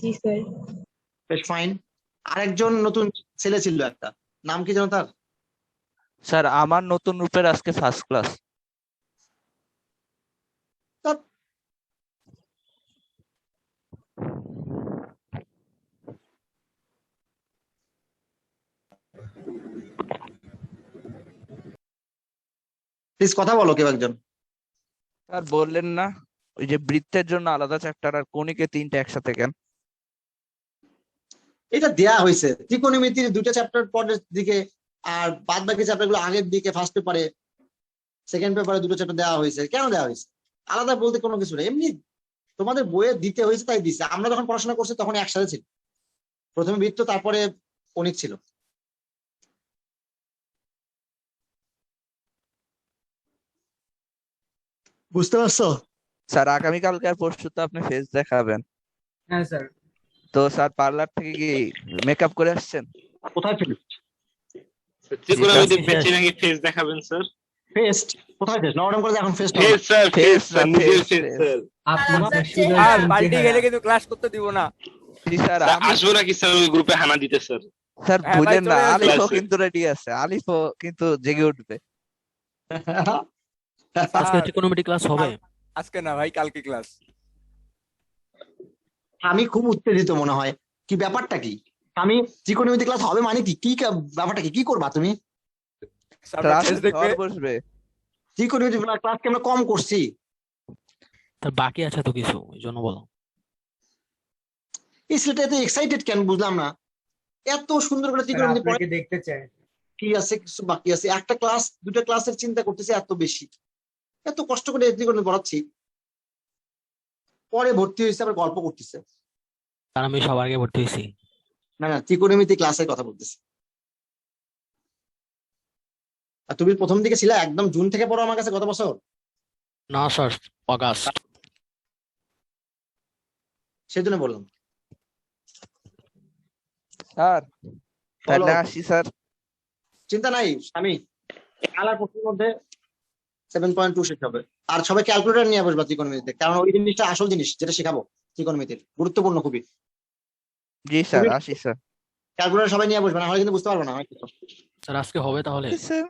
জি স্যার। বেশ ফাইন। আরেকজন নতুন ছেলে ছিল একটা, নাম কি জানো তার? স্যার আমার নতুন রূপের আজকে ফার্স্ট ক্লাস। প্লিজ কথা বলো কেউ একজন। স্যার বললেন না ওই যে বৃত্তের জন্য আলাদা চ্যাপ্টার আর কোণিকে 3টা একসাথে কেন? এটা দেয়া হয়েছে ত্রিকোণমিতির 2টা চ্যাপ্টার পরের দিকে, আর বাদ বাকি চ্যাপ্টার গুলো আগের দিকে, ফার্স্ট পেপারে সেকেন্ড পেপারে 2টো চ্যাপ্টার দেওয়া হয়েছে। কেন দেওয়া হয়েছে? আলাদা বলতে কোনো কিছু নেই, এমনি তোমাদের বইয়ে দিতে হয়েছে তাই দিচ্ছে। আমরা যখন পড়াশোনা করছি তখন একসাথে ছিল, প্রথমে বৃত্ত তারপরে কণিক ছিল। বুঝতে পারছো? স্যার আগামীকালকে আর পরশু তো আপনি ফেস দেখাবেন। হ্যাঁ স্যার। তো স্যার পার্লার থেকে কি মেকআপ করে আসছেন? কোথায় ছিল? ত্রিকোণমিতি বেঁচে নাকি ফেস দেখাবেন স্যার? ফেস্ট কোথায়? ফেস্ট নবরম করে এখন fest face sir, face sir, নিজের ফেস স্যার। আর পাল্টি গেলে কিন্তু ক্লাস করতে দিব না। জি স্যার, আসবো নাকি স্যার ওই গ্রুপে হানা দিতে স্যার? স্যার হ্যাঁ, ভুলেন ভাই, না, চলে আলিফও আসবে। কিন্তু রেডি আছে, আলিফও কিন্তু জেগে উঠবে। আজকে ত্রিকোণমিতি ক্লাস হবে? আজকে না ভাই, কালকে ক্লাস। আমি খুব উত্তেজিত মনে হয়, কি ব্যাপারটা কি? আমি ত্রিকোণমিতি ক্লাস হবে মানে কি? কি ব্যাপারটা কি? কি করবা তুমি? ক্লাস শেষ দেখবে। বসবে। ত্রিকোণমিতি ক্লাস কি আমরা কম করছি? তার বাকি আছে তো কিছু, এই জন্য বলো। এই ছেলেটা এত এক্সাইটেড কেন বুঝলাম না, এত সুন্দর করে স্যার ত্রিকোণমিতি পড়ে, আপনাকে দেখতে চাই। কি আছে কিছু বাকি আছে? একটা ক্লাস 2টা ক্লাসের চিন্তা করতেছে এত বেশি, এত কষ্ট করে ত্রিকোণমিতি পড়াচ্ছি, পরে ভর্তি হয়েছে আবার গল্প করতেছে। কারণ আমি সবার আগে ভর্তি হয়েছি। না না, ত্রিকোণমিতি ক্লাসের কথা বলতেছি। আর তুমি প্রথম দিকে ছিলে একদম জুন থেকে পড়ো আমার কাছে গত বছর? না স্যার, অগাস্ট। সেজন্য বললাম। স্যার তাহলে বলো। আসি স্যার। চিন্তা নাই আমি কাল আর পরশুর মধ্যে 7.2 শেষ হবে। আর সবাই ক্যালকুলেটর নিয়ে বসবা ত্রিকোণমিতিতে, কারণ ওই জিনিসটা আসল জিনিস যেটা শেখাবো ত্রিকোণমিতির, গুরুত্বপূর্ণ খুবই। জি স্যার, আসি স্যার। ক্যালকুলেটর সবাই নিয়ে বসবে, না হলে কিন্তু বুঝতে পারবো না। স্যার আজকে হবে তাহলে? স্যার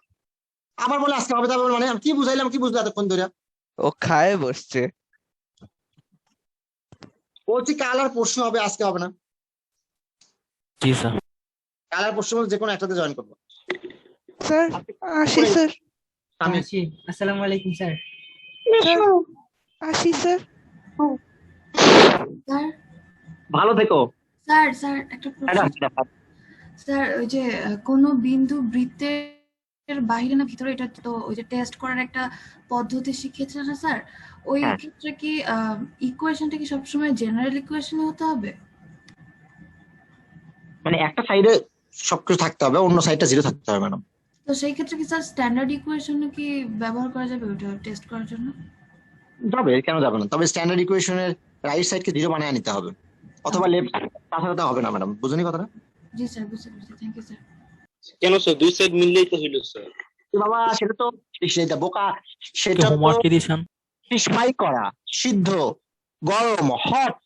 আবার বলে আজকে হবে, তারপর মানে আমি কি বুঝাইলাম, কি বুঝলে এতক্ষণ ধরে? ও খায় বসছে। বলছি কাল আর পরশু হবে, আজকে হবে না। জি স্যার। কাল আর পরশু মধ্যে যে কোনো একটাতে জয়েন করবো। স্যার আসি স্যার। আমি আসি। আসসালামু আলাইকুম স্যার। আসি স্যার। স্যার ভালো থেকো স্যার স্যার একটা ম্যাডাম। প্রশ্ন স্যার, ওই যে কোনো বিন্দু বৃত্তের বাইরে না ভিতরে, এটা তো ওই যে টেস্ট করার একটা পদ্ধতি শিখিয়েছে না স্যার, ওই হ্যাঁ। ক্ষেত্রে কি ইকুয়েশনটা কি সবসময় জেনারেল ইকুয়েশনই হতে হবে? মানে একটা সাইডে সবকিছু থাকতে হবে, অন্য সাইডটা জিরো থাকতে হবে ম্যাডাম। তো সেই ক্ষেত্রে কি স্যার স্ট্যান্ডার্ড ইকুয়েশনও কি ব্যবহার করা যাবে ওটা টেস্ট করার জন্য? যাবে, কেন যাবে না? তবে স্ট্যান্ডার্ড ইকুয়েশনের রাইট সাইডকে জিরো বানিয়ে নিতে হবে, অথবা লেফট, তাছাড়া হবে না ম্যাডাম। বুঝুনি কথাটা? জি স্যার, বুঝতে পেরেছি, থ্যাংক ইউ স্যার। কেন স্যার, দুই সাইড মিললেই তো হইলো স্যার। বাবা সেটা তো সেটা বোকা, সেটা তো হোমওয়ার্ক কি দিয়েছেন? স্পাই করা, সিদ্ধ, গরম, হট।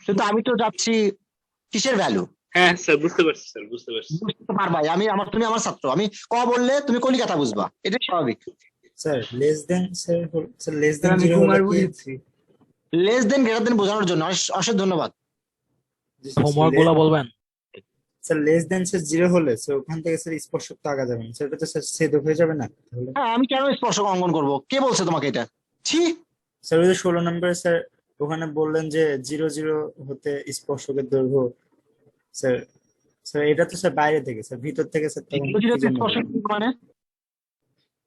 কিন্তু আমি তো যাচ্ছি কিসের ভ্যালু হ্যাঁ স্যার, বুঝতে পারছি স্যার, বুঝতে পারছি। বুঝতে পারবাই। তুমি আমার ছাত্র, আমি ক বললে তুমি কলিকাতা বুঝবা, এটাই স্বাভাবিক। স্যার লেস দেন, স্যার লেস স্যার দেন আমি 0 কুমার হলে কি? বুঝেছি। লেস দেন গ্রেটার দেন বোঝানোর জন্য অশেষ ধন্যবাদ। হোমওয়ার্ক গুলা বলবেন? স্যার লেস দেন স্যার 0 হলে স্যার ওখান থেকে স্যার স্পর্শক তো আগা যাবে না স্যার, এটা তো স্যার ছেদক হয়ে যাবে না তাহলে? হ্যাঁ, আমি কেন স্পর্শক অঙ্কন করব? কে বলছে তোমাকে এটা? ছি। স্যার ওই যে 16 নম্বরে স্যার ওখানে বললেন যে 0 0 হতে স্পর্শকের দৈর্ঘ্য। স্যার স্যার এটা তো স্যার বাইরে থেকে, স্যার ভিতর থেকে স্যার তখন কি জন্য স্পর্শক মানে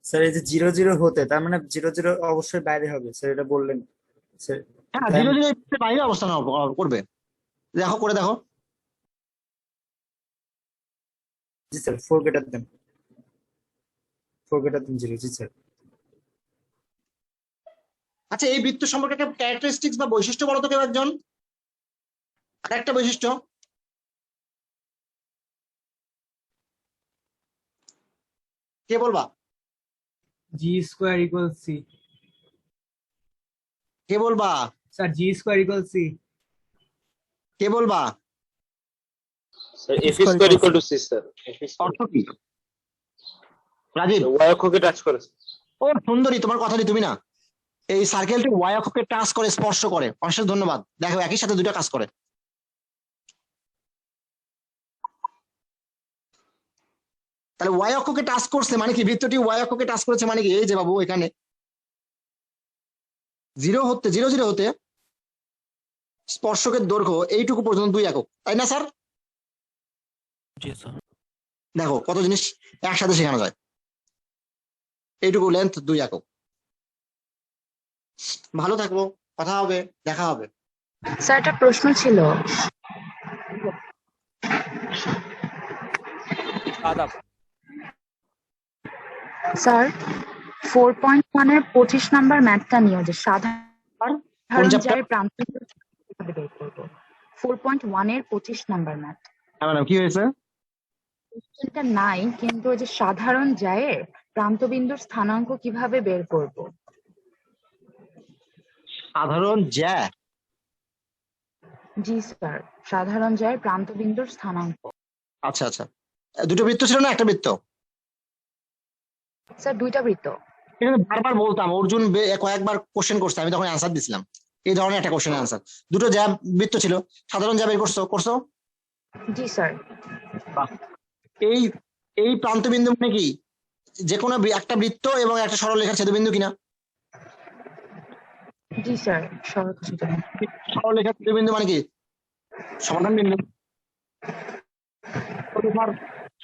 স্যার এই যে 0 0 হতে, তার মানে 0 0 অবশ্যই বাইরে হবে স্যার, এটা বললেন স্যার। হ্যাঁ, জিরো জিরো বাইরে অবস্থান করবে। দেখো করে দেখো। জি স্যার 4 গ্রেটার দেন 0, জি স্যার। আচ্ছা, এই বৃত্ত সম্পর্কে একটা ক্যারেক্টারিস্টিক্স বা বৈশিষ্ট্য বলো তো কেউ একজন। আর একটা বৈশিষ্ট্য কে বলবা? G square equal c. কে বলবা? Sir g square equal c. কে বলবা? Sir f square equal to c sir. অর্থ কি? রাজীব, ওয়াই অক্ষকে টাচ করে। ও সুন্দরী, তোমার কথাটি তুমি না। এই সার্কেলটি ওয়াই অক্ষকে টাচ করে, স্পর্শ করে। অশেষ ধন্যবাদ। দেখো একই সাথে দুটো কাজ করে। তাহলে ওয়াই অক্ষকে টাচ করছে মানে কি? বৃত্তটি ওয়াই অক্ষকে টাচ করেছে মানে কি? এই যে বাবু এখানে 0 0 হতে স্পর্শকের দৈর্ঘ্য এইটুকু পর্যন্ত 2 একক, তাই না স্যার? জি স্যার। দেখো কত জিনিস একসাথে শেখানো যায়। এইটুকু লেন্থ 2 একক। ভালো থাকবো, কথা হবে, দেখা হবে। স্যার একটা প্রশ্ন ছিল। আদাব। স্যার 4.1 এর 25 নাম্বার ম্যাথটা নিয়ে যে সাধারণ জ্যায়ের প্রান্তবিন্দু কিভাবে বের করব? 4.1 এর 25 নাম্বার ম্যাথ। ম্যাডাম কি হয়েছে? কোশ্চেনটা নাই, কিন্তু ওই যে সাধারণ জ্যায়ের প্রান্তবিন্দুর স্থানাঙ্ক কিভাবে বের করব? সাধারণ জ্যা? জি স্যার, সাধারণ জ্যায়ের প্রান্তবিন্দুর স্থানাঙ্ক। আচ্ছা আচ্ছা, দুটো বৃত্ত ছিল না একটা বৃত্ত? স্যার দুইটা বৃত্ত। এটা বারবার বলতাম, অর্জুন কয়েকবার কোশ্চেন করছে, আমি তখন অ্যান্সার দিছিলাম এই ধরনের একটা কোশ্চেন অ্যান্সার। দুটো জ্যা বৃত্ত ছিল, সাধারণ জ্যা বের করছো? জি স্যার। এই এই প্রান্তবিন্দু মানে কি? যে কোনো একটা বৃত্ত এবং একটা সরলরেখার ছেদবিন্দু কিনা? জি স্যার, সরলরেখার ছেদবিন্দু মানে কি? সমাধান বিন্দু।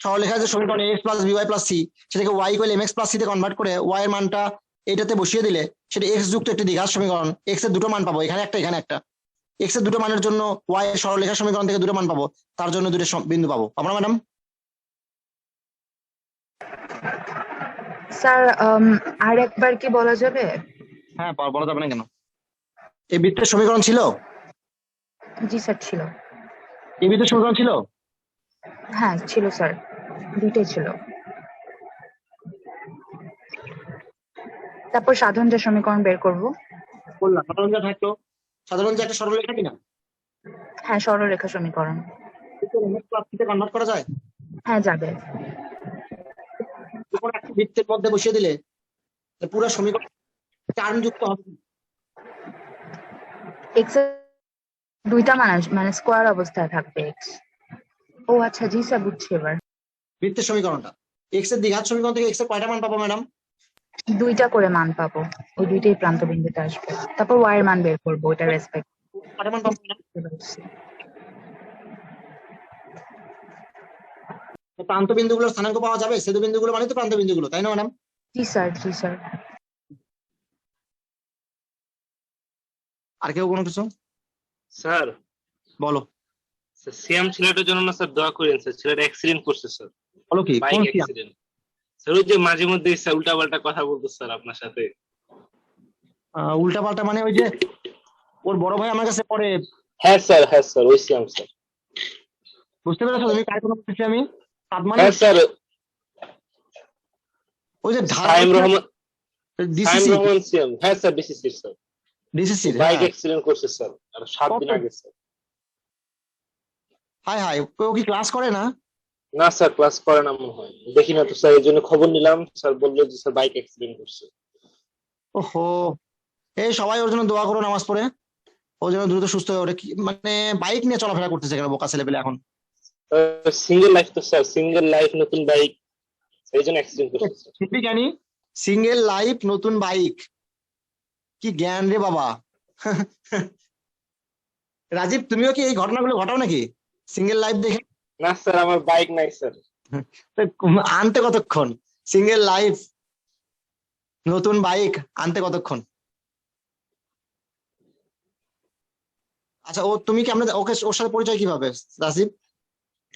সরলরেখার যে সমীকরণ ax plus by plus c, সেটাকে y equal mx plus c তে কনভার্ট করে y এর মানটা এটাতে বসিয়ে দিলে সেটা x যুক্ত একটি দ্বিঘাত সমীকরণ। x এর দুটো মান পাবো, এখানে একটা এখানে একটা। x এর দুটো মানের জন্য y এর সরলরেখার সমীকরণ থেকে দুটো মান পাবো, তার জন্য দুটো বিন্দু পাবো। আমরা ম্যাডাম স্যার আর একবার কি বলা যাবে? হ্যাঁ, বলা যাবে না কেন? এই বৃত্তের সমীকরণ ছিল? জি স্যার ছিল। এই বৃত্তের সমীকরণ ছিল? হ্যাঁ ছিল স্যার, দুইটাই ছিল। তারপর সাধারণ জ্যা সমীকরণ বের করব। বললাম সাধারণ জ্যা থাকলো। সাধারণ জ্যা একটা সরলরেখা কিনা? হ্যাঁ সরলরেখা সমীকরণ। কনভার্ট করা যায়? হ্যাঁ যাবে। কোনো একটা বৃত্তের মধ্যে বসিয়ে দিলে পুরো সমীকরণ টার্ম যুক্ত হবে। এক্স দুইটা মানে স্কোয়ার অবস্থায় থাকবে এক্স। ও আচ্ছা, জি স্যার, বুঝছি এবার। বৃত্তের সমীকরণটা এক্স এর দ্বিঘাত সমীকরণ থেকে এক্স এর কয়টা মান পাবো ম্যাডাম? দুইটা করে মান পাবো, ওই দুইটাই প্রান্ত বিন্দুতে আসবে, তারপর ওয়াই এর মান বের করবো, ওটা রেসপেক্ট। কয়টা মান পাবো ম্যাডাম? প্রান্ত বিন্দুগুলোর স্থানাঙ্ক পাওয়া যাবে, সেতু বিন্দুগুলো মানে তো প্রান্ত বিন্দুগুলো, তাই না ম্যাডাম? জি স্যার, জি স্যার। আর কেউ কোনো কিছু স্যার বলো? সিয়াম ছেলেটার জন্য না স্যার দোয়া করেন স্যার, ছেলেটা অ্যাক্সিডেন্ট করছে স্যার, বলো কি বাইক কোন সিয়াম? Accident sir. ওই যে মাঝে মধ্যে স্যার উল্টাপাল্টা কথা বলতো স্যার আপনার সাথে। উল্টা পাল্টা মানে ওই যে ওর বড় ভাই আমার কাছে পড়ে? হ্যাঁ স্যার ওই সিয়াম স্যার। বুঝতে পেরেছো তুমি কার কথা বলছি আমি? সাদমান? হ্যাঁ স্যার, ওই যে সাইম রহমান, সাইম ডিসিসি রহমান সিয়াম। হ্যাঁ sir, DCC sir, DCC bike accident করছে স্যার আর 7 দিন আগে স্যার। হাই হাই, ও কি ক্লাস করে না? না স্যার, ক্লাস করে না মনে হয়, দেখি না তো স্যার, এই জন্য খবর নিলাম। স্যার বললো যে স্যার বাইক অ্যাক্সিডেন্ট করছে। ওহো, এই সবাই ওর জন্য দোয়া করো নামাজ পড়ে, ও যেন দ্রুত সুস্থ হয়ে ওঠে। মানে বাইক নিয়ে চলাফেরা করতেছে কেন বোকা ছেলে পেলে এখন? সিঙ্গেল লাইফ তো স্যার, সিঙ্গেল লাইফ, নতুন বাইক, এই জন্য অ্যাক্সিডেন্ট করছে স্যার। ঠিকই জানি, সিঙ্গেল লাইফ নতুন বাইক, কি জ্ঞান রে বাবা। রাজীব, তুমিও কি এই ঘটনাগুলো ঘটাও নাকি সিঙ্গেল লাইফ দেখে? না স্যার, আমার বাইক নাই স্যার। আনতে কতক্ষণ সিঙ্গেল লাইফ নতুন বাইক আনতে কতক্ষণ? আচ্ছা, ও তুমি কি আমরা ওকে ওর সাথে পরিচয় কিভাবে রাজীব?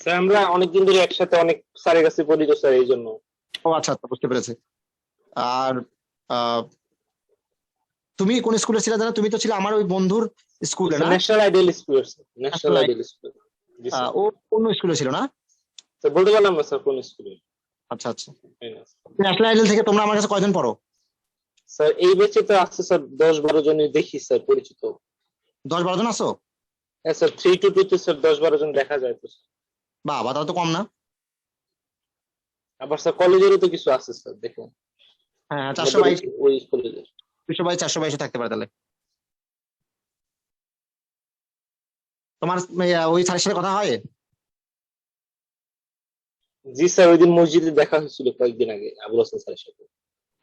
স্যার আমরা অনেকদিন ধরে একসাথে অনেক স্যারের কাছে পড়ি তো স্যার, এই জন্য। ও আচ্ছা আচ্ছা, বুঝতে পেরেছি। আর তুমি কোন স্কুলে ছিলে জানো? তুমি তো ছিলে আমার ওই বন্ধুর স্কুলে না? National Ideal School sir, National Ideal School. জি স্যার। ও কোন স্কুলে ছিল না? স্যার বলতে পারলাম না স্যার কোন স্কুলে। আচ্ছা আচ্ছা, ন্যাশনাল আইডল থেকে তোমরা আমার কাছে কয়জন পড়ো? স্যার এই ব্যাচে তো আছে স্যার 10-12 জনই দেখি স্যার পরিচিত। 10-12 জন আছো? হ্যাঁ স্যার, 3 to 2 তে স্যার 10-12 জন দেখা যায় তো স্যার। বাবা, তাহলে তো কম না। আবার স্যার কলেজেরও তো কিছু আছে স্যার, দেখুন। হ্যাঁ 422, ওই কলেজের 222, 422 থাকতে পারে তাহলে। তোমার ওই স্যারের সাথে কথা হয়? জি স্যার, ওই দিন মসজিদে দেখা হয়েছিল কয়েকদিন আগে আবুল হাসান স্যারের সাথে।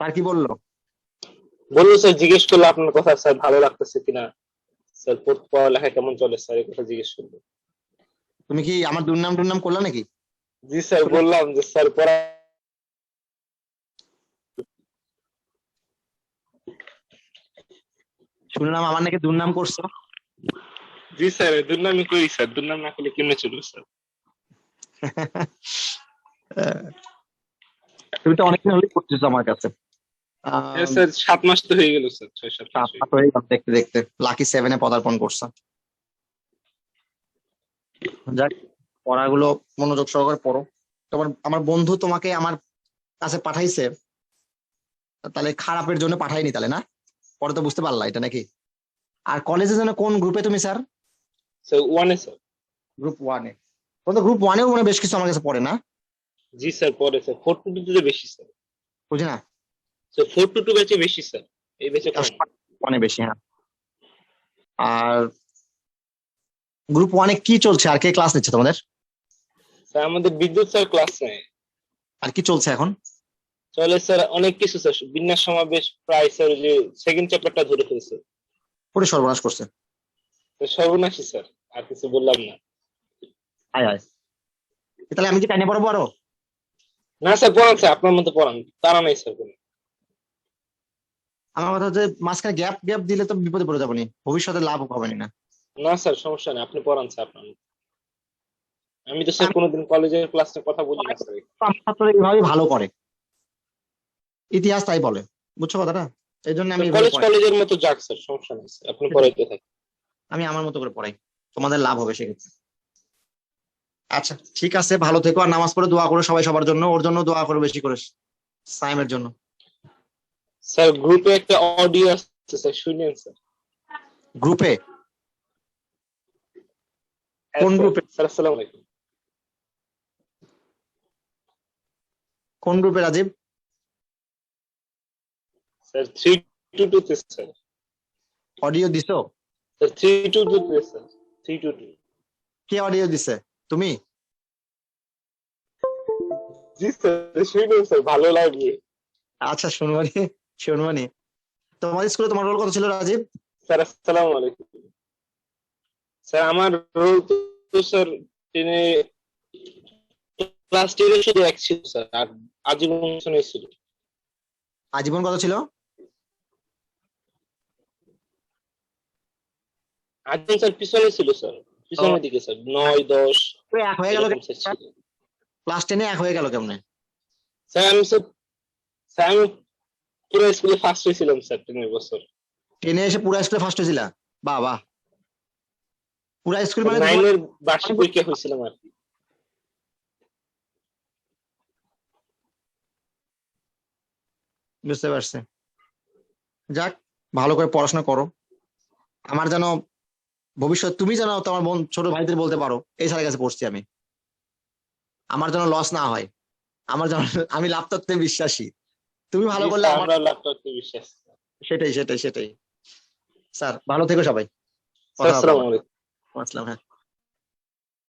আর কি বললো? বললো স্যার, জিজ্ঞেস করলো আপনার কথা স্যার, ভালো লাগতেছে কিনা স্যার, পড়ালেখা কেমন চলে স্যার, এই কথা জিজ্ঞেস করলো। তুমি কি আমার দুর্নাম করলা নাকি? জি স্যার, বললাম যে স্যার পড়া। শুনলাম আমার নাকি দুর্নাম করছো। জি স্যার, দুর্নামই করি স্যার, দুর্নাম না করলে কেমনে চলবে স্যার। তুমি তো অনেকদিন হলেই করতেছো আমার কাছে। স্যার 7 মাস তো হয়ে গেল স্যার, 6-7 মাস হয়ে গেল। দেখতে দেখতে লাকি 7 এ পদার্পণ করছো। যাক, পড়াগুলো মনোযোগ সহকারে পড়ো। তোমার আমার বন্ধু তোমাকে আমার কাছে পাঠাইছে, তাহলে খারাপের জন্য পাঠাইনি তাহলে না? পরে তো বুঝতে পারলা এটা নাকি? আর কলেজের জন্য কোন গ্রুপে তুমি স্যার? স্যার 1 এ স্যার। গ্রুপ 1 এ? তো গ্রুপ 1 এও বেশ কিছু আমার কাছে পড়ে না? জি স্যার পড়ে স্যার, 4 to 2 তে বেশি স্যার। বুঝি না স্যার 4 to 2 ব্যাচে বেশি স্যার, এই ব্যাচে কম। 1 এ বেশি, হ্যাঁ। আর গ্রুপ 1 এ কি চলছে, আর কে ক্লাস নিচ্ছে তোমাদের? স্যার আমাদের বিদ্যুৎ স্যার ক্লাস নেয়। আর কি চলছে এখন? চলে স্যার অনেক কিছু স্যার, বিন্যাস সমাবেশ প্রায় স্যার যে সেকেন্ড চ্যাপ্টারটা ধরে ফেলছে। পুরো সর্বনাশ করছে। সর্বনাশী স্যার, আর কিছু বললাম না। আয় আয়, তাহলে আমি কি টাইনে পড়াবো আরো? না স্যার পড়ান স্যার, আপনার মতো পড়ান, তারা নাই স্যার কোনো। আমার কথা হচ্ছে মাঝখানে গ্যাপ গ্যাপ দিলে তো বিপদে পড়ে যাবো নি, ভবিষ্যতে লাভ হবে না। না স্যার সমস্যা নেই, আপনি পড়ান স্যার আপনার মতো। আমি তো স্যার কোনোদিন কলেজের ক্লাসে কথা বলি না স্যার। আমার ছাত্ররা এইভাবে ভালো করে, ইতিহাস তাই বলে, বুঝছো কথাটা? এই জন্য আমি কলেজ কলেজের মতো যাক স্যার, সমস্যা নেই স্যার, আপনি পড়াইতে থাকেন। আমি আমার মতো করে পড়াই, তোমাদের লাভ হবে সেক্ষেত্রে। আচ্ছা ঠিক আছে, ভালো থেকো, আর নামাজ পড়ে দোয়া করো সবাই সবার জন্য, ওর জন্য দোয়া করো বেশি করে, সাইমের জন্য। স্যার গ্রুপে একটা অডিও আছে স্যার, শুনেন স্যার। গ্রুপে? কোন গ্রুপে স্যার? আসসালামু আলাইকুম। কোন গ্রুপে রাজীব? স্যার 322 তে স্যার। অডিও দিছো? স্যার 322 তে স্যার 322। কে অডিও দিছে? তুমি? জি স্যার শুনুন স্যার ভালো লাগে। আচ্ছা শুনবানি, শুনবানি। তোমাদের স্কুলে তোমার রোল কত ছিল রাজীব? স্যার আসসালামু আলাইকুম। স্যার আমার রোল তো স্যার ক্লাস 10 এ শুধু এক ছিল স্যার, আর আজীবন শুনে ছিল। আজীবন কত ছিল? আজীবন স্যার পিছনে ছিল স্যার, পিছনের দিকে স্যার 9 10 এক হয়ে গেল এরকম স্যার ছিল। ক্লাস 10 এক হয়ে গেল কেমনে? স্যার আমি পুরো স্কুলে ফার্স্ট হয়েছিলাম স্যার 10 বছর। 10 এসে পুরো স্কুলে ফার্স্ট হয়েছিল? বাহ বাহ। পুরো স্কুল মানে 9 এর বার্ষিক পরীক্ষা হয়েছিলাম আর কি। বুঝতে পারছি। যাক, ভালো করে পড়াশোনা করো। আমার যেন ভবিষ্যৎ, তুমি যেন তোমার বোন ছোট ভাইদের বলতে পারো এই স্যারের কাছে পড়ছি আমি, আমার যেন লস না হয়, আমার যেন, আমি লাভ তত্ত্বে বিশ্বাসী। তুমি ভালো করলে আমার, আমরা লাভটাতে বিশ্বাস। সেটাই সেটাই সেটাই। স্যার ভালো থেকো সবাই। স্যার আসসালামু আলাইকুম। আসসালাম। হ্যাঁ।